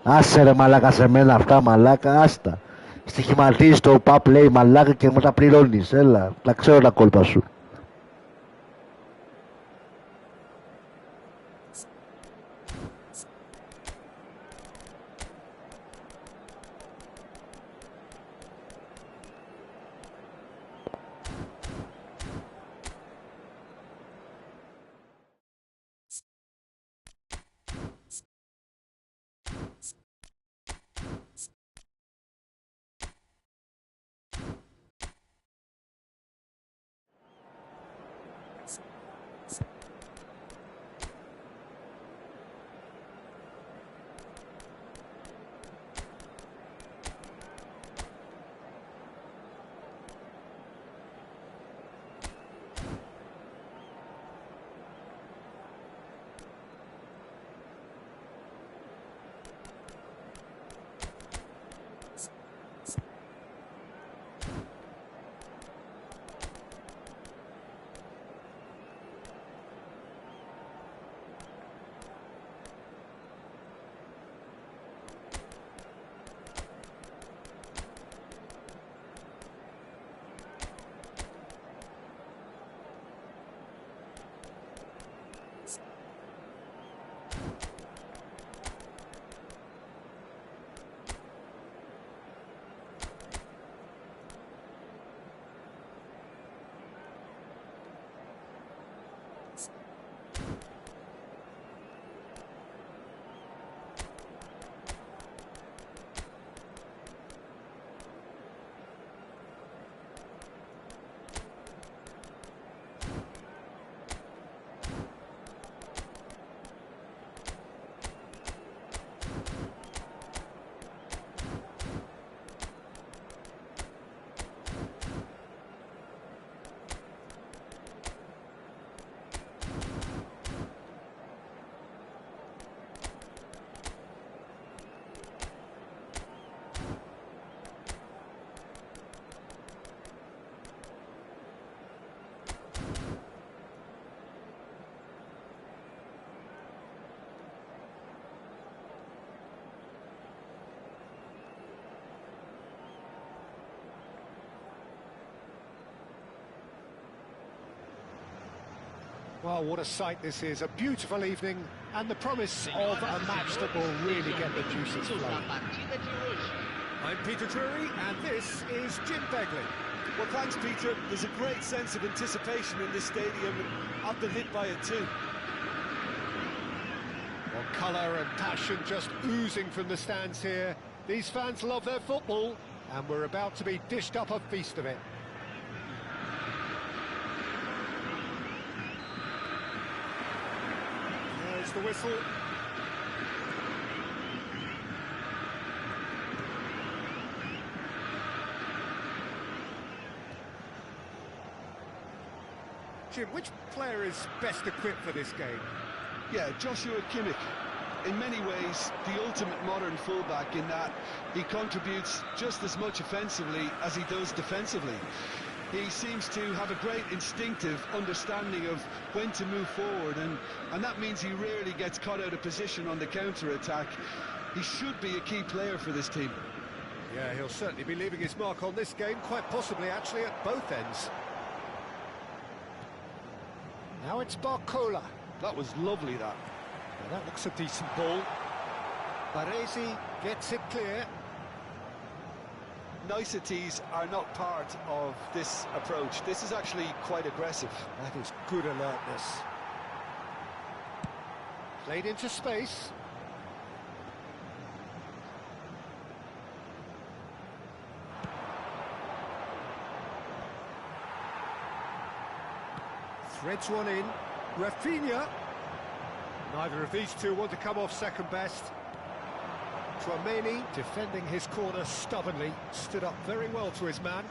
Άσε ρε μαλάκα σε μένα αυτά μαλάκα, άστα. Στοιχηματίζεις το pub λέει μαλάκα και μετά πληρώνεις, έλα, τα ξέρω τα κόλπα σου. Well, what a sight this is. A beautiful evening and the promise of a match that will really get the juices flowing. I'm Peter Drury, and this is Jim Begley. Well, thanks, Peter. There's a great sense of anticipation in this stadium, and I've been hit by it too. Well, colour and passion just oozing from the stands here. These fans love their football, and we're about to be dished up a feast of it. There's the whistle. Jim, which player is best equipped for this game? Yeah, Joshua Kimmich. In many ways, the ultimate modern fullback in that he contributes just as much offensively as he does defensively. He seems to have a great instinctive understanding of when to move forward, and that means he rarely gets caught out of position on the counter-attack. He should be a key player for this team. Yeah, he'll certainly be leaving his mark on this game, quite possibly actually at both ends. Now it's Barcola. That was lovely, that. Well, that looks a decent ball. Baresi gets it clear. Niceties are not part of this approach. This is actually quite aggressive. That is good alertness. Played into space. Threads one in. Rafinha. Neither of these two want to come off second best. Tchouaméni, defending his corner stubbornly, stood up very well to his man.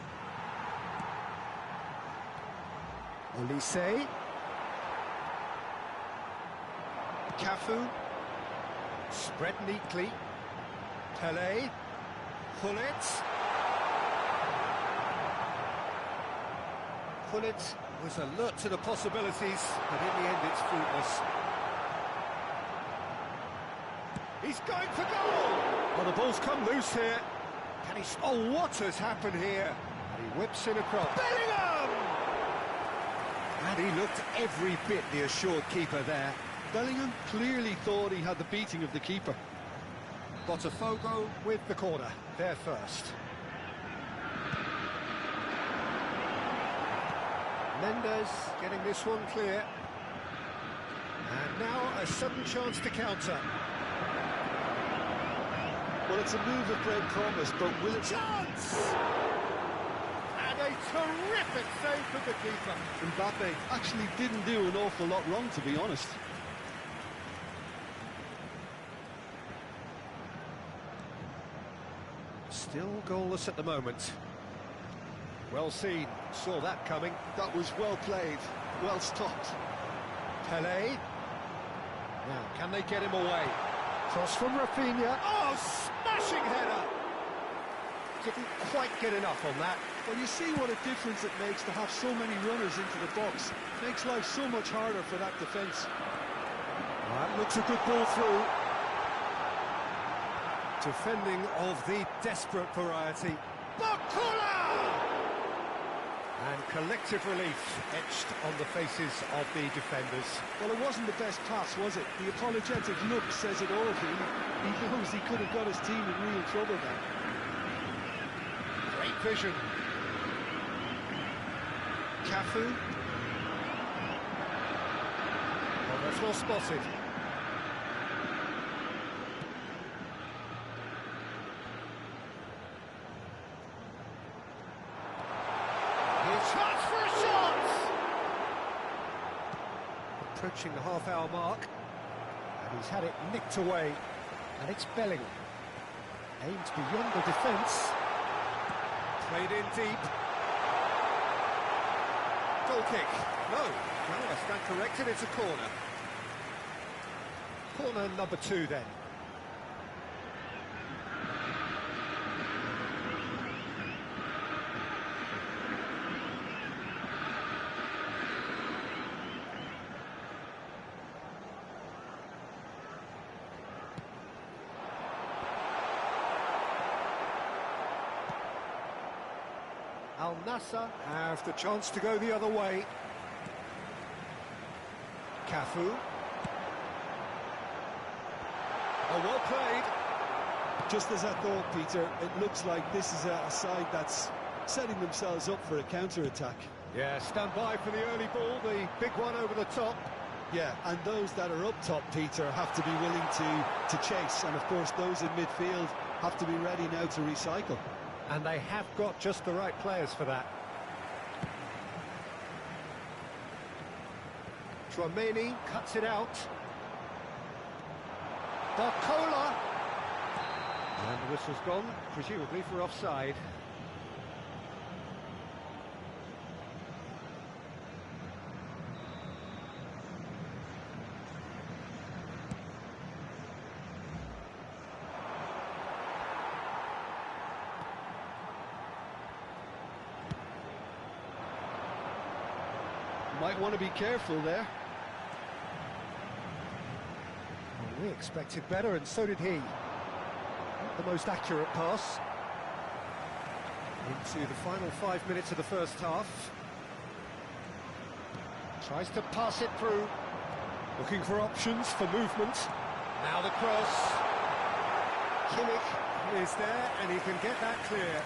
Olise. Cafu. Spread neatly. Pelé. Gullit. Gullit was alert to the possibilities, but in the end it's fruitless. He's going for goal! Well, the ball's come loose here. Can he... Oh, what has happened here? And he whips in across. Bellingham! And he looked every bit the assured keeper there. Bellingham clearly thought he had the beating of the keeper. Botafogo with the corner, there first. Mendes getting this one clear. And now a sudden chance to counter. Well, it's a move of great promise, but will it... Chance! And a terrific save from the keeper. Mbappe actually didn't do an awful lot wrong, to be honest. Still goalless at the moment. Well seen, saw that coming. That was well played, well stopped. Pelé. Now, can they get him away? Cross from Rafinha. Oh, smashing header! Didn't quite get enough on that. Well, you see what a difference it makes to have so many runners into the box. Makes life so much harder for that defence. That looks a good ball through. Defending of the desperate variety. Barcola! And collective relief etched on the faces of the defenders. Well, it wasn't the best pass, was it? The apologetic look says it all. He knows he could have got his team in real trouble there. Great vision. Cafu. Well, that's well spotted. Approaching the half-hour mark, and he's had it nicked away, and it's Bellingham. Aimed beyond the defence. Played in deep. Goal kick. No, I stand corrected, it's a corner. Corner number 2 then. Al Nassr have the chance to go the other way. Cafu. Oh, well played. Just as I thought, Peter, it looks like this is a side that's setting themselves up for a counter-attack. Yeah, stand by for the early ball, the big one over the top. Yeah, and those that are up top, Peter, have to be willing to chase. And, of course, those in midfield have to be ready now to recycle. And they have got just the right players for that. Tchouameni cuts it out. Barcola. And the whistle's gone, presumably for offside. Might want to be careful there. Well, we expected better, and so did he. Not the most accurate pass. Into the final 5 minutes of the first half. Tries to pass it through. Looking for options for movement. Now the cross. Kimmich is there, and he can get that clear.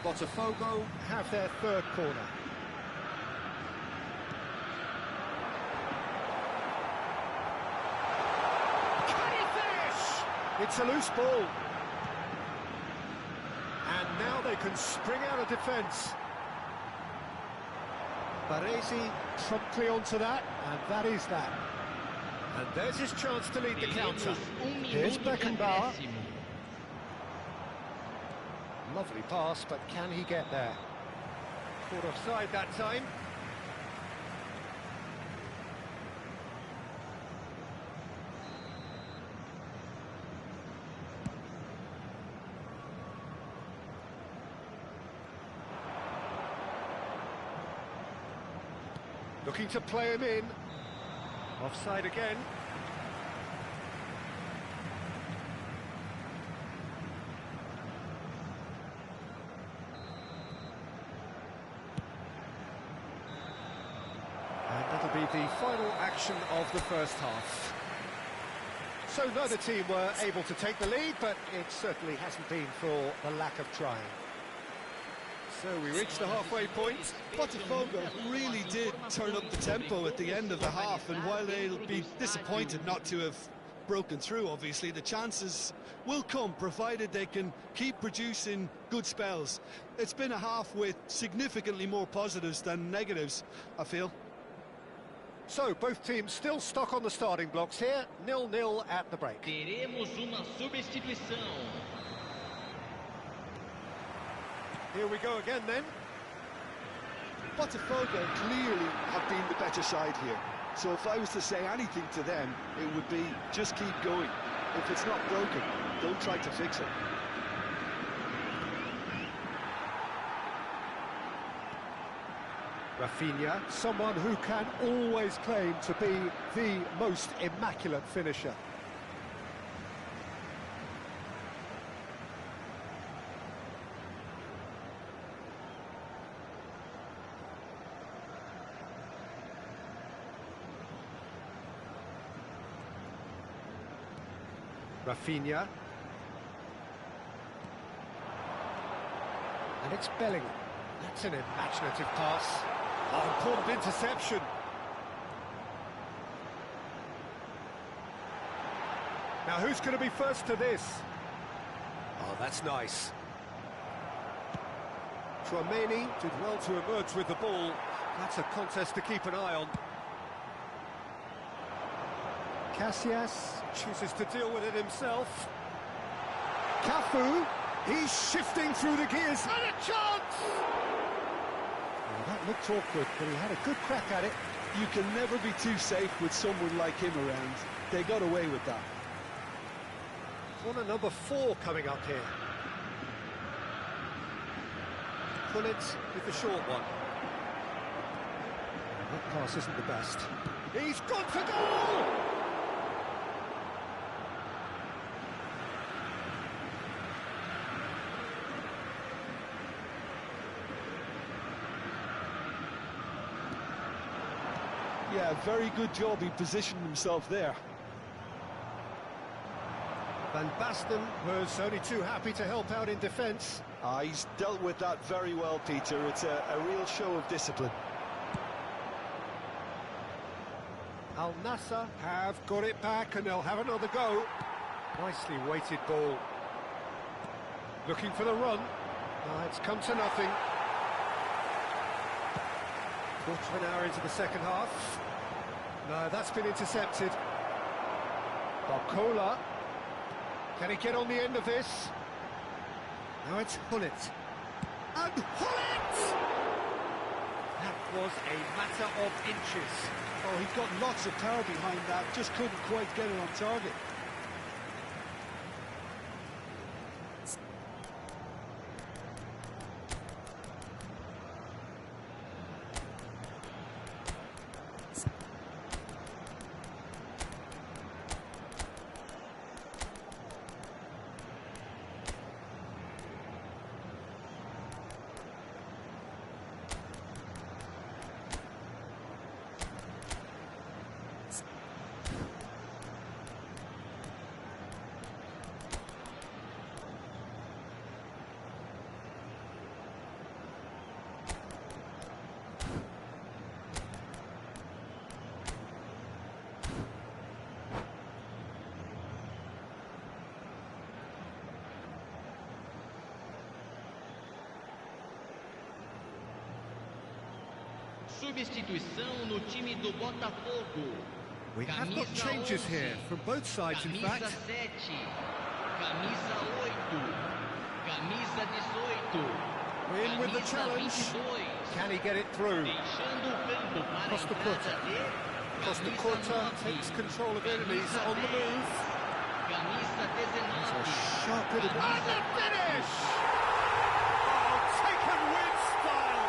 Botafogo have their third corner. Can he finish? It's a loose ball. And now they can spring out of defence. Baresi promptly onto that, and that is that. And there's his chance to lead the counter. Here's Beckenbauer. Lovely pass, but can he get there? Caught offside that time. Looking to play him in. Offside again. Be the final action of the first half. So neither team were able to take the lead, but it certainly hasn't been for the lack of trying. So we reached the halfway point. Botafogo really did turn up the tempo at the end of the half, and while they'll be disappointed not to have broken through, obviously, the chances will come, provided they can keep producing good spells. It's been a half with significantly more positives than negatives, I feel. So, both teams still stuck on the starting blocks here, 0-0 at the break. Teremos uma substituição. Here we go again then. Botafogo clearly have been the better side here. So if I was to say anything to them, it would be just keep going. If it's not broken, don't try to fix it. Rafinha, someone who can always claim to be the most immaculate finisher. Rafinha. And it's Bellingham. That's an imaginative pass. Oh, important interception. Now who's going to be first to this? Oh, that's nice. Tchouameni did well to emerge with the ball. That's a contest to keep an eye on. Casillas chooses to deal with it himself. Cafu, he's shifting through the gears. And a chance! Well, that looked awkward, but he had a good crack at it. You can never be too safe with someone like him around. They got away with that. Corner number 4 coming up here. Pullet with the short one. That pass isn't the best. He's gone for goal! Yeah, very good job. He positioned himself there. Van Basten was only too happy to help out in defence. He's dealt with that very well, Peter. It's a real show of discipline. Al Nassr have got it back and they'll have another go. Nicely weighted ball. Looking for the run. It's come to nothing. Quarter of an hour into the second half. No, that's been intercepted. Barcola. Can he get on the end of this? Now it's Hullet. And Hullet! That was a matter of inches. Oh, he got lots of power behind that, just couldn't quite get it on target. Substituição no time do Botafogo. We have got changes here from both sides, in fact. Camisa 7, camisa 8, camisa 18. In with the challenge. 22. Can he get it through? Deixando o campo para a Costa entrada de Costa camisa 9, takes control of it and he's camisa on the 10, move. camisa 19. Sharp bit of... And camisa the finish! Oh, taken with style!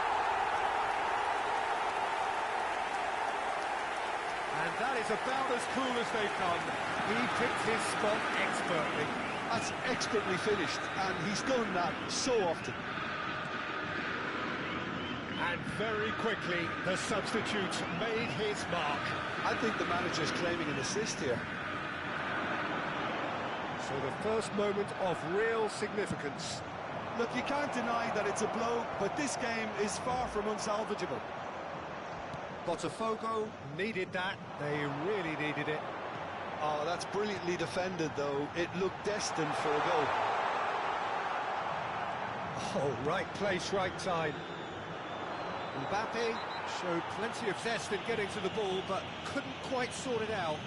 And that is about as cool as they come. He picked his spot expertly. That's expertly finished, and he's done that so often. And very quickly, the substitute made his mark. I think the manager's claiming an assist here. So the first moment of real significance. Look, you can't deny that it's a blow, but this game is far from unsalvageable. Botafogo needed that. They really needed it. Oh, that's brilliantly defended, though. It looked destined for a goal. Oh, right place, right time. Mbappe showed plenty of zest in getting to the ball, but couldn't quite sort it out.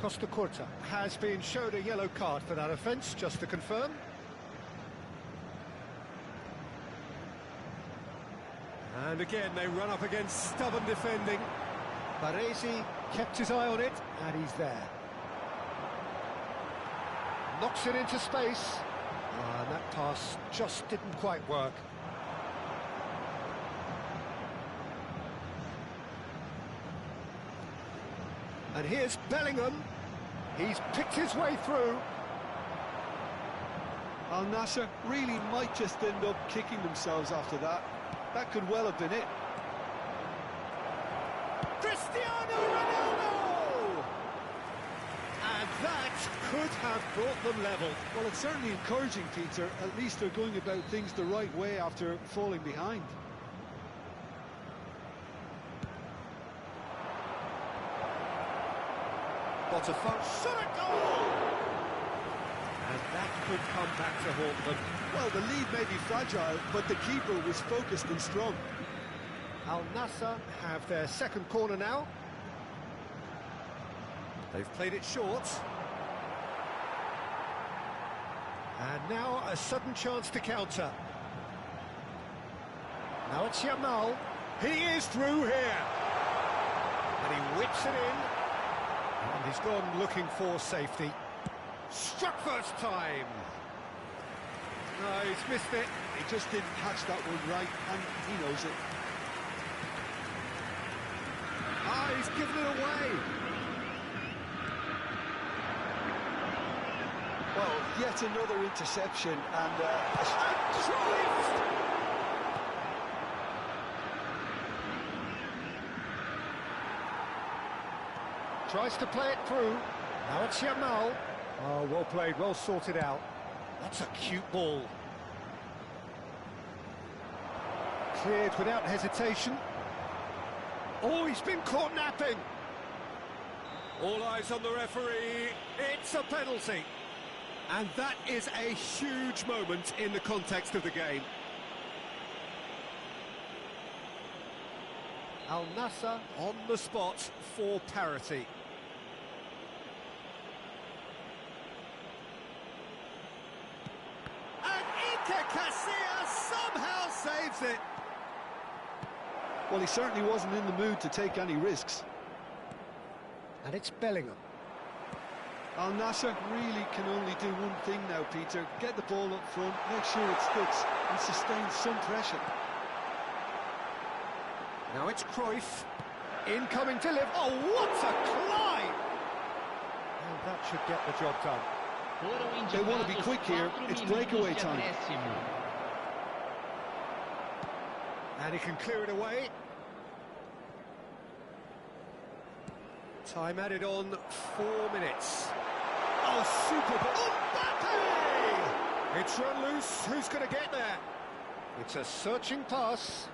Costa Curta has been showed a yellow card for that offence, just to confirm. And again, they run up against stubborn defending. Baresi kept his eye on it, and he's there. Knocks it into space. And that pass just didn't quite work. And here's Bellingham. He's picked his way through. Al Nassr really might just end up kicking themselves after that. That could well have been it. Cristiano Ronaldo! And that could have brought them level. Well, it's certainly encouraging, Peter. At least they're going about things the right way after falling behind. Botafogo shot a goal! And that could come back to haunt them. Well, the lead may be fragile, but the keeper was focused and strong. Al Nassr have their second corner now. They've played it short. And now a sudden chance to counter. Now it's Yamal. He is through here. And he whips it in. And he's gone looking for safety. Struck first time. No, he's missed it. He just didn't catch that one right, and he knows it. Ah, he's given it away. Well, Yet another interception and tries to play it through. Now it's Yamal. Oh, well played, well sorted out. That's a cute ball. Cleared without hesitation. Oh, he's been caught napping. All eyes on the referee. It's a penalty. And that is a huge moment in the context of the game. Al Nassr on the spot for parity. And Iker Casillas somehow saves it. well, he certainly wasn't in the mood to take any risks. And it's Bellingham. Al Nassr really can only do one thing now, Peter. Get the ball up front, make sure it sticks, and sustain some pressure. Now it's Cruyff. Incoming to live. Oh, what a climb! And that should get the job done. They want to be quick here. It's breakaway time. And he can clear it away. Time added on 4 minutes. Oh, super ball. Mbappe! It's run loose. Who's going to get there? It's a searching pass.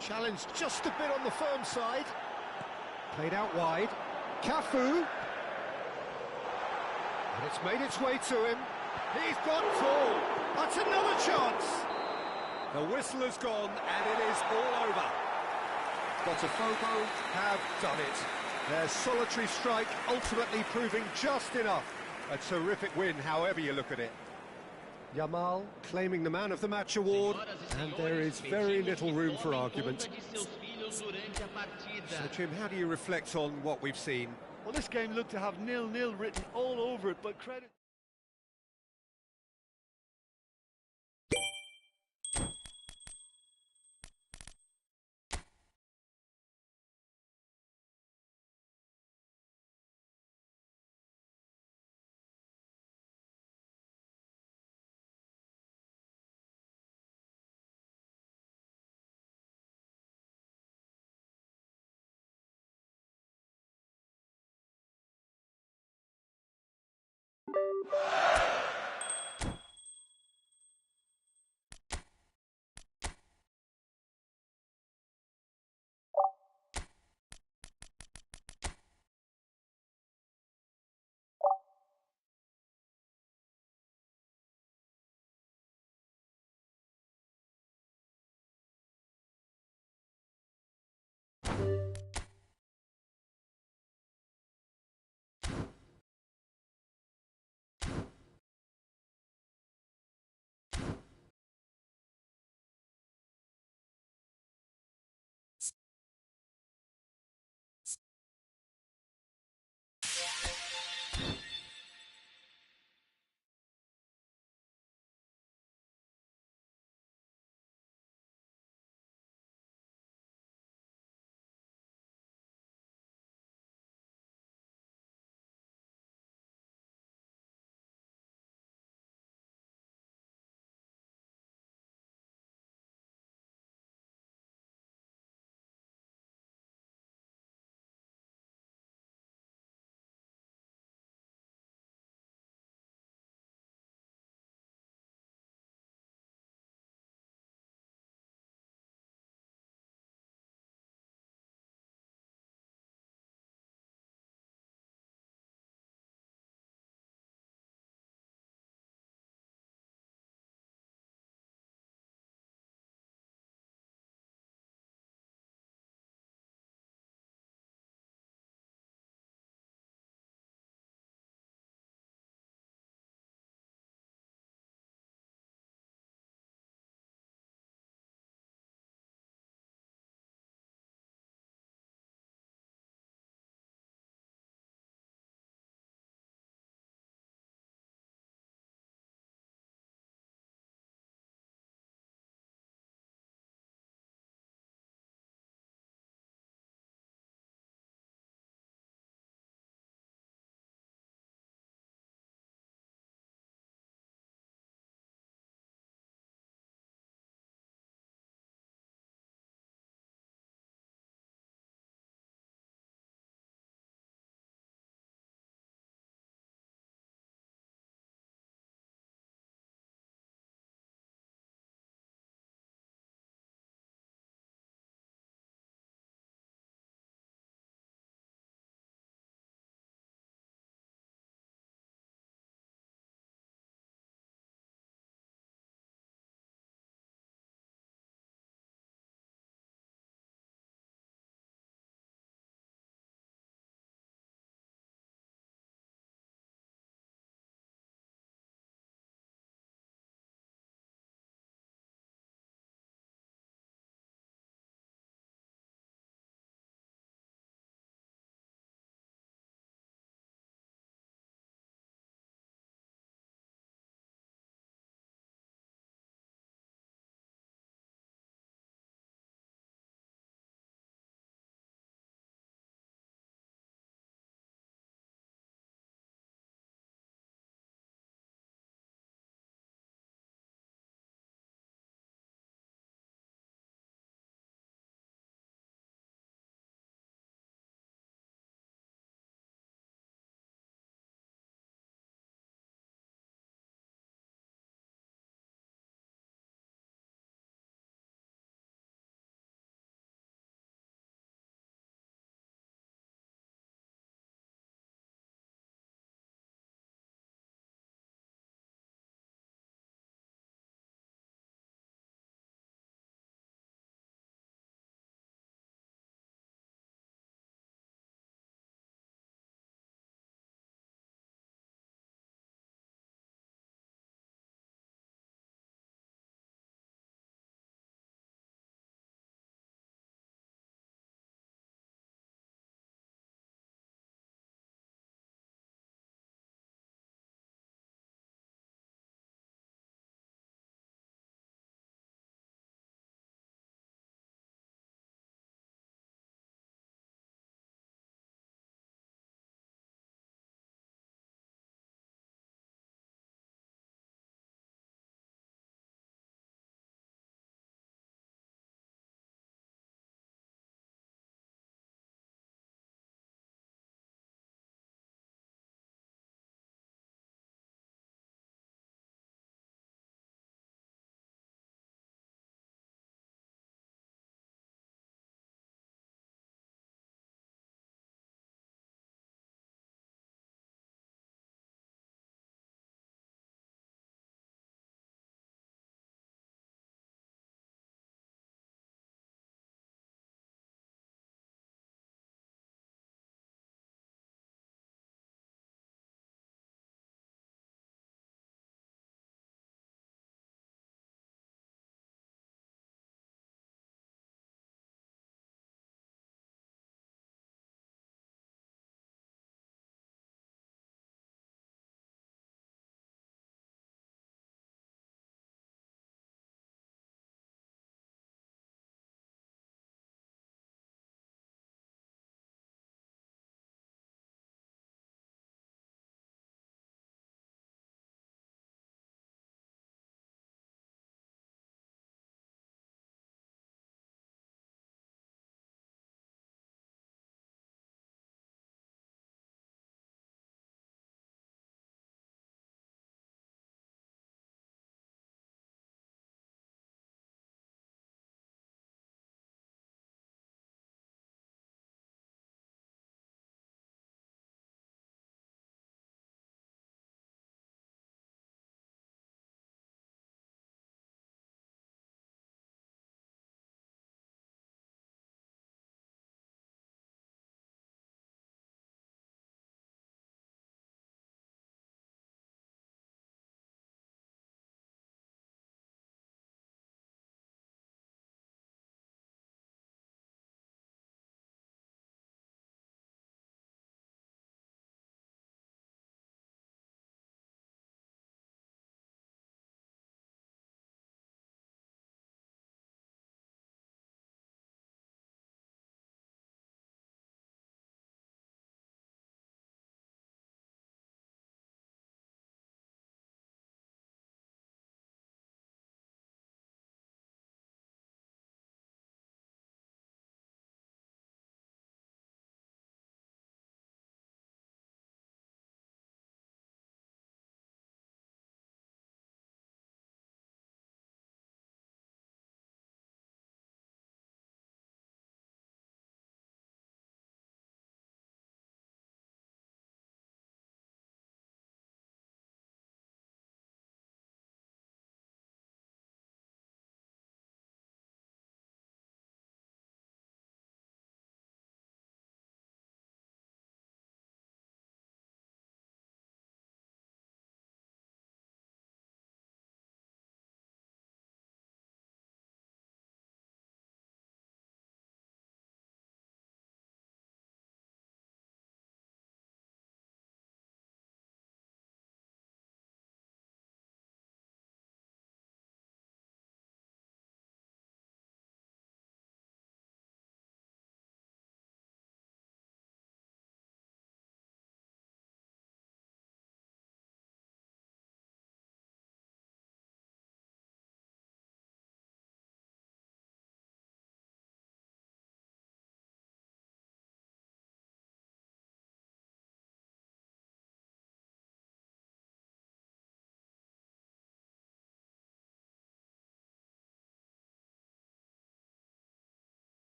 Challenged just a bit on the firm side. Played out wide. Cafu. And it's made its way to him. He's got full. That's another chance. The whistle has gone and it is all over. Botafogo have done it. Their solitary strike ultimately proving just enough. A terrific win, however you look at it. Yamal claiming the Man of the Match award, and there is very little room for argument. So, Jim, how do you reflect on what we've seen? Well, this game looked to have 0-0 written all over it, but credit...